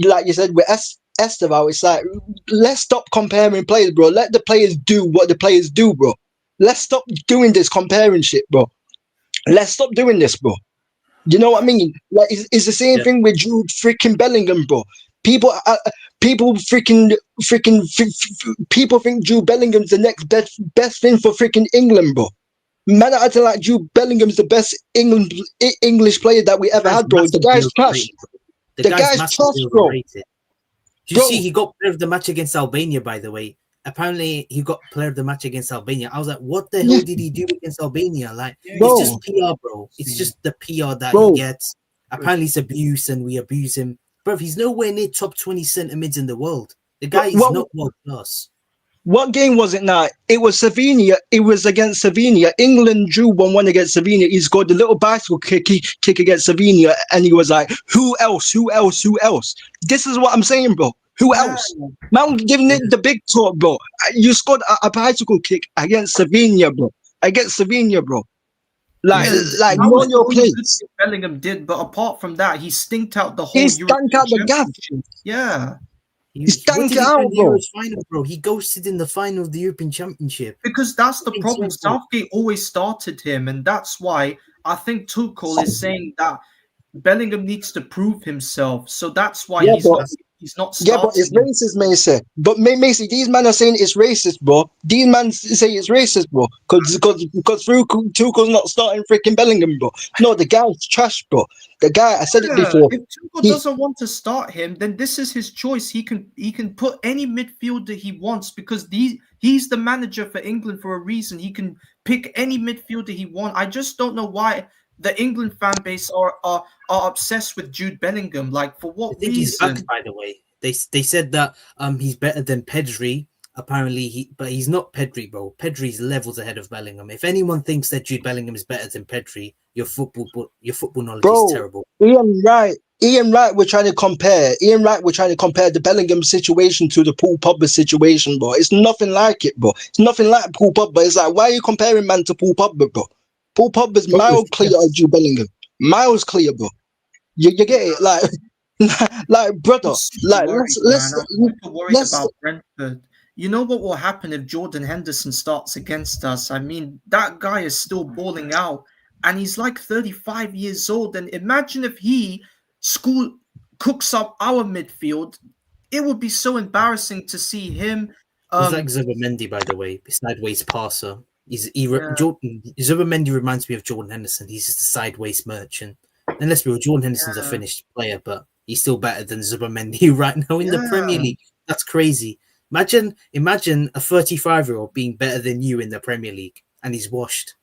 like you said with Esteval, it's like, let's stop comparing players, bro. Let the players do what the players do, bro. Let's stop doing this comparing shit, bro. Let's stop doing this, bro. You know what I mean? Like it's the same thing with Jude freaking Bellingham, bro. People think Jude Bellingham's the next best thing for freaking England, bro. Man, I acting like Jude Bellingham's the best English player that we ever had, bro. The guy's trash. The guy's trash, bro. Did you see he got player of the match against Albania, by the way? Apparently, he got player of the match against Albania. I was like, what the hell did he do against Albania? Like, it's just PR, bro. It's just the PR that he gets. Apparently, it's abuse and we abuse him. Bro, he's nowhere near top 20 centre mids in the world. The guy is not world class. What game was it now? It was Slovenia. It was against Slovenia. England drew 1-1 against Slovenia. He scored the little bicycle kick against Slovenia, and he was like, who else? This is what I'm saying, bro. Who else? Man, giving it the big talk, bro. You scored a bicycle kick against Slovenia, bro. Like know your place. Bellingham did, but apart from that, he stinked out the whole. He stank out the gaff. Yeah. He stank out, bro. Final, bro. He ghosted in the final of the European Championship. Because that's the problem. Southgate always started him, and that's why I think Tuchel is saying that Bellingham needs to prove himself. So that's why he's not starting. Yeah, but it's racist, Macy. But Macy, these men are saying it's racist, bro. These men say it's racist, bro. Because Tuchel's not starting freaking Bellingham, bro. No, the guy's trash, bro. The guy, I said it before. If Tuchel doesn't want to start him, then this is his choice. He can put any midfielder he wants because he's the manager for England for a reason. He can pick any midfielder he wants. I just don't know why the England fan base are obsessed with Jude Bellingham. Like, for what reason? He's back, by the way. They said that he's better than Pedri. Apparently, but he's not Pedri, bro. Pedri's levels ahead of Bellingham. If anyone thinks that Jude Bellingham is better than Pedri, your football knowledge is terrible. Ian Wright Ian Wright, we're trying to compare the Bellingham situation to the Paul Pogba situation, bro. It's nothing like it, bro. It's nothing like Paul Pogba. It's like, why are you comparing man to Paul Pogba, bro? Paul Pogba's miles clear of Jude Bellingham. Miles clear, bro. You get it? Like brother, like let's worried about Brentford. You know what will happen if Jordan Henderson starts against us? I mean, that guy is still balling out, and he's like 35 years old. And imagine if he cooks up our midfield. It would be so embarrassing to see him. He's like Zubimendi, by the way, sideways passer. Zubimendi reminds me of Jordan Henderson. He's just a sideways merchant. And let's be real, Jordan Henderson's a finished player, but he's still better than Zubimendi right now in the Premier League. That's crazy. Imagine a 35-year-old being better than you in the Premier League, and he's washed.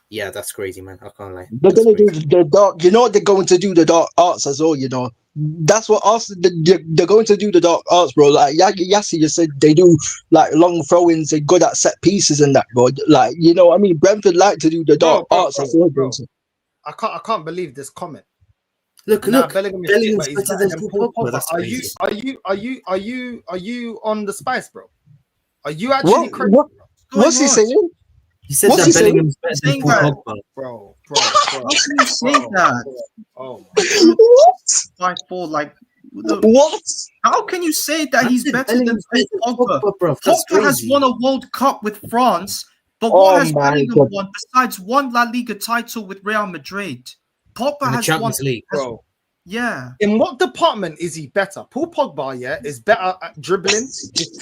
Yeah, that's crazy, man. I can't lie. They're going to do the dark. You know what they're going to do, the dark arts as well. You know, that's what they're going to do, the dark arts, bro. Like Yassi just said, they do like long throw-ins. They're good at set pieces and that, bro. Like, you know, I mean, Brentford like to do the dark arts as well. Bro. I can't believe this comment. Look, Bellingham is better than Paul Pogba. Are you on the spice, bro? Are you actually crazy? What's he saying? He said that Bellingham's better than Paul Pogba. Bro. How can you say that? Oh, my God. Like, what? How can you say that he's better than Paul Pogba? Bro, Pogba has won a World Cup with France, but what has Bellingham won besides one La Liga title with Real Madrid? Pogba has Champions won. League, bro. Yeah. In what department is he better? Paul Pogba, is better at dribbling. He's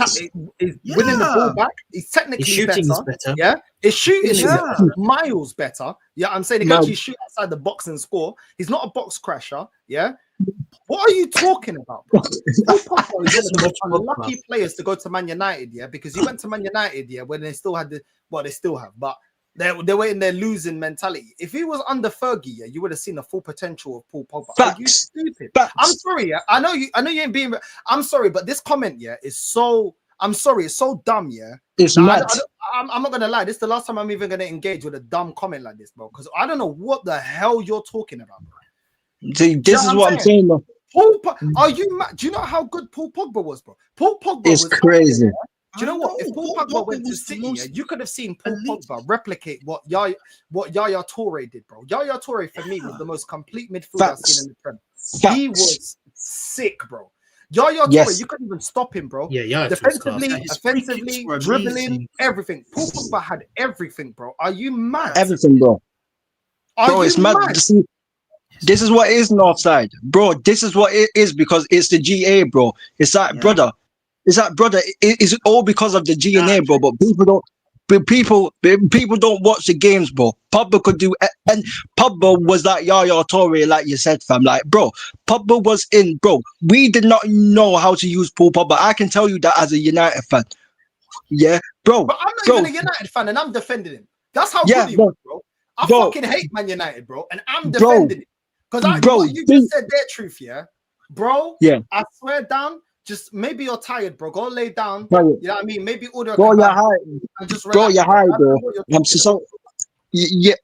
winning the ball back. He's technically better. Yeah. His shooting is miles better. Yeah, I'm saying he can actually shoot outside the box and score. He's not a box crasher. Yeah. What are you talking about, bro? Paul Pogba is one of the most unlucky players to go to Man United, because he went to Man United, when they still had they still have, but they were in their losing mentality. If he was under Fergie, you would have seen the full potential of Paul Pogba. Are you stupid? I'm sorry, I know you ain't being. I'm sorry, but this comment, is so. I'm sorry, it's so dumb, It's mad. I'm not gonna lie. This is the last time I'm even gonna engage with a dumb comment like this, bro. Because I don't know what the hell you're talking about, bro. See, this is what I'm saying, bro. Are you mad? Do you know how good Paul Pogba was, bro? Paul Pogba was crazy. Do you know what? If Paul Pogba went to City, you could have seen Paul Pogba replicate what Yaya Toure did, bro. Yaya Toure for me was the most complete midfielder I've seen in the Prem. He was sick, bro. Yaya Toure, you couldn't even stop him, bro. Yeah, defensively, offensively, dribbling, everything. Paul Pogba had everything, bro. Are you mad? Everything, bro. It's mad. This is what it is, Northside, bro. This is what it is because it's the GA, bro. It's like, brother. It's like, brother. It's all because of the GNA, bro. But people don't. People don't watch the games, bro. Pogba could do, and Pogba was like Yaya Toure, like you said, fam. Like, bro, Pogba was in, bro. We did not know how to use Paul Pogba. I can tell you that as a United fan. Yeah, bro. But I'm not even a United fan, and I'm defending him. That's how good he was, bro. I fucking hate Man United, bro, and I'm defending it because what you just said, their truth, bro. Yeah, I swear down. Just maybe you're tired, bro. Go lay down. You know what I mean? Maybe order. Bro, you're high. Bro, you're high, bro. I'm so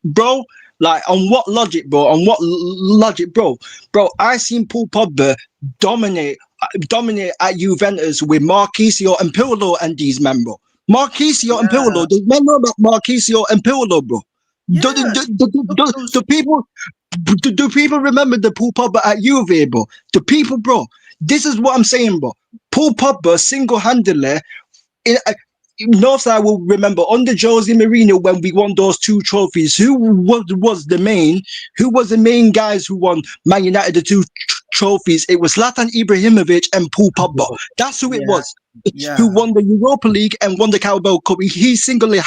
bro. Like, on what logic, bro? On what logic, bro? Bro, I seen Paul Pogba dominate at Juventus with Marchisio and Pirlo and these men, bro. Marchisio and Pirlo. Do men know about Marchisio and Pirlo, bro? Do people remember the Paul Pogba at Juve, bro? The people, bro. This is what I'm saying, bro. Paul Pogba single-handedly, Northside will remember under Jose Mourinho when we won those 2 trophies. Who was the main guys who won Man United the 2 trophies? It was Zlatan Ibrahimovic and Paul Pogba. That's who it was. Who won the Europa League and won the Carabao Cup. He singularly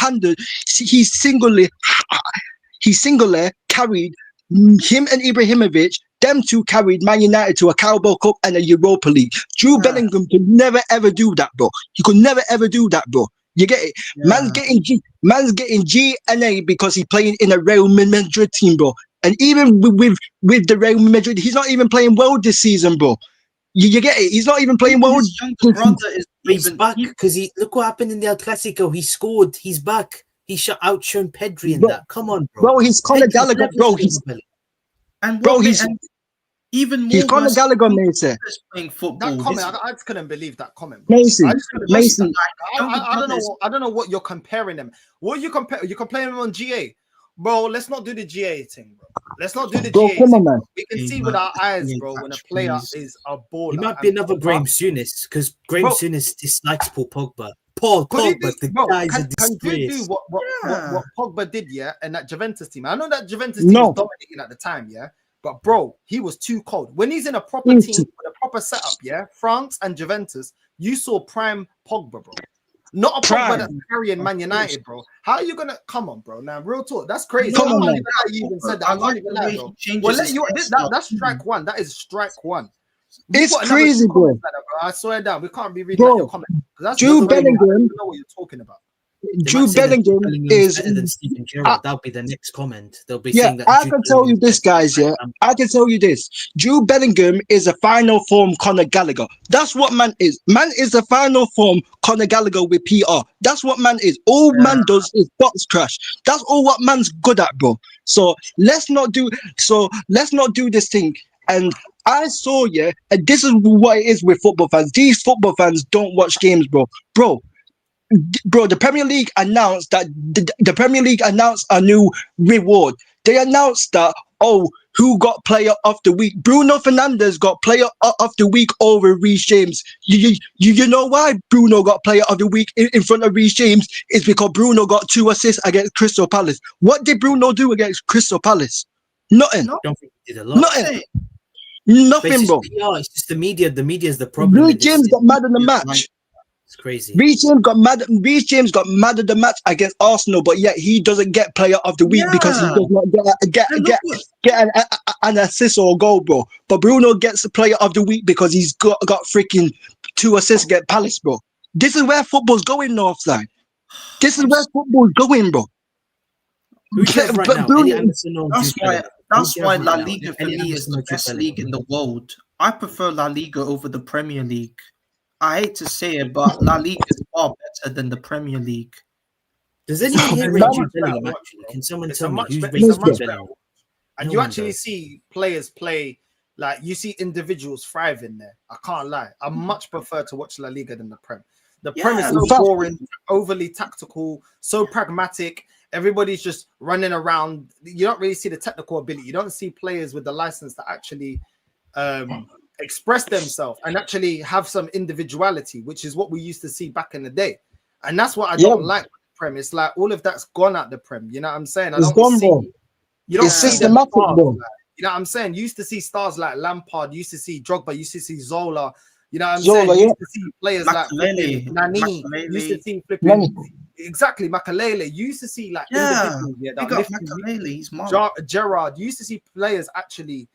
carried him and Ibrahimovic. Them 2 carried Man United to a Carabao Cup and a Europa League. Jude Bellingham could never ever do that, bro. He could never ever do that, bro. You get it? Man's getting GNA because he's playing in a Real Madrid team, bro. And even with the Real Madrid, he's not even playing well this season, bro. You get it? He's not even playing well. He's back because look what happened in the El Clasico. He scored. He's back. He outshone Pedri in that. Come on, bro. Bro, he's Conor Gallagher, bro. Even more He's Conor worse Gallagher, than Mason. playing football. That comment, This- I just couldn't believe that comment, bro. Mason, I just couldn't believe Mason. that. I don't know what you're comparing them. What you compare? You comparing them on GA, bro. Let's not do the GA thing, bro. Let's not do the Bro, GA come thing. on, man. We can Hey, see man. with our eyes, Hey, bro, when a Patch, player please. is a baller. He might be And another Pogba- Graham Souness because Graham Bro. Souness dislikes Paul Pogba. Paul Could he Pogba, do, the bro, guy's a can you do disgrace. what Pogba did, yeah, and that Juventus team? I know that Juventus team No. was dominating at the time, yeah, but bro, he was too cold. When he's in a proper He's team with a proper setup, yeah, France and Juventus, you saw prime Pogba, bro. Not a Pogba Prime. that's carrying Man United, bro. How are you gonna come on, bro? Now, real talk, that's crazy. Come I on, can't man. even lie, you even said that. I I can't like even the lie, way bro. he changes Well, let his you hairstyle. that's strike one. That is strike one. It's put another crazy, two bro. comments like that, bro. I swear down. We can't be reading Bro, out your comment. 'Cause that's Jude another way. I don't Bellingham, even know what you're talking about. They Jude might say that Bellingham Bellingham's is. better than Steven Gerrard. That'll be the next comment. They'll be Yeah, saying that. I Jude can tell you Bellingham's this, better than guys. Yeah, Frank I can tell you this. Jude Bellingham is a final form Conor Gallagher. That's what man is. Man is a final form Conor Gallagher with PR. That's what man is. All man does is box crash. That's all what man's good at, bro. So let's not do. This thing. And I saw, yeah, and this is what it is with football fans. These football fans don't watch games, bro. Bro, the Premier League announced that the Premier League announced a new reward. They announced that, who got player of the week? Bruno Fernandes got player of the week over Reece James. You know why Bruno got player of the week in front of Reece James? Is because Bruno got 2 assists against Crystal Palace. What did Bruno do against Crystal Palace? Nothing. I don't think he did a lot. Nothing. But Nothing, it's just bro. PR. It's just the media. The media is the problem. Reece James got mad in the match. It's crazy. Reece James got mad at the match against Arsenal, but yet he doesn't get player of the week because he does not get an assist or a goal, bro. But Bruno gets the player of the week because he's got freaking 2 assists against Palace, bro. This is where football's going, Northside. This is where football's going, bro. Who do you have right now? Ellie Anderson or Jude Bellingham? That's Who do you why have La right now? Liga for Ellie me is Anderson the or Jude best Bellingham? league in the world. I prefer La Liga over the Premier League. I hate to say it, but La Liga is far better than the Premier League. Does anyone here rate Jude Bellingham? Actually, can someone tell me who's rated Jude Bellingham? And No you one actually does. see players play, like you see individuals thrive in there. I can't lie. I much prefer to watch La Liga than the Prem. The Prem is so boring, overly tactical, so pragmatic. Everybody's just running around. You don't really see the technical ability. You don't see players with the license to actually express themselves and actually have some individuality, which is what we used to see back in the day. And that's what I don't like with the Prem. It's like all of that's gone at the Prem. You know what I'm saying? It's gone, bro. You don't It's see systematic, them stars, bro. like, you know what I'm saying? You used to see stars like Lampard, you used to see Drogba, you used to see Zola. You know what I'm saying? You used to see players like flipping Nani. You used to see flipping exactly Makalele. You used to see like individuals, that lifting He's mad. Gerrard. You used to see players actually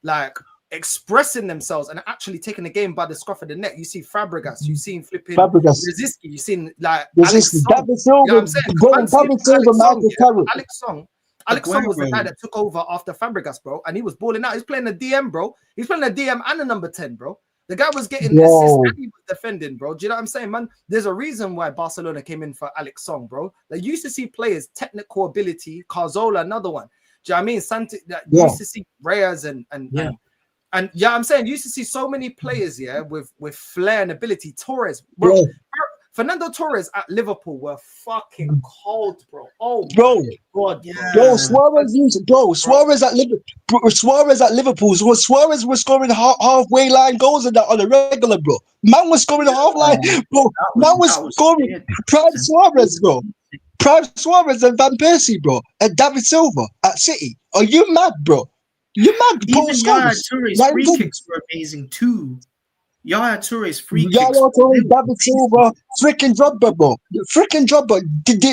like expressing themselves and actually taking the game by the scruff of the neck. You see Fabregas, you seen flipping Rosicky, you seen like Alex Song. David Silva, You know what I'm saying? bro, Man, David see Silva, Alex Song, Michael yeah? Carrick. Alex Song was the Aguero. guy that took over after Fabregas, bro, and he was balling out. He's playing a DM, bro. He's playing a DM and a number 10, bro. The guy was getting assists and he was defending, bro. Do you know what I'm saying, man? There's a reason why Barcelona came in for Alex Song, bro. They used to see players, technical ability, Carzola, another one. Do you know what I mean? You used to see Reyes and yeah, I'm saying you used to see so many players, with flair and ability. Torres, bro. Fernando Torres at Liverpool were fucking cold, bro. Oh, bro, God, bro, Suarez at Liverpool. Suarez was scoring halfway line goals on a regular, bro. Man was scoring half line, bro. Man was scoring prime Suarez, bro. Prime Suarez and Van Persie, bro, and David Silva at City. Are you mad, bro? You mad? Even Yaya Touré's free kicks were amazing too. Yaya Touré's free kicks. Yaya Touré, David Silva, freaking Drogba, bro. Freaking Drogba. Did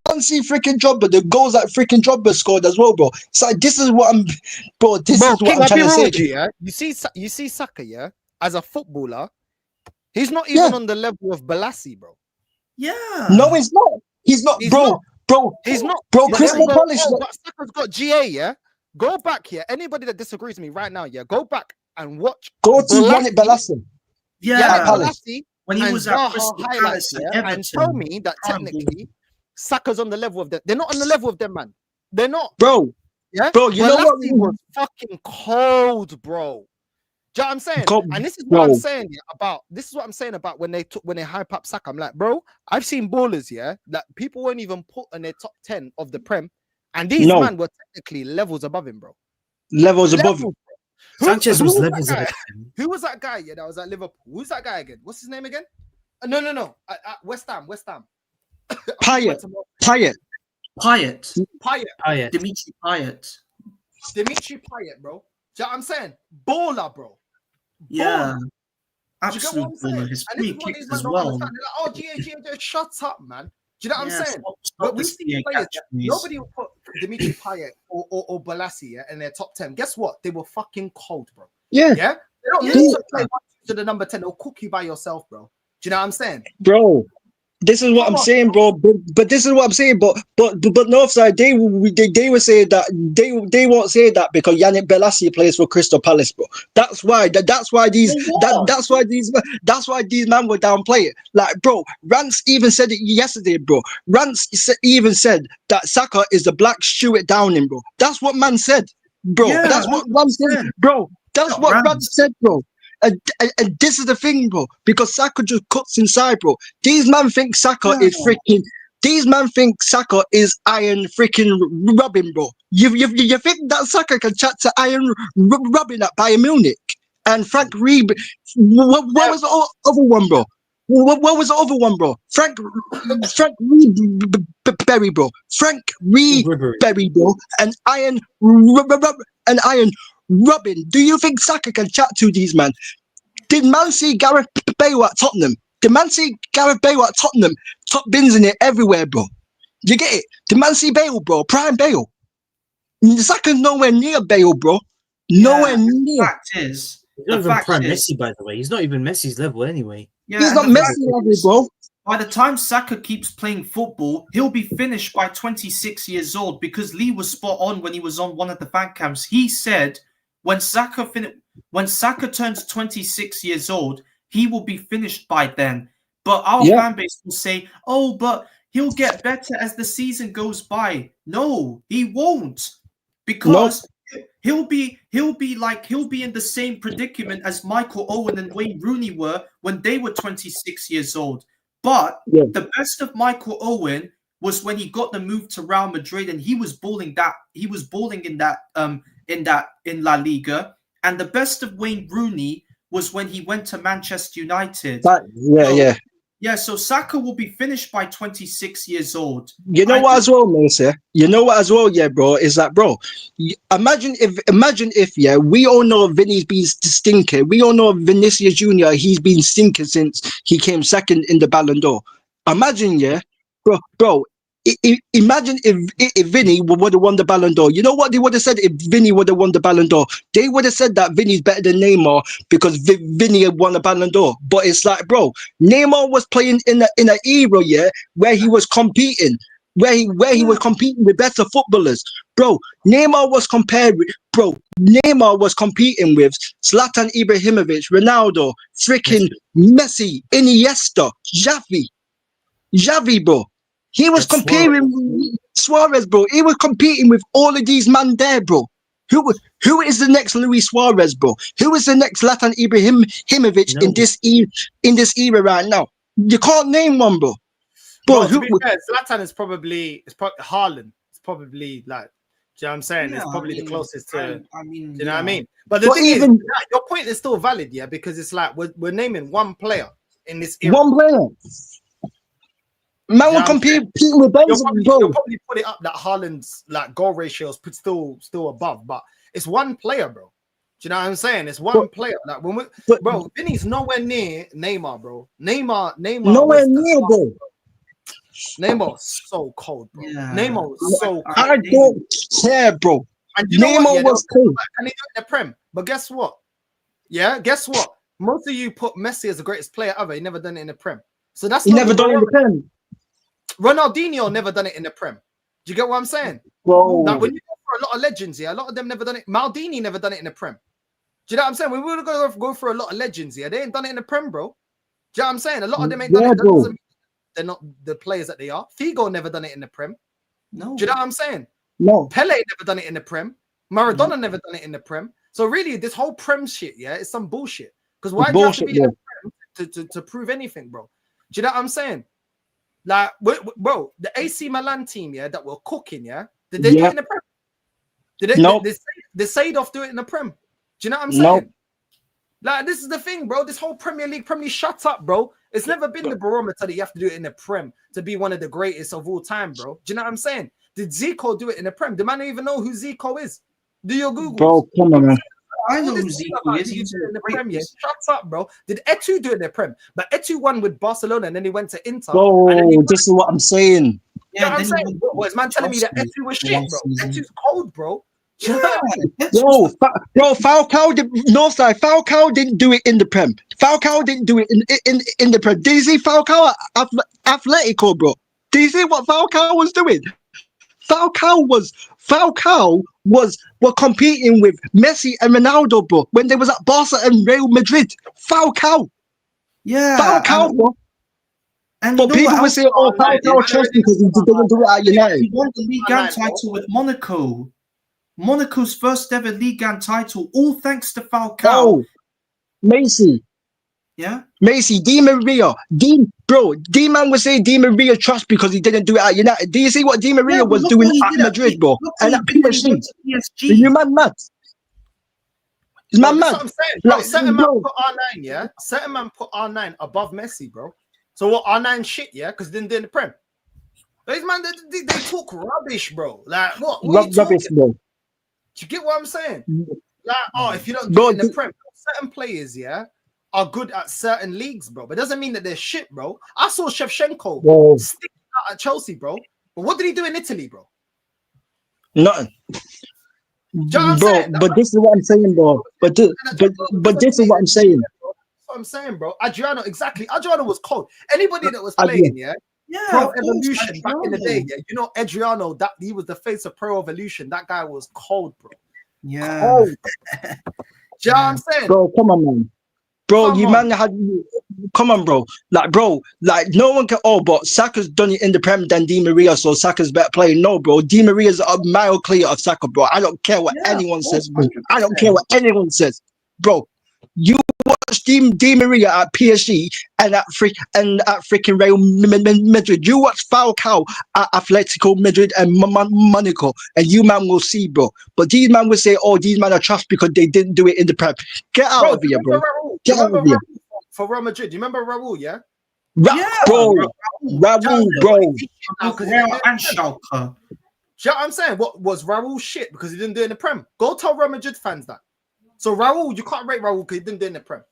man see freaking Drogba? The goals that freaking Drogba scored as well, bro. So this is what I'm, bro. This is what I'm trying to say. Yeah? You see Saka, yeah, as a footballer, he's not even on the level of Balassi, bro. Yeah. No, he's not. He's not, bro. He's not, bro. Crystal Palace. Saka's got GA, yeah. Go back here. Anybody that disagrees with me right now, yeah, go back and watch. Go to Yannick Balassi. Yeah, Balassi when he was at Crystal highlights, Palace and tell me that technically Saka's on the level of them. They're not on the level of them, man. They're not, bro. Yeah, Bro, you know what? Balassi was fucking cold, bro. Do you know what I'm saying? Cold, And this is what I'm bro. saying about when they hype up Saka. I'm like, bro, I've seen ballers, yeah, that people won't even put in their top 10 of the Prem, and these No. man were technically levels above him, bro. Levels above him. Sanchez was that levels guy? above him. Who was that guy? Yeah, that was at Liverpool. Who's that guy again? What's his name again? No. At West Ham. Payet. Dimitri Payet. Dimitri Payet, bro. Do you know what I'm saying? Baller, bro. Yeah. Baller. Absolute baller. His And this free is what kicks these as man don't well. understand. They're like, oh, GA, shut up, man. Do you know what I'm saying? Stop But we the see steer players, catch, please. nobody will put Dimitri Payet or Balassi in their top 10. Guess what? They were fucking cold, bro. Yeah. Yeah? They don't need to play to the number 10. They'll cook you by yourself, bro. Do you know what I'm saying? Bro, this is what I'm saying, bro. But this is what I'm saying. But Northside, they were saying that they won't say that because Yannick Bolasie plays for Crystal Palace, bro. That's why these man were downplay it. Like, bro, Rance even said it yesterday, bro. Rance even said that Saka is the black Stuart Downing, bro. That's what man said, bro. Yeah, that's what Rance said, bro. That's what Rance said, bro. And this is the thing, bro, because Saka just cuts inside, bro. These man think Saka is freaking. These man think Saka is Iron freaking Robin, bro. You think that Saka can chat to Iron Robin at Bayern Munich and Frank Reed? What was the other one, bro? What was the other one, bro? Frank Reedberry, bro. Frank Reedberry, bro, and Iron Robin. Do you think Saka can chat to these man? Did man see Gareth Bale at Tottenham? Did man see Gareth Bale at Tottenham? Top bins in it everywhere, bro. You get it? Did man see Bale, bro? Prime Bale. Saka's nowhere near Bale, bro. Nowhere near. He's not even prime Messi, by the way. He's not even Messi's level anyway. Yeah, he's not Messi level, bro. By the time Saka keeps playing football, he'll be finished by 26 years old because Lee was spot on when he was on one of the fan cams. He said when Saka turns 26 years old, he will be finished by then. But our fan base will say, oh, but he'll get better as the season goes by. No, he won't. Because he'll be in the same predicament as Michael Owen and Wayne Rooney were when they were 26 years old. But the best of Michael Owen was when he got the move to Real Madrid and he was balling in La Liga. And the best of Wayne Rooney was when he went to Manchester United. So Saka will be finished by 26 years old. You know what as well, Mace? You know what as well, bro, is that, bro, imagine if, we all know Vinny's been stinking. We all know Vinicius Jr., he's been stinking since he came second in the Ballon d'Or. Imagine, bro, imagine if Vinny would have won the Ballon d'Or. You know what they would have said if Vinny would have won the Ballon d'Or? They would have said that Vinny's better than Neymar because Vinny had won the Ballon d'Or. But it's like, bro, Neymar was playing in an era, where he was competing, where he was competing with better footballers. Bro, Neymar was competing with Zlatan Ibrahimovic, Ronaldo, freaking Messi, Iniesta, Xavi, bro. He was comparing Suarez, bro. He was competing with all of these man there, bro. Who is the next Luis Suarez, bro? Who is the next Zlatan Ibrahimovic in this era right now? You can't name one, bro. Bro, to be fair, Zlatan is probably Haaland. It's probably like, do you know what I'm saying? It's probably the closest to. Do you know what I mean? But the thing is, your point is still valid, because it's like we're naming one player in this era. One player. Man will compete with Benzema, bro. You'll probably put it up that Haaland's like goal ratio is still above, but it's one player, bro. Do you know what I'm saying? It's one player. Like bro, Vinny's nowhere near Neymar, bro. Neymar nowhere near, bro. Neymar so cold, bro. Yeah. Neymar was so cold. I don't care, bro. And you know Neymar was cold. And he do it in the Prem. But guess what? Yeah, guess what? Most of you put Messi as the greatest player ever. He never done it in the Prem. So that's he never done it in the Prem. Ronaldinho never done it in the Prem. Do you get what I'm saying? Bro. Like when you go for a lot of legends, a lot of them never done it. Maldini never done it in the Prem. Do you know what I'm saying? When we're going to go for a lot of legends, they ain't done it in the Prem, bro. Do you know what I'm saying? A lot of them ain't done it. That doesn't mean they're not the players that they are. Figo never done it in the Prem. No. Do you know what I'm saying? No. Pele never done it in the Prem. Maradona never done it in the Prem. So really, this whole Prem shit, yeah, is some bullshit. Because why do you have to be in the Prem to prove anything, bro? Do you know what I'm saying? Like, bro, the AC Milan team, yeah, that were cooking, yeah, did they do it in the Prem? Did they? Nope. Did Seedorf do it in the Prem? Do you know what I'm saying? Nope. Like, this is the thing, bro. This whole Premier League, shut up, bro. It's never been the barometer that you have to do it in the Prem to be one of the greatest of all time, bro. Do you know what I'm saying? Did Zico do it in the Prem? The man don't even know who Zico is. Do your Google. Bro, come on, man. I know who Zico is. He's in the Prem, yeah. Shut up, bro. Did Etu do it in the Prem? But Etu won with Barcelona and then he went to Inter. Bro, this is what I'm saying. You know what I'm saying? What is man telling me that Etu was shit, bro? Etu's cold, bro. Yo, Falcao didn't do it in the Prem. Falcao didn't do it in the Prem. Do you see Falcao at Atletico, bro? Do you see what Falcao was doing? Falcao was competing with Messi and Ronaldo, bro, when they was at Barca and Real Madrid. Falcao. Yeah. Falcao, bro. And but people will say, oh, Falcao trust because he didn't do it at United. He won the Ligue 1 title with Monaco. Monaco's first ever Ligue 1 title, all thanks to Falcao. Oh, Messi. Yeah? Messi, Di Maria. D-Man would say Di Maria trust because he didn't do it at United. Do you see what Di Maria was doing at Madrid, bro? And at PSG. Are you mad? Is man mad? That's what I'm saying, bro. Certain man put R9, yeah? Certain man put R9 above Messi, bro. So what, R9 shit, yeah? Because they didn't do it in the Prem. Those man, they talk rubbish, bro. Like, what are you rubbish, bro. Do you get what I'm saying? Like, oh, if you don't do it in the Prem, certain players, yeah, are good at certain leagues, bro. But it doesn't mean that they're shit, bro. I saw Shevchenko stick out at Chelsea, bro. But what did he do in Italy, bro? Nothing. Bro, but this is what I'm saying, bro. But this is what I'm saying. That's what I'm saying, bro. Adriano, exactly. Adriano was cold. Anybody that was playing, Pro Evolution back in the day, yeah. You know, Adriano, that he was the face of Pro Evolution. That guy was cold, bro. Yeah. Cold. Do you know what I'm saying? Bro, come on, man. Bro, come on, bro. Like no one can. Oh, but Saka's done it in the Prem than Di Maria, so Saka's better player. No, bro. Di Maria's a mile clear of Saka, bro. I don't care what anyone says, bro. I don't care what anyone says, bro. You watch Di Maria at PSG and at freaking Real Madrid. You watch Falcao at Atletico Madrid and Monaco, and you man will see, bro. But these man will say, "Oh, these man are trust because they didn't do it in the Prem." Get out of here, bro. Get out of here. For Real Madrid, do you remember Raul? Yeah. Bro. Raul, bro. And Schalke. Do you know what I'm saying? What was Raul shit because he didn't do it in the Prem? Go tell Real Madrid fans that. So Raul, you can't rate Raul because he didn't do it in the Prem.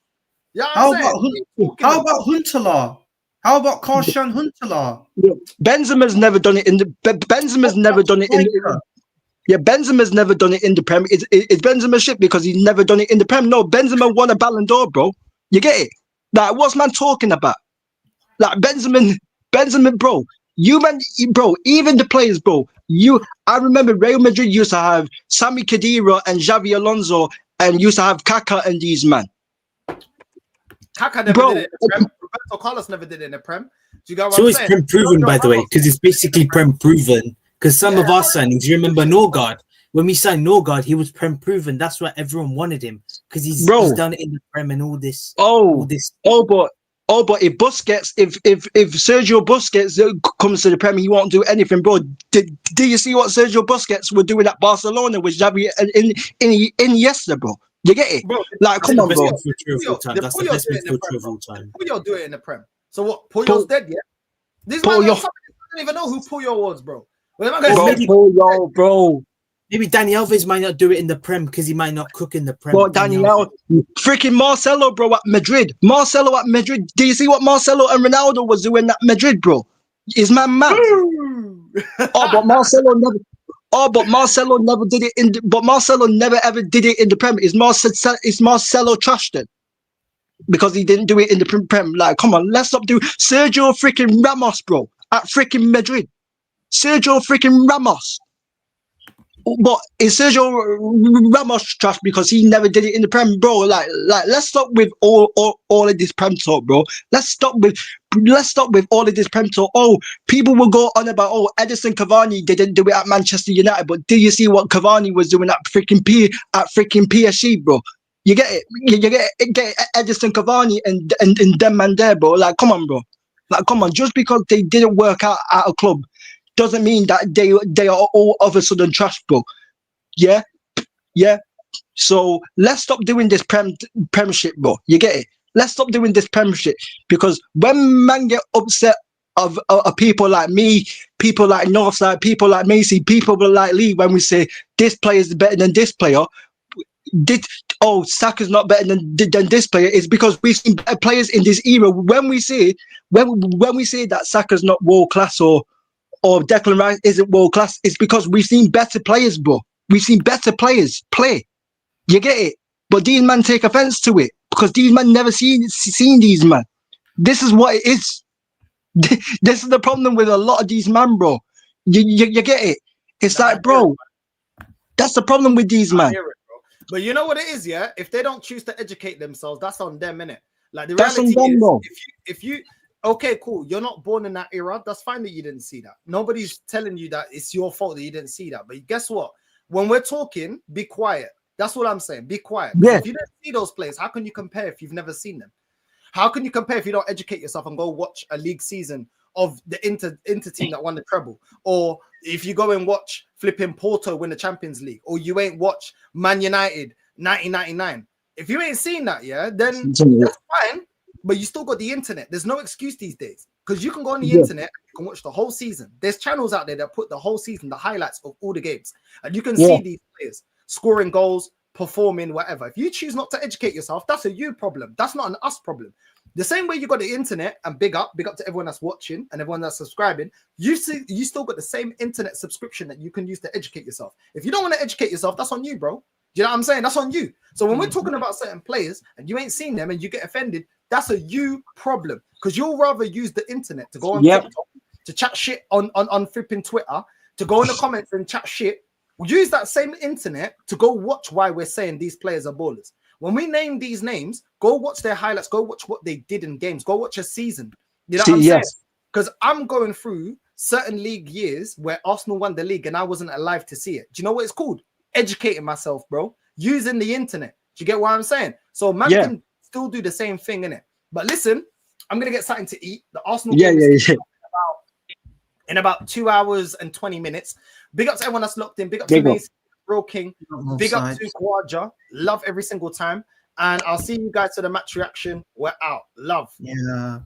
Yeah. How about Huntelaar? How about Karshan Huntelaar? Benzema's never done it in the. Benzema's never done it in the. Yeah, Benzema's never done it in the Prem. Is Benzema shit because he's never done it in the Prem? No, Benzema won a Ballon d'Or, bro. You get it? Like, what's man talking about? Like Benzema, bro. You man, bro. Even the players, bro. I remember Real Madrid used to have Sami Khedira and Xavi Alonso, and used to have Kaka and these man. Kaka never did it in the Prem. Roberto Carlos never did it in the Prem. Do you get what so I'm it's saying? Prem proven, by the way, because it's basically Prem proven. Because some of our signings, you remember Ødegaard? When we signed Ødegaard, he was Prem proven. That's why everyone wanted him, because he's done it in the Prem and all this. But if Busquets, if Sergio Busquets comes to the Premier, he won't do anything, bro. Do you see what Sergio Busquets were doing at Barcelona with Xavi in yesterday, bro? You get it? Bro, like, come on, bro. That's the best midfielder of all time. Puyol do it in the Prem. So what? Puyol's dead, yeah? This man don't even know who Puyol was, bro. Puyol, bro. Maybe Dani Alves might not do it in the Prem because he might not cook in the Prem. Bro, freaking Marcelo, bro, at Madrid. Marcelo at Madrid. Do you see what Marcelo and Ronaldo was doing at Madrid, bro? Is man mad? But Marcelo never did it but Marcelo never ever did it in the Prem. Is Marcelo trusted? Because he didn't do it in the Prem. Like, come on, let's stop doing Sergio freaking Ramos, bro, at freaking Madrid. Sergio freaking Ramos. But is Sergio Ramos trash because he never did it in the Prem, bro? Like let's stop with all of this Prem talk, bro. Let's stop with all of this Prem talk. Oh, people will go on about Edison Cavani didn't do it at Manchester United, but do you see what Cavani was doing at freaking PSG, bro? You get it? You get Edison Cavani and them man there, bro. Like, come on, bro. Like, come on. Just because they didn't work out at a club doesn't mean that they are all of a sudden trash, bro. Yeah. So let's stop doing this premiership, bro. You get it? Let's stop doing this premiership, because when man get upset of people like me, people like Northside, people like Macy, people like Lee, when we say this player is better than this player, Saka's not better than this player, is because we've seen better players in this era. When we say that Saka's not world class or Declan Rice isn't world class, it's because we've seen better players, bro. We've seen better players play. You get it? But these men take offense to it because these men never seen these men. This is what it is. This is the problem with a lot of these men, bro. You get it? It's like, bro, that's the problem with these men. But you know what it is, yeah? If they don't choose to educate themselves, that's on them, innit? Like, the That's reality on them, is, bro. if you okay, cool, you're not born in that era, that's fine that you didn't see that. Nobody's telling you that it's your fault that you didn't see that. But guess what? When we're talking, be quiet. That's what I'm saying. Be quiet. Yeah. If you don't see those players, how can you compare if you've never seen them? How can you compare if you don't educate yourself and go watch a league season of the Inter team that won the treble? Or if you go and watch flipping Porto win the Champions League, or you ain't watch Man United 1999. If you ain't seen that, yeah, then that's fine. But you still got the internet. There's no excuse these days, because you can go on the internet, you can watch the whole season. There's channels out there that put the whole season, the highlights of all the games, and you can see these players scoring goals, performing, whatever. If you choose not to educate yourself, that's a you problem. That's not an us problem. The same way you got the internet, and big up to everyone that's watching and everyone that's subscribing. You still got the same internet subscription that you can use to educate yourself. If you don't want to educate yourself, that's on you, bro. Do you know what I'm saying? That's on you. So when we're talking about certain players and you ain't seen them and you get offended, that's a you problem, because you'll rather use the internet to go on TikTok, to chat shit on flipping Twitter, to go in the comments and chat shit. Use that same internet to go watch why we're saying these players are ballers. When we name these names, go watch their highlights, go watch what they did in games, go watch a season. You know what I'm saying? Because I'm going through certain league years where Arsenal won the league and I wasn't alive to see it. Do you know what it's called? Educating myself, bro. Using the internet. Do you get what I'm saying? So man can still do the same thing, innit? But listen, I'm gonna get something to eat. The Arsenal game is in about 2 hours and 20 minutes. Big up to everyone that's locked in. Big up to Mason, Real King. Big up to Kwadja. Love every single time. And I'll see you guys to the match reaction. We're out. Love. Yeah.